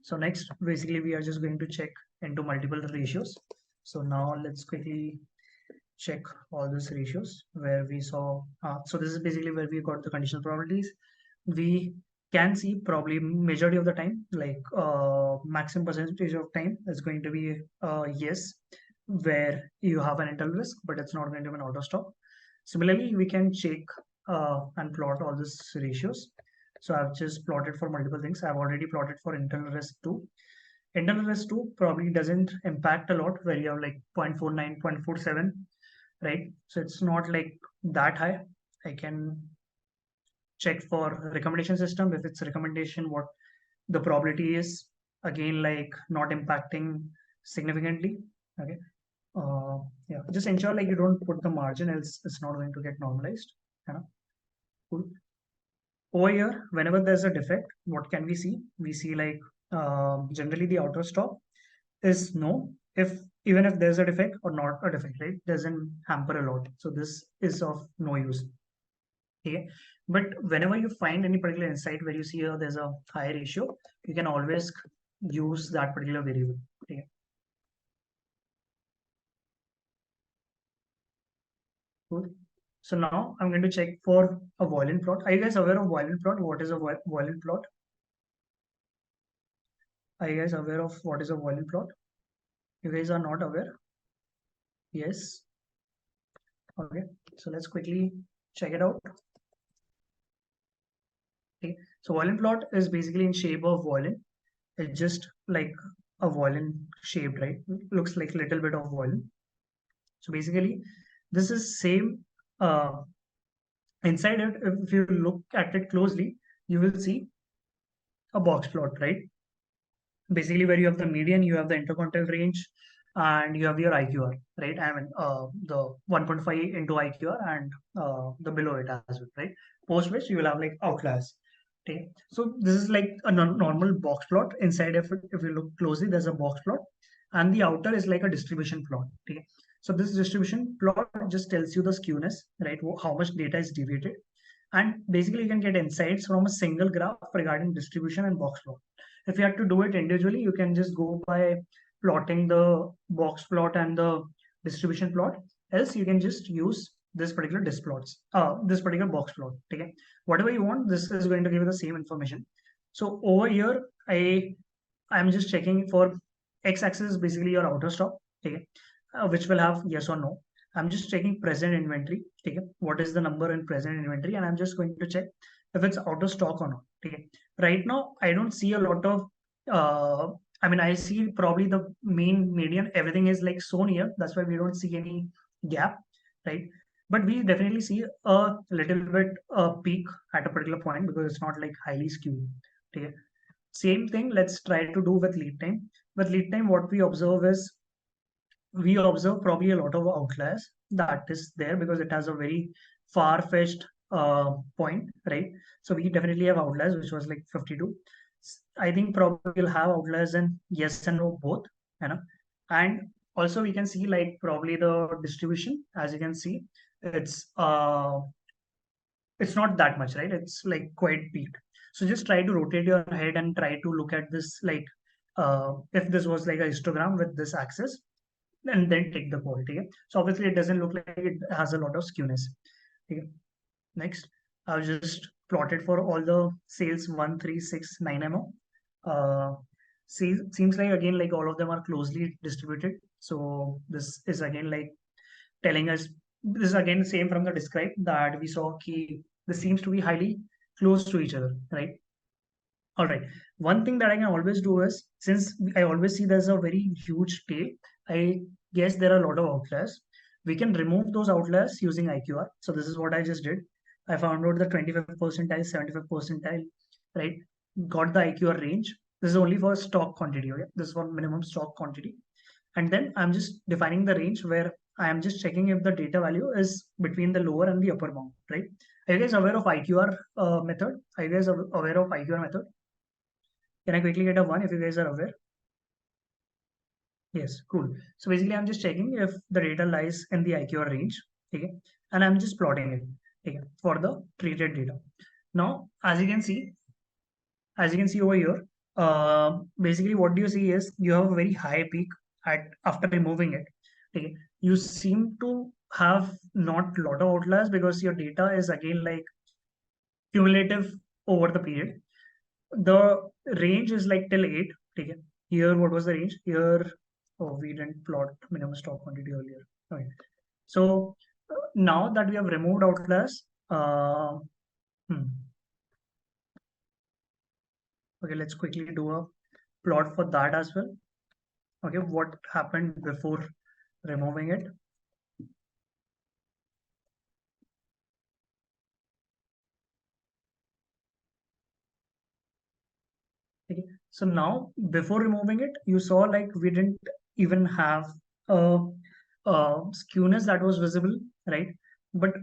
so next basically we are just going to check into multiple ratios. So now let's quickly check all these ratios where we saw so this is basically where we got the conditional probabilities. We can see probably majority of the time, like maximum percentage of time is going to be yes, where you have an internal risk but it's not going to be an auto stop. Similarly, we can check and plot all these ratios. So I've just plotted for multiple things. I've already plotted for internal risk 2. Internal risk 2 probably doesn't impact a lot where you have like 0.49, 0.47, right? So it's not like that high. I can check for recommendation system. If it's recommendation, what the probability is, again, like not impacting significantly. Okay. Yeah, just ensure like you don't put the margin, else it's not going to get normalized. Cool. Over here, whenever there's a defect, what can we see? We see like generally the outer stop is no. If even if there's a defect or not a defect, right, doesn't hamper a lot. So this is of no use. Okay. But whenever you find any particular insight where you see there's a high ratio, you can always use that particular variable. Okay. Cool. So now I'm going to check for a violin plot. Are you guys aware of violin plot? What is a violin plot? Are you guys aware of what is a violin plot? You guys are not aware? Yes. Okay. So let's quickly check it out. Okay. So violin plot is basically in shape of violin. It's just like a violin shaped, right? Looks like a little bit of violin. So basically, this is same inside it. If you look at it closely, you will see a box plot, right? Basically where you have the median, you have the interquartile range, and you have your IQR, right? I mean, the 1.5 into IQR and the below it as well, right? Post which you will have like outliers. Okay, so this is like a normal box plot. Inside, if you look closely, there's a box plot, and the outer is like a distribution plot. Okay, so this distribution plot just tells you the skewness, right? How much data is deviated, and basically you can get insights from a single graph regarding distribution and box plot. If you have to do it individually, you can just go by plotting the box plot and the distribution plot. Else, you can just use this particular this particular box plot. Okay, whatever you want, this is going to give you the same information. So over here, I'm just checking for x-axis is basically your outer stop. Okay, which will have yes or no. I'm just checking present inventory. Okay, what is the number in present inventory, and I'm just going to check if it's out of stock or not. Okay, right now I don't see a lot of. I mean, I see probably the main median. Everything is like so near. That's why we don't see any gap, right? But we definitely see a little bit peak at a particular point because it's not like highly skewed. Okay. Same thing, let's try to do with lead time. With lead time, what we observe is we observe probably a lot of outliers that is there because it has a very far-fetched point, right? So we definitely have outliers, which was like 52. I think probably we'll have outliers in yes and no both, you know. And also we can see like probably the distribution, as you can see, it's uh it's not that much, right? It's like quite peaked. So just try to rotate your head and try to look at this like if this was like a histogram with this axis, and then take the quality. Okay? So obviously it doesn't look like it has a lot of skewness. Okay. Next, I've just plotted for all the sales 1369 MO. Seems like again like all of them are closely distributed. So this is again like telling us this is again same from the describe that we saw key. This seems to be highly close to each other, right? All right. One thing that I can always do is since I always see there's a very huge tail, I guess there are a lot of outliers. We can remove those outliers using IQR. So this is what I just did. I found out the 25th percentile, 75th percentile, right? Got the IQR range. This is only for stock quantity. Okay? This is for minimum stock quantity. And then I'm just defining the range where I am just checking if the data value is between the lower and the upper bound, right? Are you guys aware of IQR method? Are you guys aware of IQR method? Can I quickly get a one if you guys are aware? Yes, cool. So basically, I'm just checking if the data lies in the IQR range, okay, and I'm just plotting it, okay, for the treated data. Now, as you can see over here, basically what do you see is you have a very high peak at after removing it. Okay, you seem to have not a lot of outliers because your data is again like cumulative over the period. The range is like till 8. Okay. Here, what was the range? Here, oh, we didn't plot minimum stock quantity earlier. Okay. So now that we have removed outliers, hmm, okay, let's quickly do a plot for that as well. Okay, what happened before removing it? Okay. So now before removing it, you saw like we didn't even have a skewness that was visible, right? But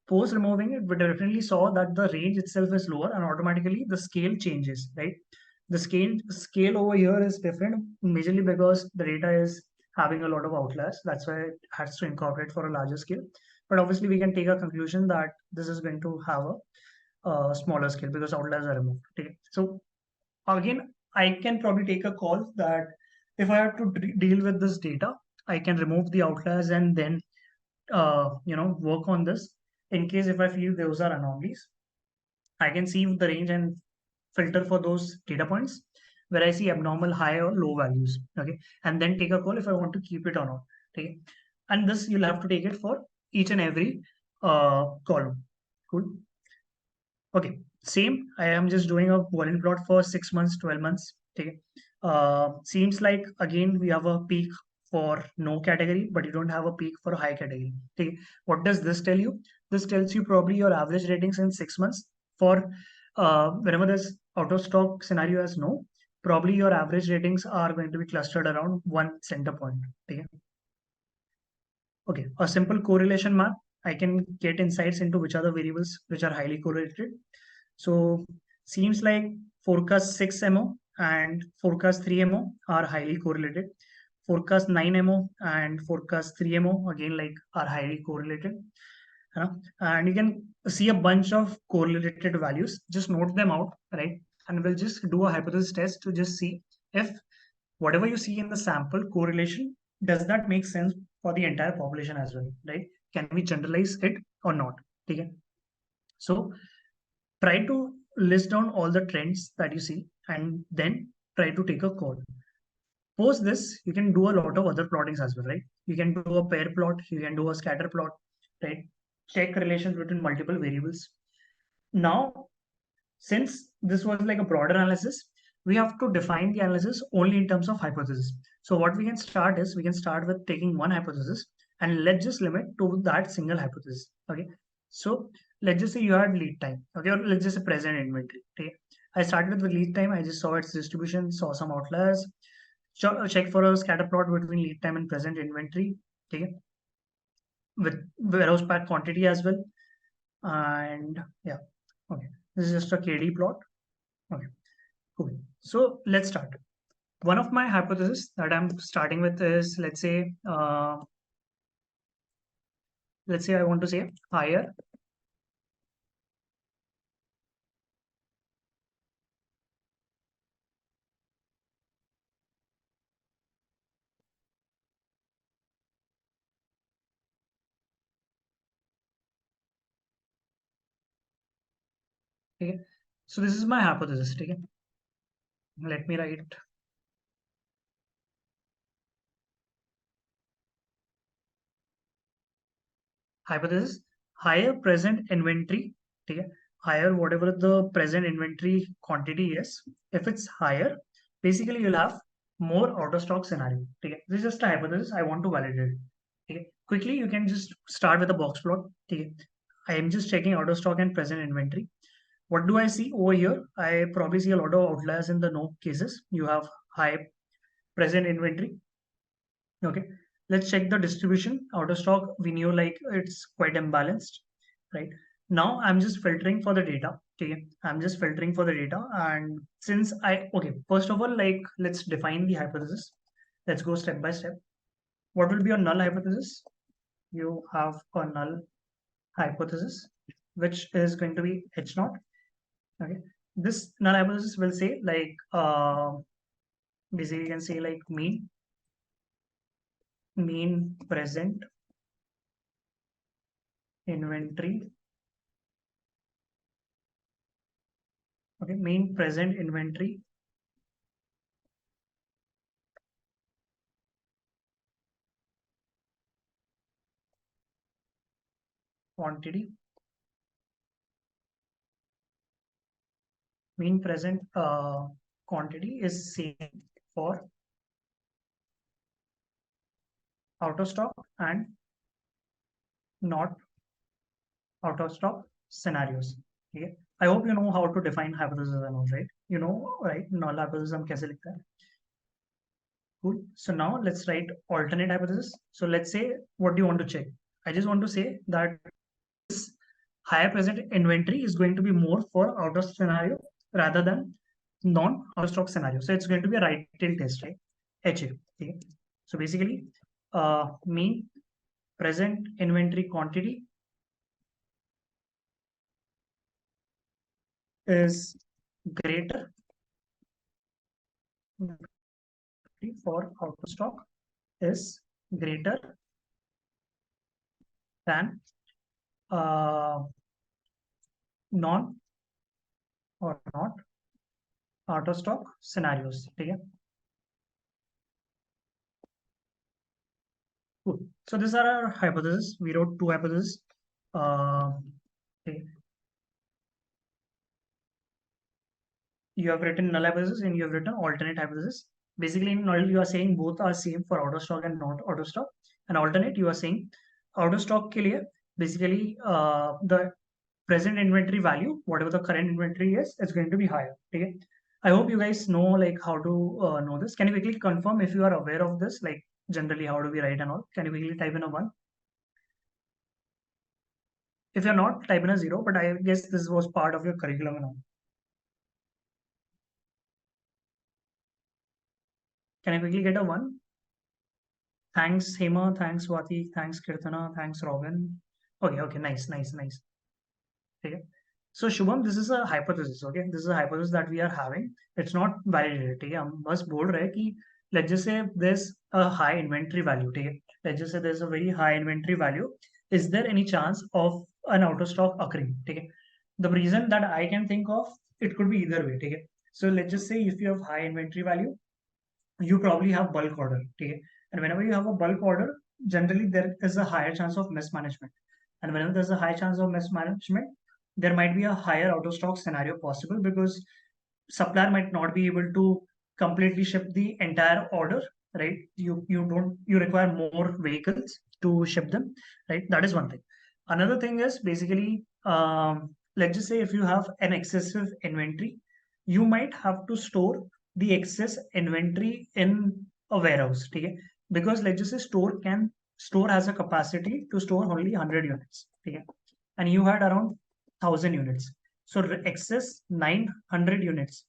post removing it, we definitely saw that the range itself is lower and automatically the scale changes, right? The scale over here is different majorly because the data is having a lot of outliers. That's why it has to incorporate for a larger scale. But obviously we can take a conclusion that this is going to have a smaller scale because outliers are removed. Okay. So again, I can probably take a call that if I have to deal with this data, I can remove the outliers and then work on this. In case if I feel those are anomalies, I can see the range and filter for those data points where I see abnormal high or low values. Okay, and then take a call if I want to keep it or not. Okay, and this you'll have to take it for each and every column. Cool. Okay, same. I am just doing a volume plot for 6 months, 12 months. Okay. Seems like again we have a peak for no category, but you don't have a peak for a high category. Okay. What does this tell you? This tells you probably your average ratings in 6 months for whenever this out of stock scenario has no, probably your average ratings are going to be clustered around one center point. Okay. Okay, a simple correlation map. I can get insights into which are the variables which are highly correlated. So seems like forecast 6 MO and forecast 3 MO are highly correlated. Forecast 9 MO and forecast 3 MO again like are highly correlated. And you can see a bunch of correlated values. Just note them out, right? And we'll just do a hypothesis test to just see if whatever you see in the sample correlation, does that make sense for the entire population as well, right? Can we generalize it or not? Okay. So try to list down all the trends that you see and then try to take a call. Post this, you can do a lot of other plottings as well, right? You can do a pair plot, you can do a scatter plot, right? Check relations between multiple variables. Now, since this was like a broader analysis, we have to define the analysis only in terms of hypothesis. So what we can start is we can start with taking one hypothesis and let's just limit to that single hypothesis. Okay. So let's just say you had lead time. Okay. Or let's just say present inventory. Okay. I started with lead time. I just saw its distribution, saw some outliers. Check for a scatter plot between lead time and present inventory. Okay. With warehouse pack quantity as well. And yeah. Okay. This is just a KD plot. Okay. Cool. So let's start. One of my hypotheses that I'm starting with is let's say I want to say higher okay. So this is my hypothesis. Okay. Let me write hypothesis higher present inventory. Okay. Higher whatever the present inventory quantity is. If it's higher, basically you'll have more out of stock scenario. Okay. This is just a hypothesis. I want to validate it. Okay. Quickly, you can just start with a box plot. Okay. I am just checking out of stock and present inventory. What do I see over here? I probably see a lot of outliers in the no cases. You have high present inventory. Okay, let's check the distribution. Out of stock, we knew like it's quite imbalanced, right? Now I'm just filtering for the data. Okay, I'm just filtering for the data. And since okay, first of all, like let's define the hypothesis. Let's go step by step. What will be your null hypothesis? You have a null hypothesis, which is going to be H naught. Okay, this null hypothesis will say like basically you can say like mean present inventory. Okay, mean present inventory quantity. Mean present quantity is same for out of stock and not out of stock scenarios. Okay. I hope you know how to define hypothesis and all, right? You know, right? Null hypothesis हम कैसे लिखते हैं? Cool. So now let's write alternate hypothesis. So let's say, what do you want to check? I just want to say that this higher present inventory is going to be more for out of scenario rather than non out of stock scenario. So it's going to be a right tail test, right? HA. Okay. So basically, mean present inventory quantity is greater for out of stock is greater than non or not out of stock scenarios. Okay. Cool. So these are our hypotheses. We wrote two hypotheses. Okay. You have written null hypothesis and you have written alternate hypothesis. Basically, in null, you are saying both are same for out of stock and not out of stock. And alternate, you are saying out of stock के लिए basically the present inventory value, whatever the current inventory is, it's going to be higher. Okay. I hope you guys know like how to know this. Can you quickly confirm if you are aware of this? Like generally, how do we write and all? Can you quickly type in a one? If you're not, type in a zero. But I guess this was part of your curriculum and all. Can I quickly get a one? Thanks, Hema. Thanks, Swati. Thanks, Kirtana. Thanks, Robin. Okay, okay, nice, nice, nice. Okay. So, Shubham, this is a hypothesis. Okay, this is a hypothesis that we are having. It's not validated. Okay, हम बस बोल रहे हैं कि let's just say there's a high inventory value. Okay, let's just say there's a very high inventory value. Is there any chance of an out of stock occurring? Okay, the reason that I can think of, it could be either way. Okay, so let's just say if you have high inventory value, you probably have bulk order. Okay, and whenever you have a bulk order, generally there is a higher chance of mismanagement. And whenever there's a high chance of mismanagement, there might be a higher out of stock scenario possible because supplier might not be able to completely ship the entire order, right? You require more vehicles to ship them, right? That is one thing. Another thing is basically, let's just say if you have an excessive inventory, you might have to store the excess inventory in a warehouse, okay? Because let's just say store has a capacity to store only 100 units, okay? And you had around 1,000 units. So excess 900 units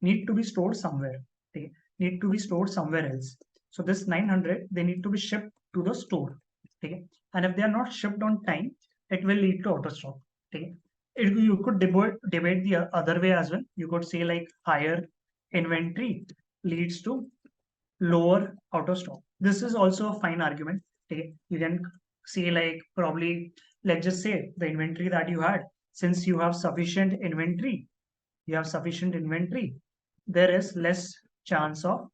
need to be stored somewhere. Okay? Need to be stored somewhere else. So this 900, they need to be shipped to the store. Okay? And if they are not shipped on time, it will lead to out of stock. Okay? You could debate the other way as well. You could say like higher inventory leads to lower out of stock. This is also a fine argument. Okay? You can say like probably, let's just say the inventory that you had, since you have sufficient inventory, there is less chance of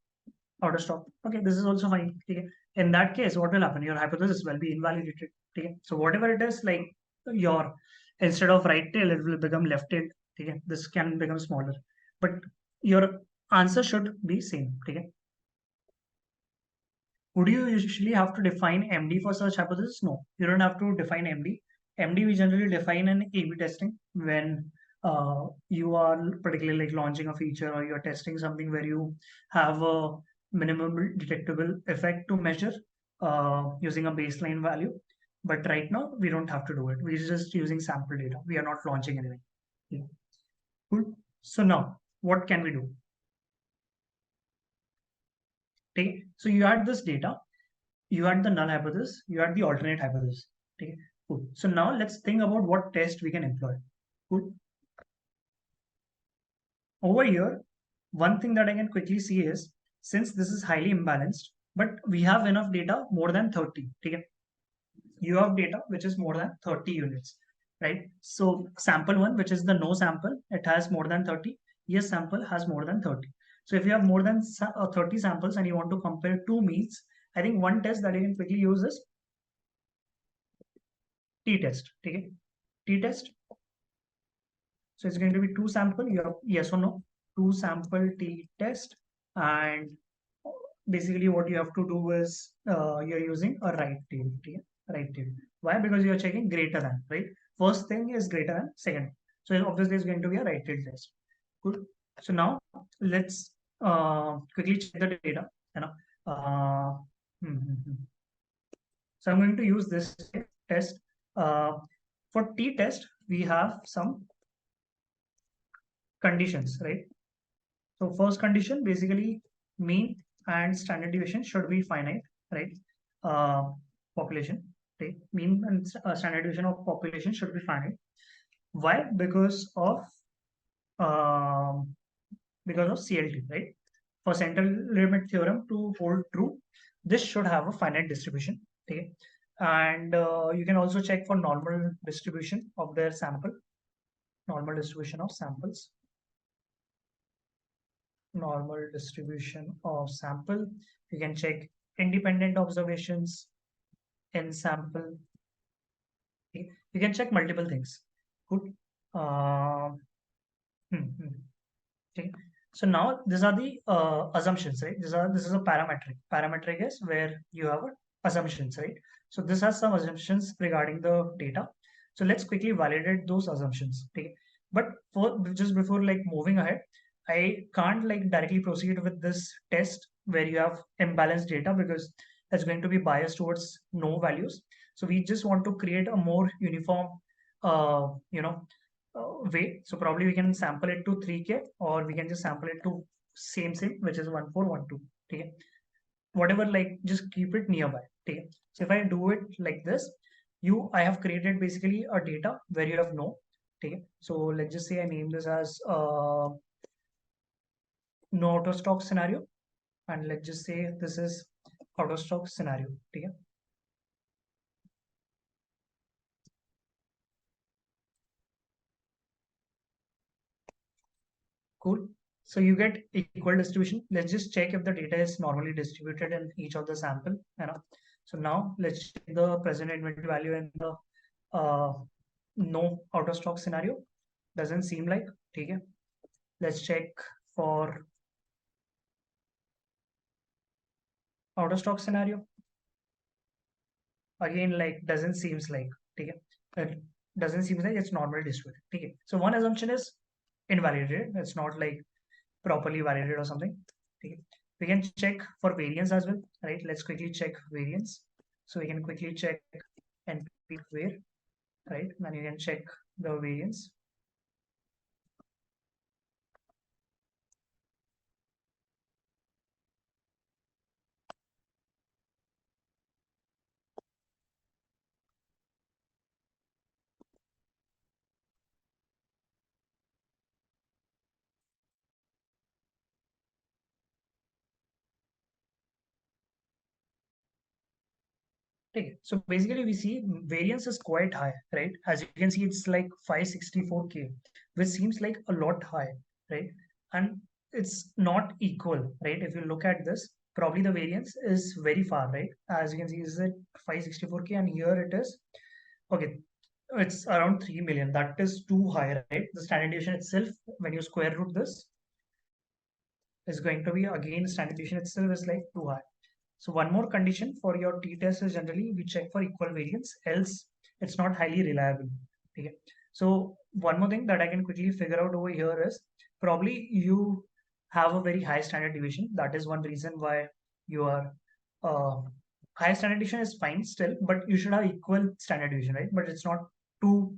out of stock. Okay, this is also fine. Okay. In that case, what will happen? Your hypothesis will be invalidated. Okay. So whatever it is, like your instead of right tail, it will become left tail. Okay. This can become smaller, but your answer should be same. Okay. Would you usually have to define MD for such hypothesis? No, you don't have to define MD. MD we generally define in A/B testing when you are particularly like launching a feature or you're testing something where you have a minimum detectable effect to measure using a baseline value. But right now we don't have to do it. We're just using sample data. We are not launching anything. Yeah. Cool. So now what can we do? Okay. So you had this data, you had the null hypothesis, you had the alternate hypothesis. Okay, cool. So now let's think about what test we can employ. Cool. Over here, one thing that I can quickly see is since this is highly imbalanced, but we have enough data more than 30. Okay, you have data which is more than 30 units, right? So sample one, which is the no sample, it has more than 30. Yes sample has more than 30. So if you have more than 30 samples and you want to compare two means, I think one test that you can quickly use is t-test. Okay, t-test. So it's going to be two sample, you have yes or no, two sample t-test, and basically what you have to do is you're using a right tail. Okay? Right tail. Why? Because you're checking greater than, right? First thing is greater than second. So obviously it's going to be a right tail test. Good. So now let's quickly check the data. You know, so I'm going to use this test. For t-test, we have some conditions, right? So first condition, basically mean and standard deviation should be finite, right? Population, okay? Mean and standard deviation of population should be finite. Why? Um, because of CLT, right? For central limit theorem to hold true, this should have a finite distribution, okay? And you can also check for normal distribution of their sample, normal distribution of samples, normal distribution of sample. You can check independent observations in sample. Okay? You can check multiple things. Good. Uh, Okay. So now these are the assumptions, right? This is a parametric. Parametric is where you have assumptions, right? So this has some assumptions regarding the data. So let's quickly validate those assumptions. Okay. But for just before like moving ahead, I can't like directly proceed with this test where you have imbalanced data because that's going to be biased towards no values. So we just want to create a more uniform, you know, way. So probably we can sample it to 3K or we can just sample it to same, which is 1412. Okay. Whatever, like just keep it nearby. Okay. So if I do it like this, I have created basically a data where you have no. Okay. So let's just say I name this as no auto stock scenario. And let's just say this is auto stock scenario. Okay. Cool. So you get equal distribution. Let's just check if the data is normally distributed in each of the sample. You know. So now let's check the present inventory value in the uh, no out of stock scenario. Doesn't seem like. Okay. Let's check for out of stock scenario. Again, like doesn't seems like. Okay. It doesn't seem like it's normally distributed. Okay. So one assumption is invalidated. It's not like properly validated or something. Okay. We can check for variance as well, right? Let's quickly check variance. So we can quickly check NP where, right? Then you can check the variance. Okay. So basically we see variance is quite high, right? As you can see, it's like 564K, which seems like a lot high, right? And it's not equal, right? If you look at this, probably the variance is very far, right? As you can see, is it 564K and here it is, okay, it's around 3 million. That is too high, right? The standard deviation itself, when you square root this, is going to be again standard deviation itself is like too high. So one more condition for your t-test is generally we check for equal variance, else it's not highly reliable. Okay. So one more thing that I can quickly figure out over here is probably you have a very high standard deviation. That is one reason why you are high standard deviation is fine still, but you should have equal standard deviation, right? But it's not too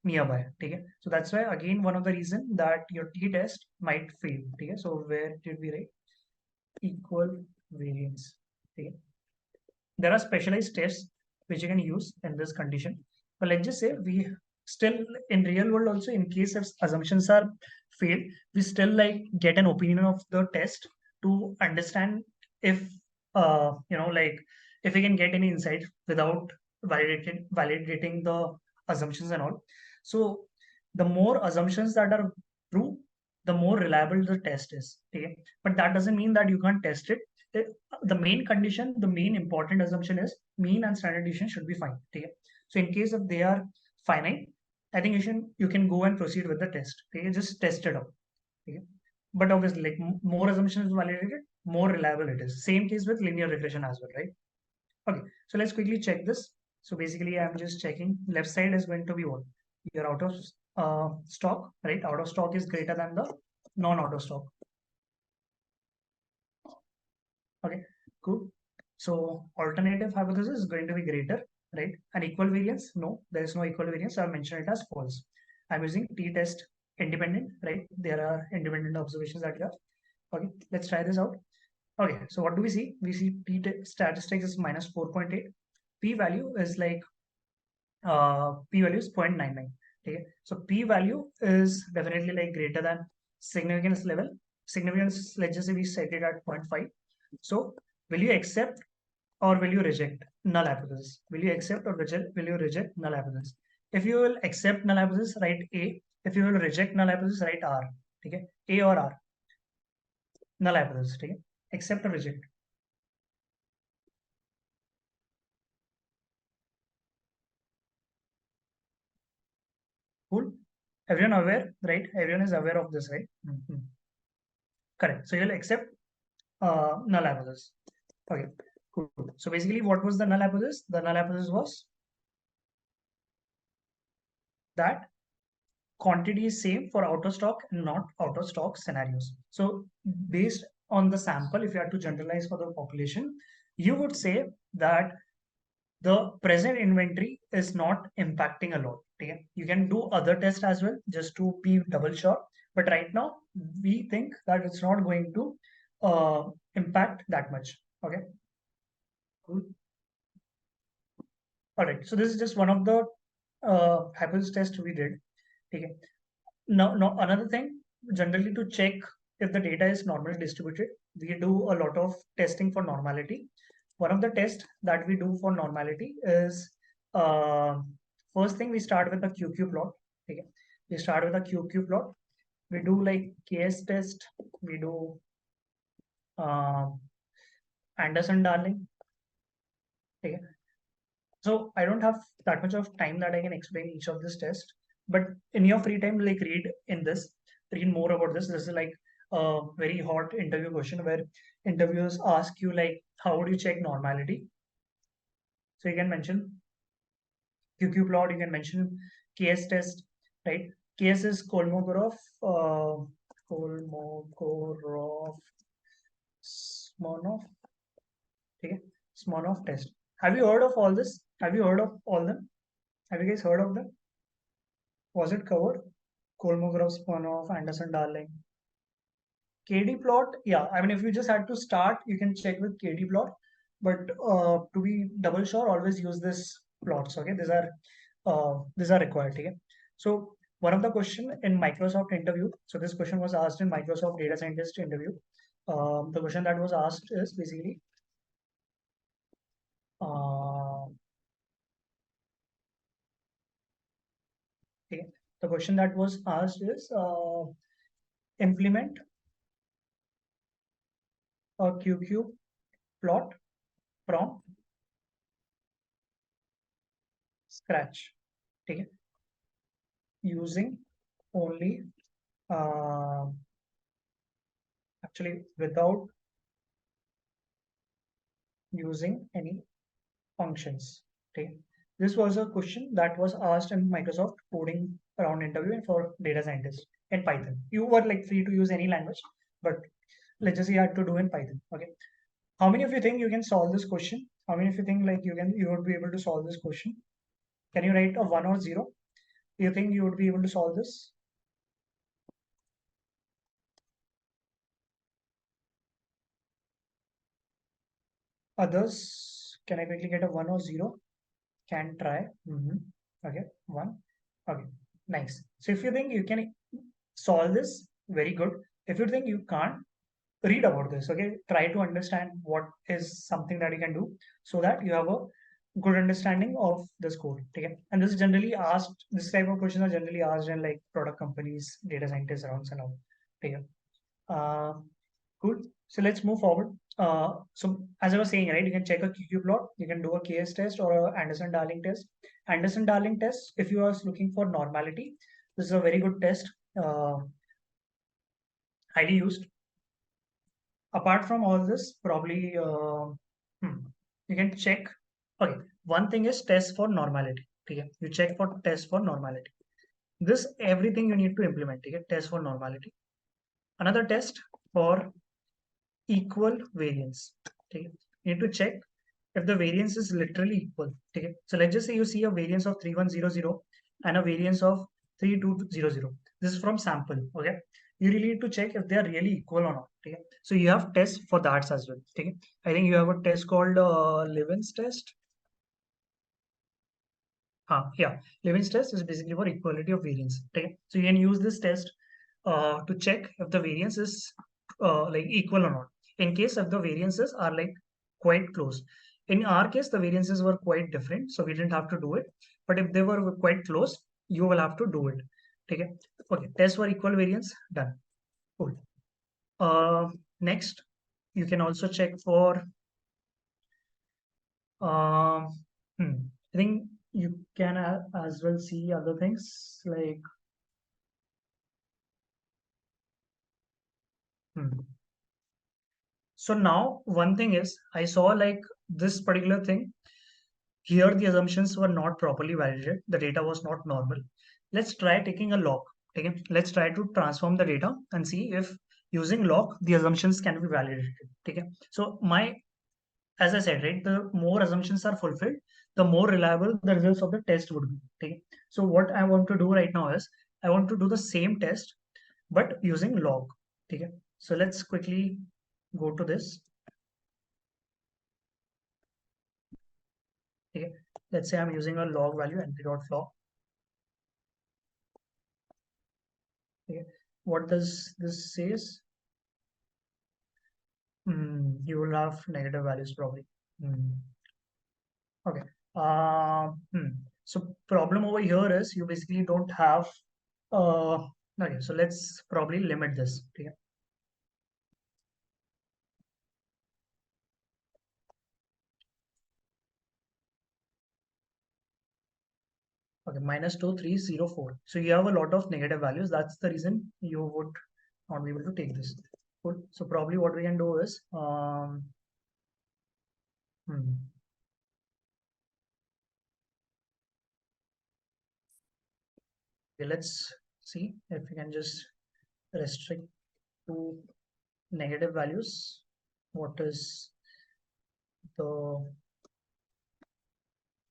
nearby. Okay. So that's why again one of the reason that your t-test might fail. Okay. So where did we write? Equal variance. Okay. There are specialized tests which you can use in this condition. But let's just say we still in real world also in case if assumptions are failed, we still like get an opinion of the test to understand if like if we can get any insight without validating the assumptions and all. So the more assumptions that are true, the more reliable the test is. Okay. But that doesn't mean that you can't test it. The main condition, the main important assumption is mean and standard deviation should be fine. Okay. So in case if they are finite, I think you can go and proceed with the test. Okay, just test it out. Okay. But obviously, like more assumptions validated, more reliable it is. Same case with linear regression as well, right? Okay, so let's quickly check this. So basically, I'm just checking. Left side is going to be what? You're out of stock, right? Out of stock is greater than the non-out of stock. Okay, cool. So alternative hypothesis is going to be greater, right? And equal variance, no, there is no equal variance. So I mentioned it as false. I'm using t-test independent, right? There are independent observations that you have. Okay, let's try this out. Okay, so what do we see? We see statistics is minus 4.8. P value is like p value is 0.99. Okay, so p value is definitely like greater than significance level. Significance, let's just say we set it at 0.5. So will you accept or will you reject null hypothesis? Will you accept or will you reject null hypothesis? If you will accept null hypothesis, write A. If you will reject null hypothesis, write R. Okay, A or R. Null hypothesis. Okay, accept or reject. Cool. Everyone aware, right? Everyone is aware of this, right? Mm-hmm. Correct. So you'll accept null hypothesis. Okay, cool. So basically, what was the null hypothesis? The null hypothesis was that quantity is same for out of stock and not out of stock scenarios. So based on the sample, if you had to generalize for the population, you would say that the present inventory is not impacting a lot. Okay? You can do other tests as well just to be double sure. But right now, we think that it's not going to impact that much. Okay. Cool. All right. So this is just one of the hypothesis tests we did. Okay. Now another thing, generally to check if the data is normally distributed, we do a lot of testing for normality. One of the tests that we do for normality is first thing we start with a QQ plot. Okay, we start with a QQ plot. We do like KS test. We do uh, Anderson-Darling. Okay, so I don't have that much of time that I can explain each of this test, but in your free time, like read more about this. This is like a very hot interview question where interviewers ask you like, how would you check normality? So you can mention QQ plot, you can mention KS test, right? KS is Kolmogorov, Smirnov, okay? Smirnov test. Have you heard of all this? Have you heard of all them? Have you guys heard of them? Was it covered? Kolmogorov, Smirnov, Anderson, Darling. KD plot, yeah. I mean, if you just had to start, you can check with KD plot. But to be double sure, always use this plots. Okay, these are required. Okay, so one of the question in Microsoft interview. So this question was asked in Microsoft data scientist interview. The question that was asked is basically, okay, the question that was asked is implement a QQ plot from scratch. Okay, using only actually without using any functions. Okay, this was a question that was asked in Microsoft coding round interview for data scientists in Python. You were like free to use any language, but let's just say you had to do in Python. Okay, how many of you think you can solve this question? How many of you think like you would be able to solve this question? Can you write a 1 or 0? Do you think you would be able to solve this? Others, can I quickly get a 1 or 0? Can try. Okay, 1. Okay, nice. So if you think you can solve this, very good. If you think you can't, read about this. Okay, try to understand what is something that you can do so that you have a good understanding of this code. Okay, and this is generally asked. This type of questions are generally asked in like product companies, data scientists rounds and all. Okay. Uh, Cool. So let's move forward. So as I was saying, right, you can check a QQ plot, you can do a KS test or a Anderson-Darling test. Anderson-Darling test, if you are looking for normality, this is a very good test, highly used. Apart from all this, probably you can check. Okay, one thing is test for normality. Okay, you check for test for normality. This everything you need to implement. Okay, test for normality. Another test for equal variance. Okay, you need to check if the variance is literally equal. Okay, so let's just say you see a variance of 3100 and a variance of 3200. This is from sample. Okay, you really need to check if they are really equal or not. Okay, so you have tests for that as well. Okay, I think you have a test called Levin's test. Yeah, Levin's test is basically for equality of variance. Okay, so you can use this test to check if the variance is like equal or not. In case if the variances are like quite close. In our case, the variances were quite different, so we didn't have to do it. But if they were quite close, you will have to do it. Okay. Okay. Test for equal variance done. Cool. Next, you can also check for um, I think you can as well see other things like hmm. So now one thing is I saw like this particular thing here the assumptions were not properly validated. The data was not normal. Let's try taking a log. Okay, let's try to transform the data and see if using log the assumptions can be validated. Okay, so my as I said, right, the more assumptions are fulfilled, the more reliable the results of the test would be. Okay, so what I want to do right now is I want to do the same test but using log. Okay, so let's quickly go to this. Okay, let's say I'm using a log value np.log. Okay, what does this says? You will have negative values probably. Okay. So problem over here is you basically don't have. Okay, so let's probably limit this. Okay. Okay, -2304. So you have a lot of negative values. That's the reason you would not be able to take this. Cool. So probably what we can do is hmm, okay, let's see if we can just restrict to negative values. What is the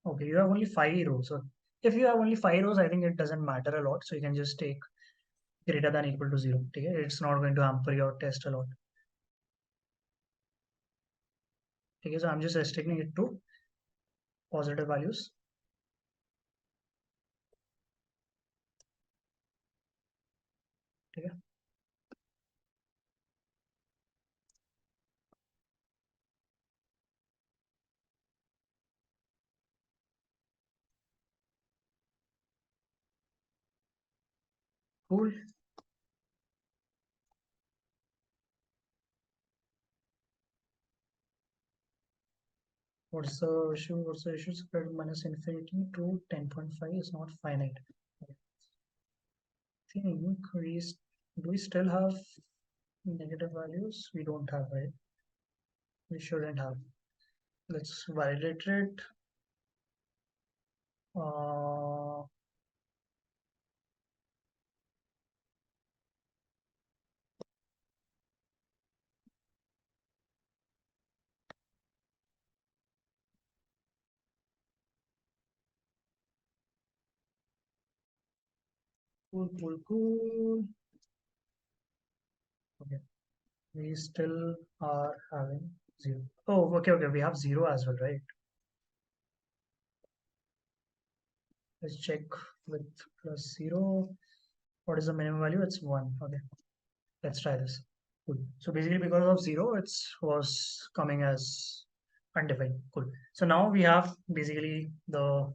okay? You have only 5 rows. So if you have only 5 rows, I think it doesn't matter a lot. So you can just take greater than equal to 0. Okay? It's not going to hamper your test a lot. Okay, so I'm just restricting it to positive values. Okay. Cool. What's the issue? What's the issue? Spread minus infinity to 10.5 is not finite. Okay. I think do we still have negative values? We don't have, right? We shouldn't have. Let's validate it. Uh, cool. Okay. We still are having 0. Oh, okay. We have 0 as well, right? Let's check with +0. What is the minimum value? It's 1. Okay. Let's try this. Cool. So basically because of 0, it was coming as undefined. Cool. So now we have basically the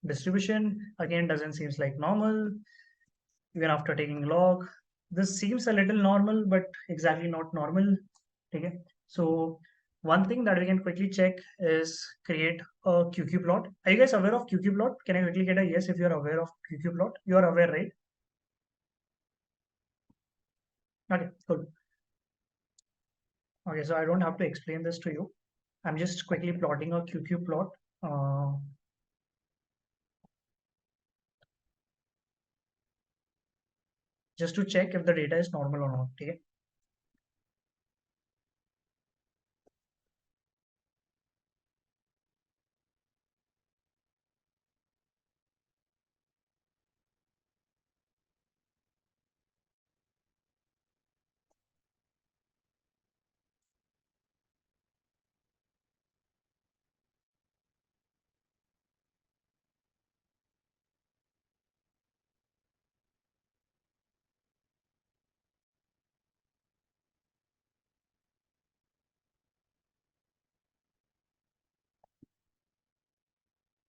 distribution. Again, doesn't seems like normal. Even after taking log, this seems a little normal, but exactly not normal. Okay. So one thing that we can quickly check is create a QQ plot. Are you guys aware of QQ plot? Can I quickly get a yes if you're aware of QQ plot? You are aware, right? Okay, cool. Okay, so I don't have to explain this to you. I'm just quickly plotting a QQ plot uh, just to check if the data is normal or not. Okay.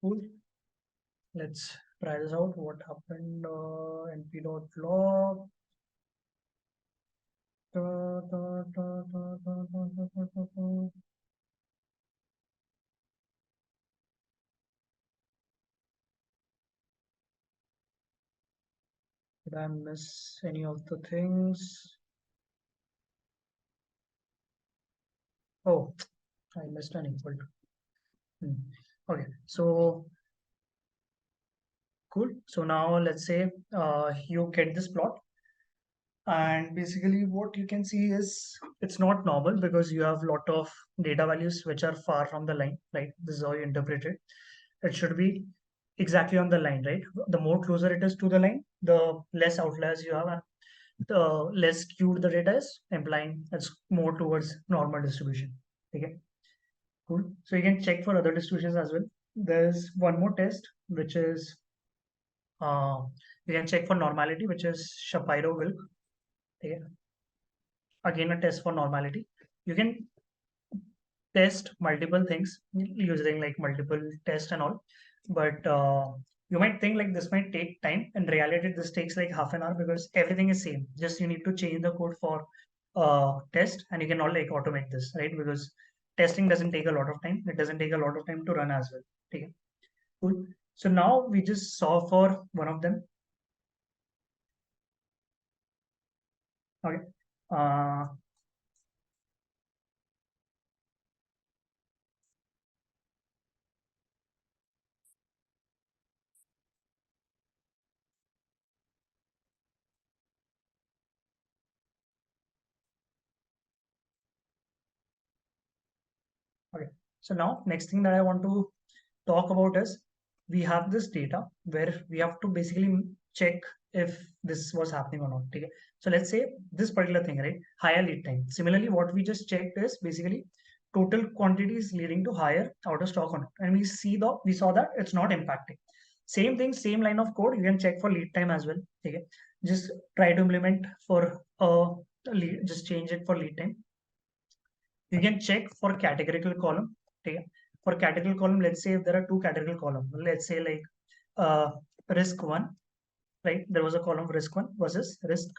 Cool. Let's try this out. What happened? np.log. Did I miss any of the things? Oh, I missed an equal to. Okay, so cool. So now let's say you get this plot, and basically what you can see is it's not normal because you have a lot of data values which are far from the line, right? This is how you interpret it. It should be exactly on the line, right? The more closer it is to the line, the less outliers you have, and the less skewed the data is, implying it's more towards normal distribution. Okay, cool. So you can check for other distributions as well. There's one more test which is uh, you can check for normality, which is Shapiro-Wilk. Okay. Again, a test for normality. You can test multiple things using like multiple tests and all, but you might think like this might take time. In reality, this takes like half an hour because everything is same. Just you need to change the code for test, and you can all like automate this, right? Because testing doesn't take a lot of time. It doesn't take a lot of time to run as well. Okay, cool. So now we just saw for one of them. Okay. Uh, okay. So now next thing that I want to talk about is we have this data where we have to basically check if this was happening or not. Okay. So let's say this particular thing, right? Higher lead time. Similarly, what we just checked is basically total quantities leading to higher out of stock or not. And we saw that it's not impacting. Same thing, same line of code. You can check for lead time as well. Okay. Just try to implement for just change it for lead time. You can check for categorical column. Okay. For categorical column, let's say if there are two categorical columns, let's say like uh, risk one, right? There was a column risk one versus risk,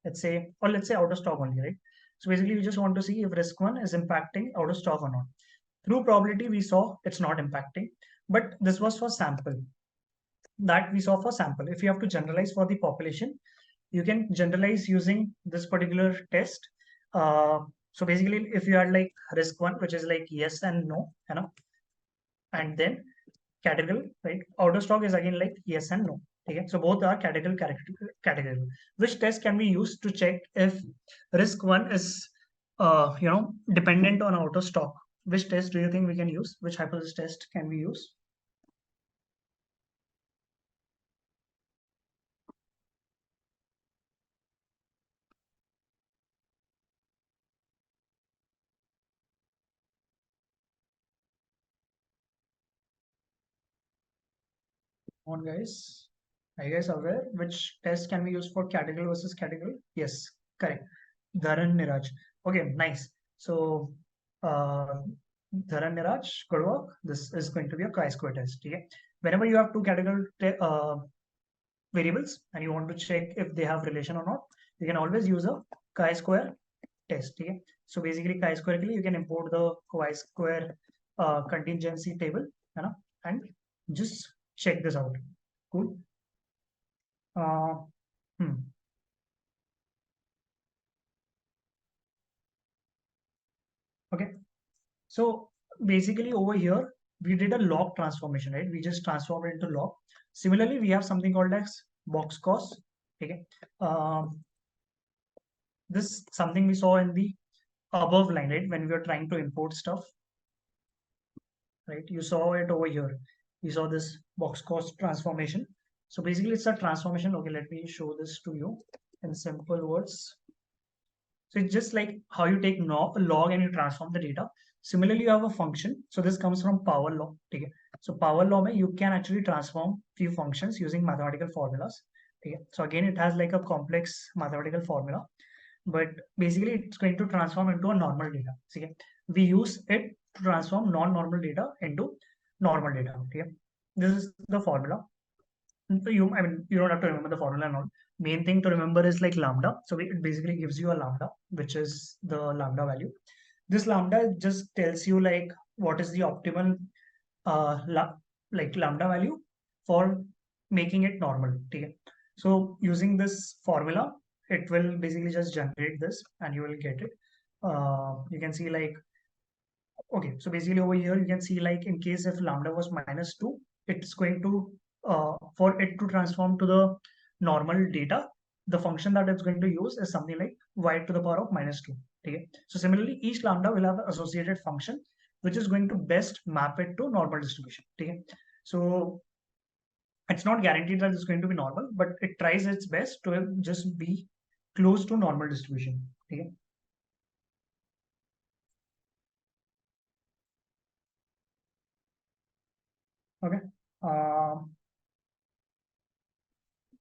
let's say, or let's say out of stock only, right? So basically, we just want to see if risk one is impacting out of stock or not. Through probability, we saw it's not impacting, but this was for sample. That we saw for sample. If you have to generalize for the population, you can generalize using this particular test. So basically, if you had like risk one, which is like yes and no, and then categorical, right? Out of stock is again like yes and no. Okay, so both are categorical. Which test can we use to check if risk one is, dependent on out of stock? Which test do you think we can use? Which hypothesis test can we use? On guys, are you guys aware which test can we use for category versus category? Yes, correct. Dharan Niraj. Okay, nice. So, uh, Dharan Niraj, good work. This is going to be a chi-square test. Okay? Whenever you have two category variables and you want to check if they have relation or not, you can always use a chi-square test. Okay? So basically, chi-square you can import the chi-square contingency table, and just check this out. Cool. Uh, hmm. Okay. So basically over here, we did a log transformation, right? We just transformed it into log. Similarly, we have something called as box cost. Okay. This something we saw in the above line, right? When we were trying to import stuff, right? You saw it over here. You saw this box cost transformation. So basically it's a transformation. Okay, let me show this to you in simple words. So it's just like how you take log and you transform the data. Similarly, you have a function. So this comes from power law. Okay. So power law, you can actually transform few functions using mathematical formulas. Okay. So again, it has like a complex mathematical formula, but basically it's going to transform into a normal data. Okay. We use it to transform non-normal data into normal data. Okay. this is the formula. You don't have to remember the formula and all. Main thing to remember is like lambda. So it basically gives you a lambda, which is the lambda value. This lambda just tells you like what is the optimal like lambda value for making it normal. Okay? So using this formula, it will basically just generate this and you will get it. You can see like, okay, so basically over here you can see like in case if lambda was -2, it's going to, for it to transform to the normal data, the function that it's going to use is something like y to the power of -2. Okay? So similarly, each lambda will have an associated function which is going to best map it to normal distribution. Okay? So it's not guaranteed that it's going to be normal, but it tries its best to just be close to normal distribution. Okay? Okay.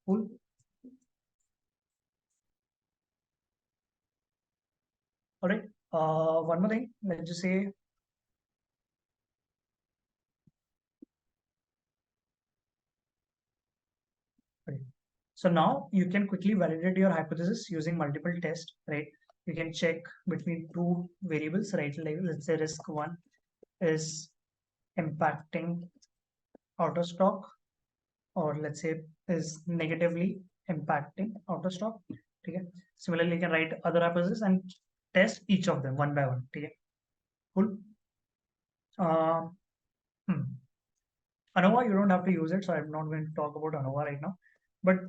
Cool. All right. One more thing. Let's just say, okay. So now you can quickly validate your hypothesis using multiple tests, right? You can check between two variables, right? Like let's say risk one is impacting out of stock, or let's say is negatively impacting out of stock. Okay. Similarly, you can write other hypotheses and test each of them one by one. Okay. Cool. Uh, hmm. ANOVA, you don't have to use it, so I'm not going to talk about ANOVA right now. But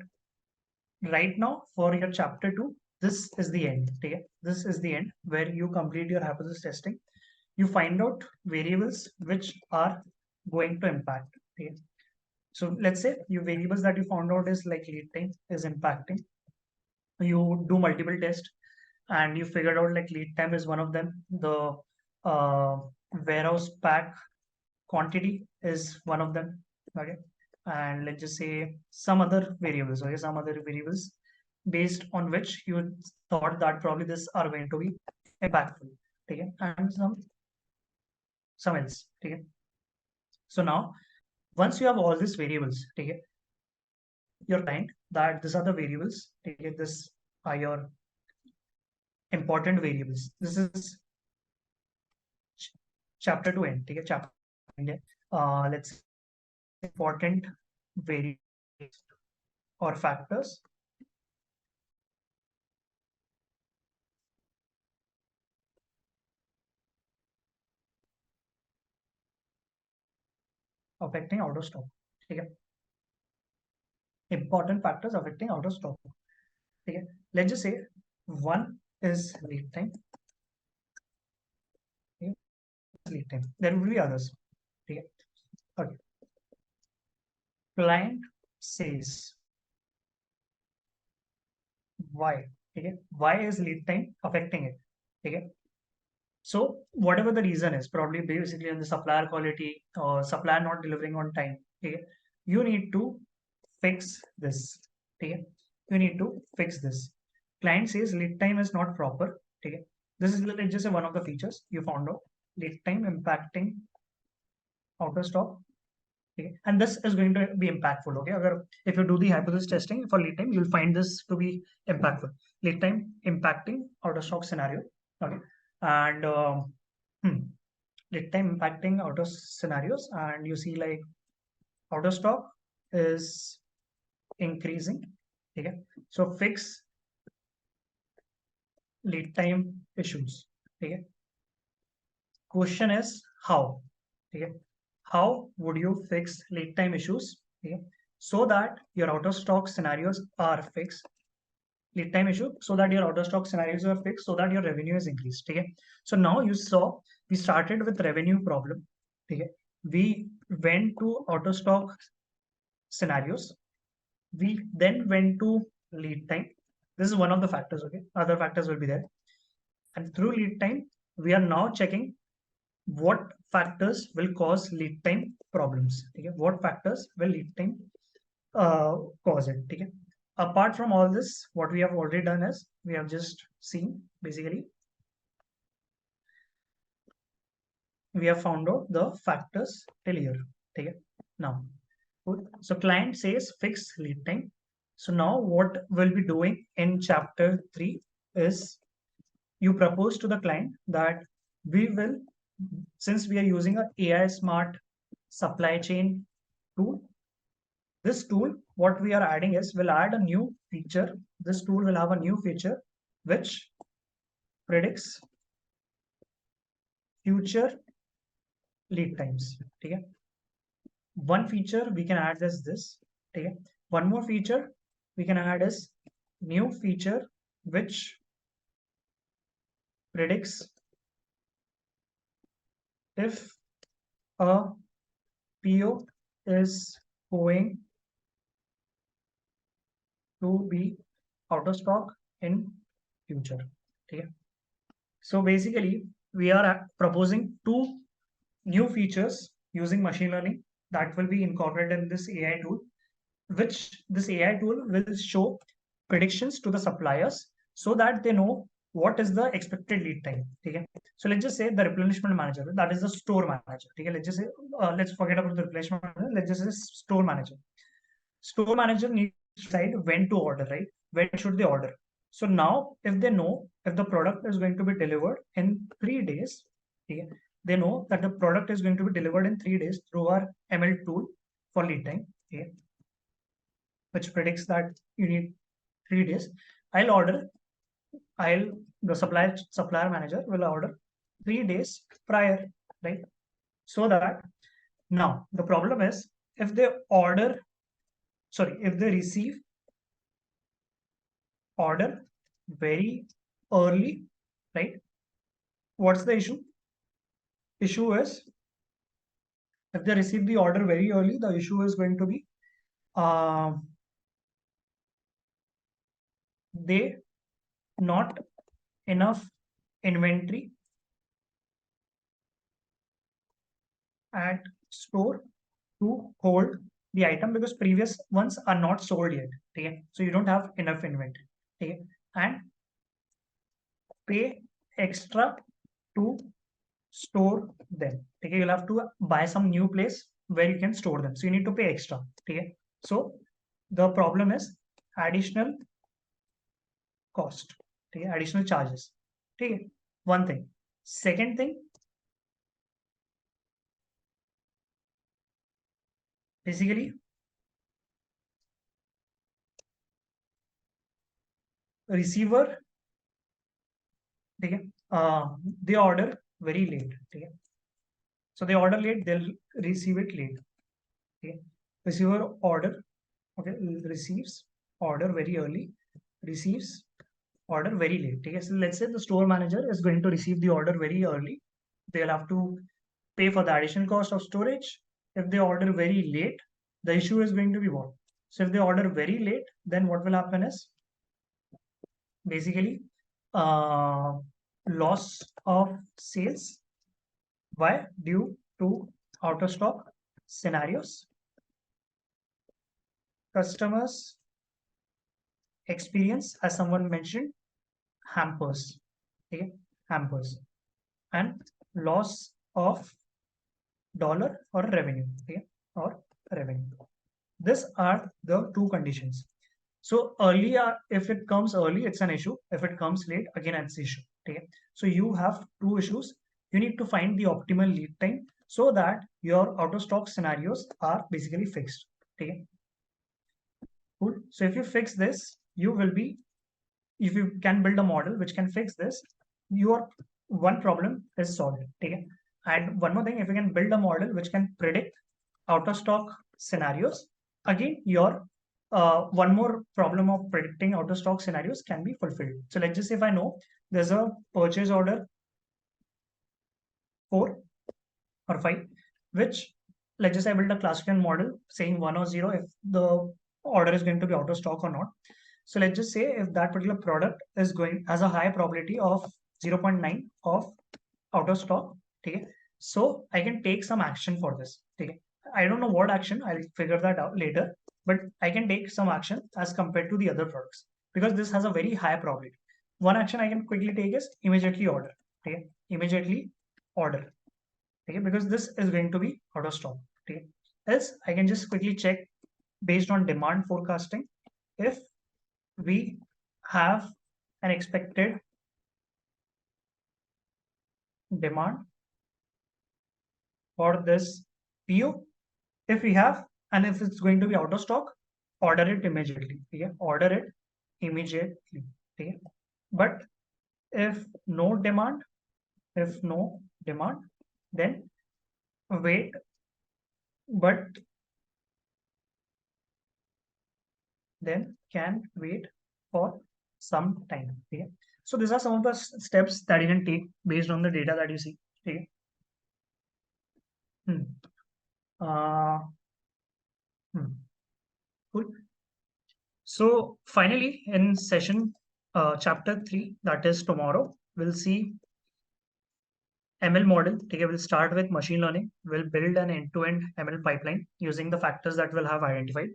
right now, for your chapter 2, this is the end. Okay? This is the end where you complete your hypothesis testing. You find out variables which are going to impact. Okay? So let's say your variables that you found out is like lead time is impacting. You do multiple tests and you figured out like lead time is one of them. The warehouse pack quantity is one of them. Okay. And let's just say some other variables, okay, some other variables based on which you thought that probably this are going to be impactful. Okay. And some else. Okay. So now once you have all these variables, okay, your client that these are the variables, okay, this are your important variables. This is chapter 2 end. Okay, chapter end. Let's important variables or factors affecting out of stock. Okay. Important factors affecting out of stock. Okay. Let's just say one is lead time. Okay. Lead time. There will be others. Okay. Okay. Client says why. Okay. Why is lead time affecting it? Okay. So whatever the reason is, probably basically on the supplier quality or supplier not delivering on time. Okay. You need to fix this. Okay. You need to fix this. Client says lead time is not proper. Okay. This is just one of the features you found out. Lead time impacting out of stock. Okay. And this is going to be impactful. Okay. If you do the hypothesis testing for lead time, you'll find this to be impactful. Lead time impacting out of stock scenario. Okay. And hmm, lead time impacting out of scenarios, and you see like out of stock is increasing. Okay. So fix lead time issues. Okay. Question is how. Okay. How would you fix lead time issues? Okay. So that your out of stock scenarios are fixed. Lead time issue so that your out of stock scenarios are fixed so that your revenue is increased. Okay. So now you saw we started with revenue problem. Okay. We went to out of stock scenarios. We then went to lead time. This is one of the factors. Okay. Other factors will be there. And through lead time, we are now checking what factors will cause lead time problems. Okay. What factors will lead time cause it. Okay. Apart from all this, what we have already done is we have just seen basically we have found out the factors till here. Okay. Now, so client says fixed lead time. So now what we'll be doing in chapter 3 is you propose to the client that we will, since we are using a AI smart supply chain tool, this tool, what we are adding is we'll add a new feature. This tool will have a new feature which predicts future lead times. Okay? One feature we can add is this. Okay? One more feature we can add is new feature which predicts if a PO is going to be out of stock in future. Okay? So basically, we are proposing two new features using machine learning that will be incorporated in this AI tool, which this AI tool will show predictions to the suppliers so that they know what is the expected lead time. Okay? So let's just say the replenishment manager, that is the store manager. Okay? Let's just say, let's forget about the replenishment manager. Let's just say store manager. Store manager needs to decide when to order, right? When should they order? So now, if they know if the product is going to be delivered in 3 days, okay, they know that the product is going to be delivered in 3 days through our ML tool for lead time, okay, which predicts that you need 3 days. I'll order. I'll the supplier manager will order 3 days prior, right? So that now the problem is if they order, sorry, if they receive order very early, right? What's the issue? Issue is if they receive the order very early, the issue is going to be uh, they not enough inventory at store to hold the item because previous ones are not sold yet. Okay? So you don't have enough inventory. Okay? And pay extra to store them. Okay, you'll have to buy some new place where you can store them. So you need to pay extra. Okay, so the problem is additional cost. Okay, additional charges. Okay, one thing. Second thing, basically receiver. Okay, they order very late. Okay, so they order late, they'll receive it late. Okay, receiver order. Okay, receives order very early, receives order very late. Okay, so let's say the store manager is going to receive the order very early. They'll have to pay for the additional cost of storage. If they order very late, the issue is going to be what? So if they order very late, then what will happen is basically uh, loss of sales. Why? Due to out of stock scenarios. Customers experience, as someone mentioned, hampers. Okay, hampers and loss of dollar or revenue. Okay, or revenue. These are the two conditions. So earlier, if it comes early, it's an issue. If it comes late, again, it's an issue. Okay. So you have two issues. You need to find the optimal lead time so that your out of stock scenarios are basically fixed. Okay. Cool. So if you fix this, you will be, if you can build a model which can fix this, your one problem is solved. Okay. And one more thing, if you can build a model which can predict out of stock scenarios, again, your one more problem of predicting out of stock scenarios can be fulfilled. So let's just say if I know there's a purchase order 4 or 5, which let's just say I build a classical model saying 1 or 0 if the order is going to be out of stock or not. So let's just say if that particular product is going has a high probability of 0.9 of out of stock. Okay, so I can take some action for this. Okay, I don't know what action, I'll figure that out later, but I can take some action as compared to the other products because this has a very high probability. One action I can quickly take is immediately order. Okay, immediately order. Okay, because this is going to be out of stock. Okay, Else, I can just quickly check based on demand forecasting if we have an expected demand for this PO. If we have, and if it's going to be out of stock, order it immediately. Okay? Order it immediately. Okay? But if no demand, then wait, but then can wait for some time. Okay? So these are some of the steps that you can take based on the data that you see. Okay? Hmm. Uh, hmm. Cool. So finally, in session chapter 3, that is tomorrow, we'll see ML model. Okay, we'll start with machine learning. We'll build an end-to-end ML pipeline using the factors that we'll have identified.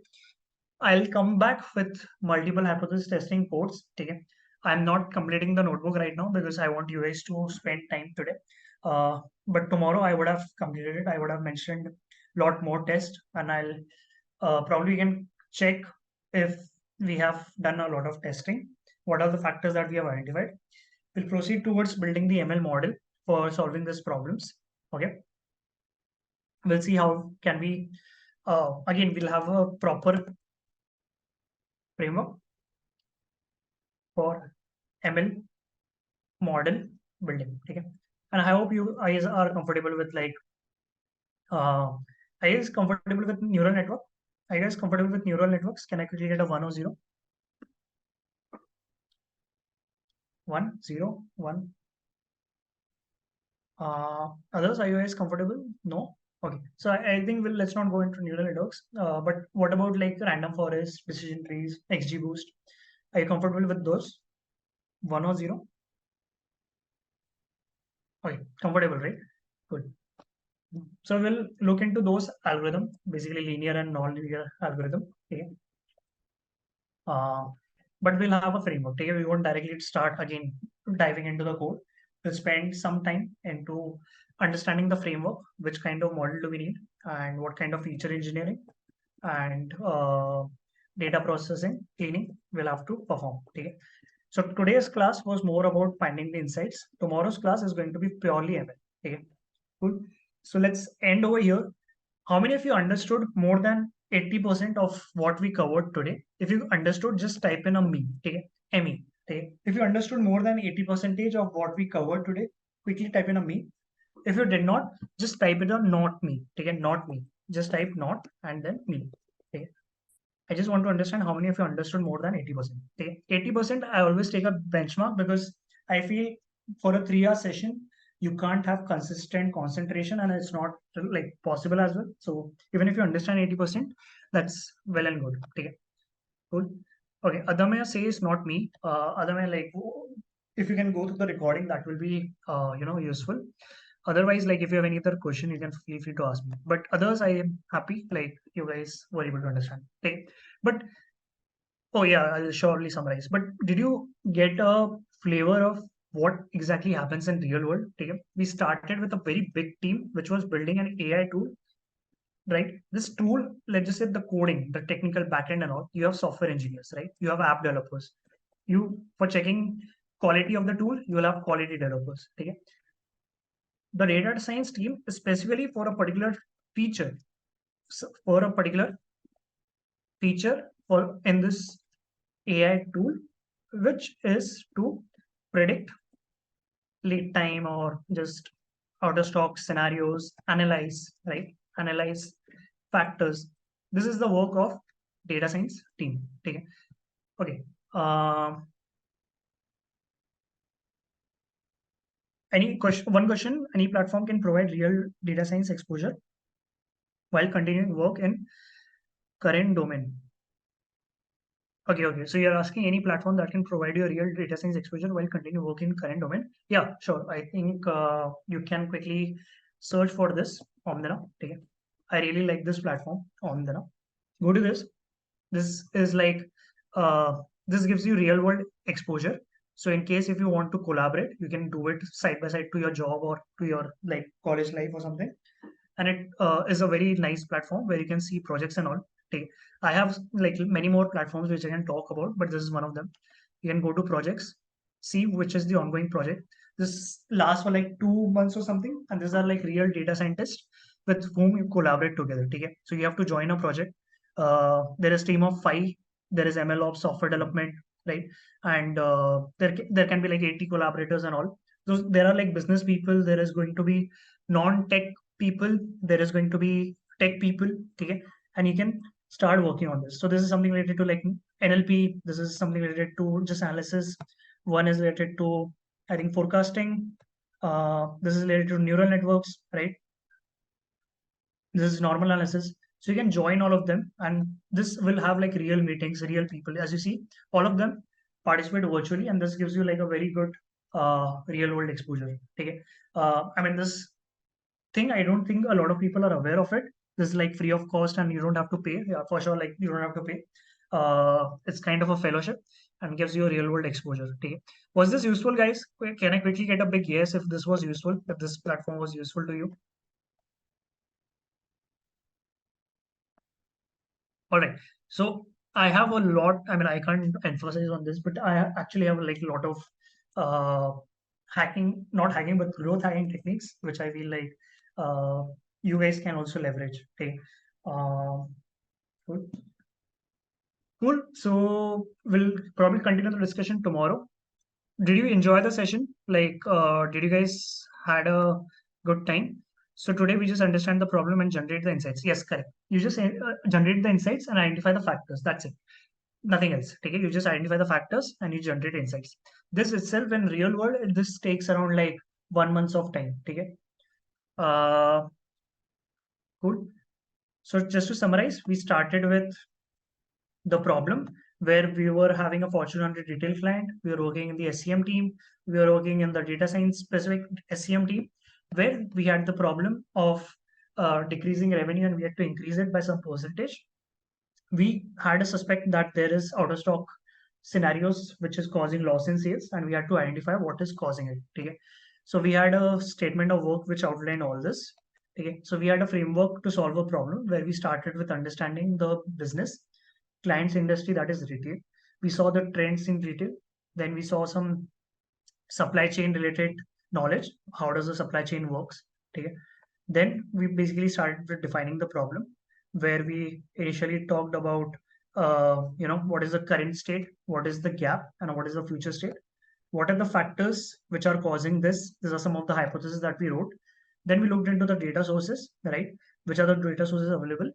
I'll come back with multiple hypothesis testing codes. Okay. I'm not completing the notebook right now because I want you guys to spend time today. But tomorrow I would have completed it. I would have mentioned a lot more tests, and I'll probably can check if we have done a lot of testing. What are the factors that we have identified? We'll proceed towards building the ML model for solving these problems. Okay. We'll see how can we. Again, we'll have a proper framework for ML model building. Okay. And I hope you guys are comfortable with are you guys comfortable with neural network? Are you guys comfortable with neural networks? Can I quickly get a 1 or 0? 1, 0, 1. Others, are you guys comfortable? No? Okay. So I think let's not go into neural networks. But what about like random forest, decision trees, XGBoost? Are you comfortable with those? 1 or 0? Okay, comfortable, right? Good. So we'll look into those algorithm, basically linear and non-linear algorithm. Okay. Uh, but we'll have a framework. Okay, we won't directly start again diving into the code. We'll spend some time into understanding the framework, which kind of model do we need, and what kind of feature engineering and data processing, cleaning we'll have to perform. Okay. So today's class was more about finding the insights. Tomorrow's class is going to be purely ML. Okay. Cool. So let's end over here. How many of you understood more than 80% of what we covered today? If you understood, just type in a me. Okay. Me. Okay. If you understood more than 80% of what we covered today, quickly type in a me. If you did not, just type it a not me. Okay. Not me. Just type not and then me. Okay. I just want to understand how many of you understood more than 80%. Okay. 80%, I always take a benchmark because I feel for a 3-hour session, you can't have consistent concentration and it's not like possible as well. So even if you understand 80%, that's well and good. Okay. Cool. Okay. Adamya says not me. Adamya, like if you can go through the recording, that will be useful. Otherwise, like if you have any other question, you can feel free to ask me. But others, I am happy like you guys were able to understand. Okay. But oh yeah, I'll surely summarize. But did you get a flavor of what exactly happens in real world? Okay. We started with a very big team which was building an AI tool, right? This tool, let's just say the coding, the technical backend and all, you have software engineers, right? You have app developers. You for checking quality of the tool, you will have quality developers. Okay. The data science team specifically for a particular feature, for a particular feature for in this AI tool, which is to predict lead time or just out of stock scenarios, analyze, right? Analyze factors. This is the work of data science team. Okay. Okay. Any question? One question: any platform can provide real data science exposure while continuing work in current domain. Okay, okay. So you're asking any platform that can provide you a real data science exposure while continue working in current domain? Yeah, sure. I think you can quickly search for this Omdana. Okay. I really like this platform, Omdana. Go to this. This is like this gives you real world exposure. So in case if you want to collaborate, you can do it side by side to your job or to your like college life or something. and it is a very nice platform where you can see projects and all. Okay. I have like many more platforms which I can talk about, but this is one of them. You can go to projects, see which is the ongoing project. This lasts for like 2 months or something, and these are like real data scientists with whom you collaborate together. Okay. So you have to join a project. There is team of 5. There is ML ops, software development, right? And there can be like 80 collaborators and all. So there are like business people. There is going to be non-tech people. There is going to be tech people. Okay. And you can start working on this. So this is something related to like NLP. This is something related to just analysis. One is related to, I think, forecasting. This is related to neural networks, right? This is normal analysis. So you can join all of them, and this will have like real meetings, real people. As you see, all of them participate virtually, and this gives you like a very good real world exposure. Okay. I mean, this thing, I don't think a lot of people are aware of it. This is like free of cost and you don't have to pay. Yeah, for sure, like you don't have to pay. It's kind of a fellowship and gives you a real world exposure. Okay. Was this useful, guys? Can I quickly get a big yes if this was useful, if this platform was useful to you? All right. So I have a lot. I mean, I can't emphasize on this, but I actually have like a lot of uh, hacking, not hacking, but growth hacking techniques, which I feel like uh, you guys can also leverage. Okay. Um, cool. Cool. So we'll probably continue the discussion tomorrow. Did you enjoy the session? Like, did you guys had a good time? So today we just understand the problem and generate the insights. Yes, correct. You just generate the insights and identify the factors. That's it. Nothing else. Okay, you just identify the factors and you generate insights. This itself in real world, this takes around like 1 month of time. Okay. Uh, cool. So just to summarize, we started with the problem where we were having a Fortune 100 retail client. We were working in the SCM team. We were working in the data science specific SCM team, where we had the problem of decreasing revenue and we had to increase it by some percentage. We had a suspect that there is out of stock scenarios which is causing loss in sales, and we had to identify what is causing it. Okay. So we had a statement of work which outlined all this. Okay. So we had a framework to solve a problem where we started with understanding the business client's industry, that is retail. We saw the trends in retail. Then we saw some supply chain related knowledge. How does the supply chain works? Okay. Then we basically started with defining the problem, where we initially talked about what is the current state, what is the gap, and what is the future state. What are the factors which are causing this? These are some of the hypotheses that we wrote. Then we looked into the data sources, right? Which are the data sources available?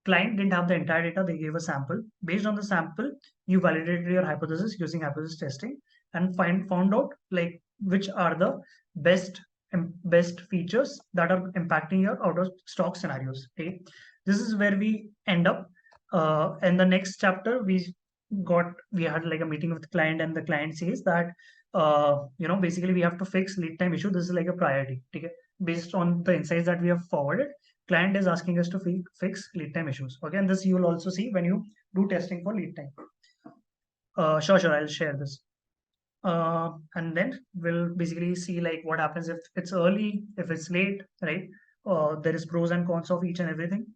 Client didn't have the entire data. They gave a sample. Based on the sample, you validated your hypothesis using hypothesis testing and found out like which are the best features that are impacting your out of stock scenarios. Okay, this is where we end up. In the next chapter, we had like a meeting with the client, and the client says that basically we have to fix lead time issue. This is like a priority. Okay, based on the insights that we have forwarded, client is asking us to fix lead time issues. Okay, and this you will also see when you do testing for lead time. Sure, I'll share this. And then we'll basically see like what happens if it's early, if it's late, right? There is pros and cons of each and everything.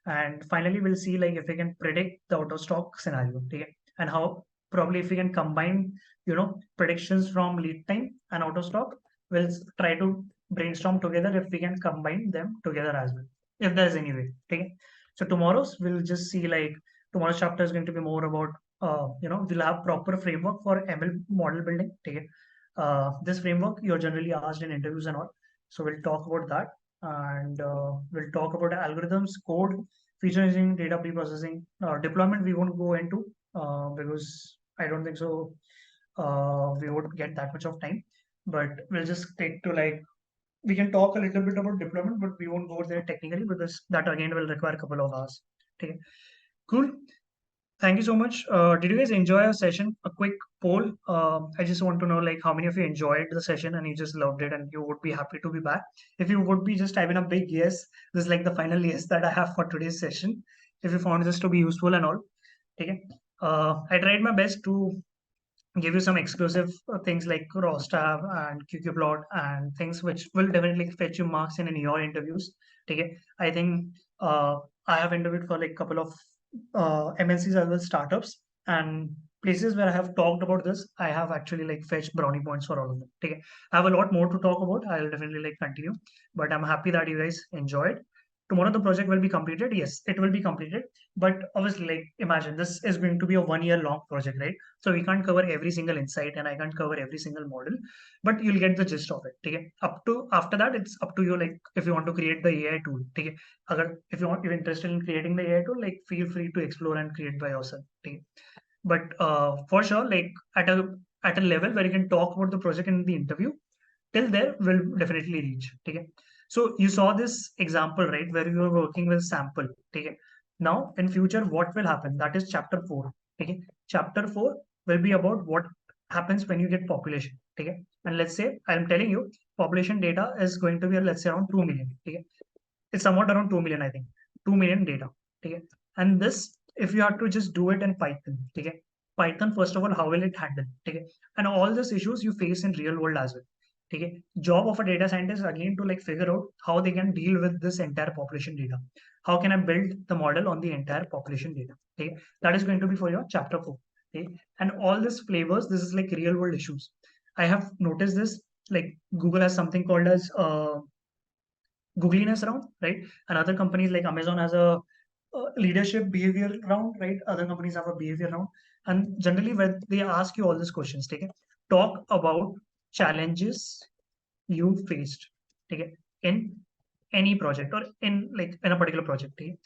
And finally, we'll see like if we can predict the out of stock scenario, okay? And how probably if we can combine, predictions from lead time and out of stock, we'll try to brainstorm together if we can combine them together as well, if there's any way, okay? So tomorrow's we'll just see like tomorrow's chapter is going to be more about we'll have proper framework for ML model building. Okay. This framework you're generally asked in interviews and all. So we'll talk about that, and we'll talk about algorithms, code, feature engineering, data pre-processing, deployment. We won't go into because I don't think so. We would get that much of time, but we'll just take to like we can talk a little bit about deployment, but we won't go there technically because that again will require a couple of hours. Okay, cool. Thank you so much. Did you guys enjoy our session? A quick poll. I just want to know like how many of you enjoyed the session and you just loved it and you would be happy to be back. If you would be, just type in a big yes. This is like the final yes that I have for today's session. If you found this to be useful and all. Okay. I tried my best to give you some exclusive things like Rostab and QQplot and things which will definitely fetch you marks in your interviews. Okay, I think I have interviewed for like couple of MNCs as well startups and places where I have talked about this. I have actually like fetched brownie points for all of them. Okay, I have a lot more to talk about. I'll definitely like continue, but I'm happy that you guys enjoyed. Tomorrow the project will be completed. Yes, it will be completed. But obviously, like imagine this is going to be a 1 year long project, right? So we can't cover every single insight and I can't cover every single model, but you'll get the gist of it. Okay. Up to after that, it's up to you. Like if you want to create the AI tool, okay. If you're interested in creating the AI tool, like feel free to explore and create by yourself. Okay. But for sure, like at a level where you can talk about the project in the interview, till there will definitely reach. Okay. So you saw this example, right, where you are working with sample. Okay. Now in future, what will happen? That is chapter 4. Okay. Chapter 4 will be about what happens when you get population. Okay. And let's say I'm telling you population data is going to be let's say around 2 million. Okay. It's somewhat around 2 million, I think. 2 million data. Okay. And this, if you have to just do it in Python, okay. Python, first of all, how will it handle? Okay. And all these issues you face in real world as well. Okay. Job of a data scientist again to like figure out how they can deal with this entire population data. How can I build the model on the entire population data? Okay. That is going to be for your chapter 4. Okay. And all these flavors, this is like real world issues. I have noticed this, like Google has something called as googliness round, right? And other companies like Amazon has a leadership behavior round, right? Other companies have a behavior round. And generally, when they ask you all these questions, take it, talk about challenges you faced, take it, in any project or in like in a particular project. Okay?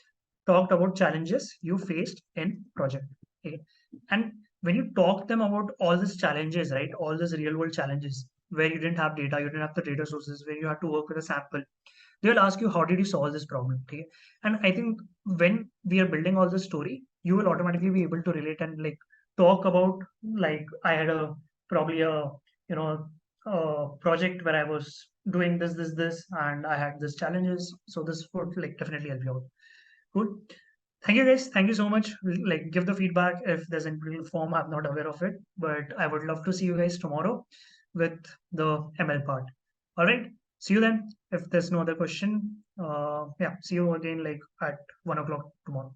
Talked about challenges you faced in project. Okay? And when you talk them about all these challenges, right? All these real world challenges where you didn't have data, you didn't have the data sources, where you had to work with a sample, they'll ask you how did you solve this problem. Okay? And I think when we are building all this story, you will automatically be able to relate and like talk about like I had a probably a you know a project where I was doing this and I had this challenges, so this would like definitely help you out. Cool. Thank you guys, thank you so much. Like give the feedback if there's any real form, I'm not aware of it, but I would love to see you guys tomorrow with the ML part. All right, see you then. If there's no other question, yeah, see you again like at 1 o'clock tomorrow.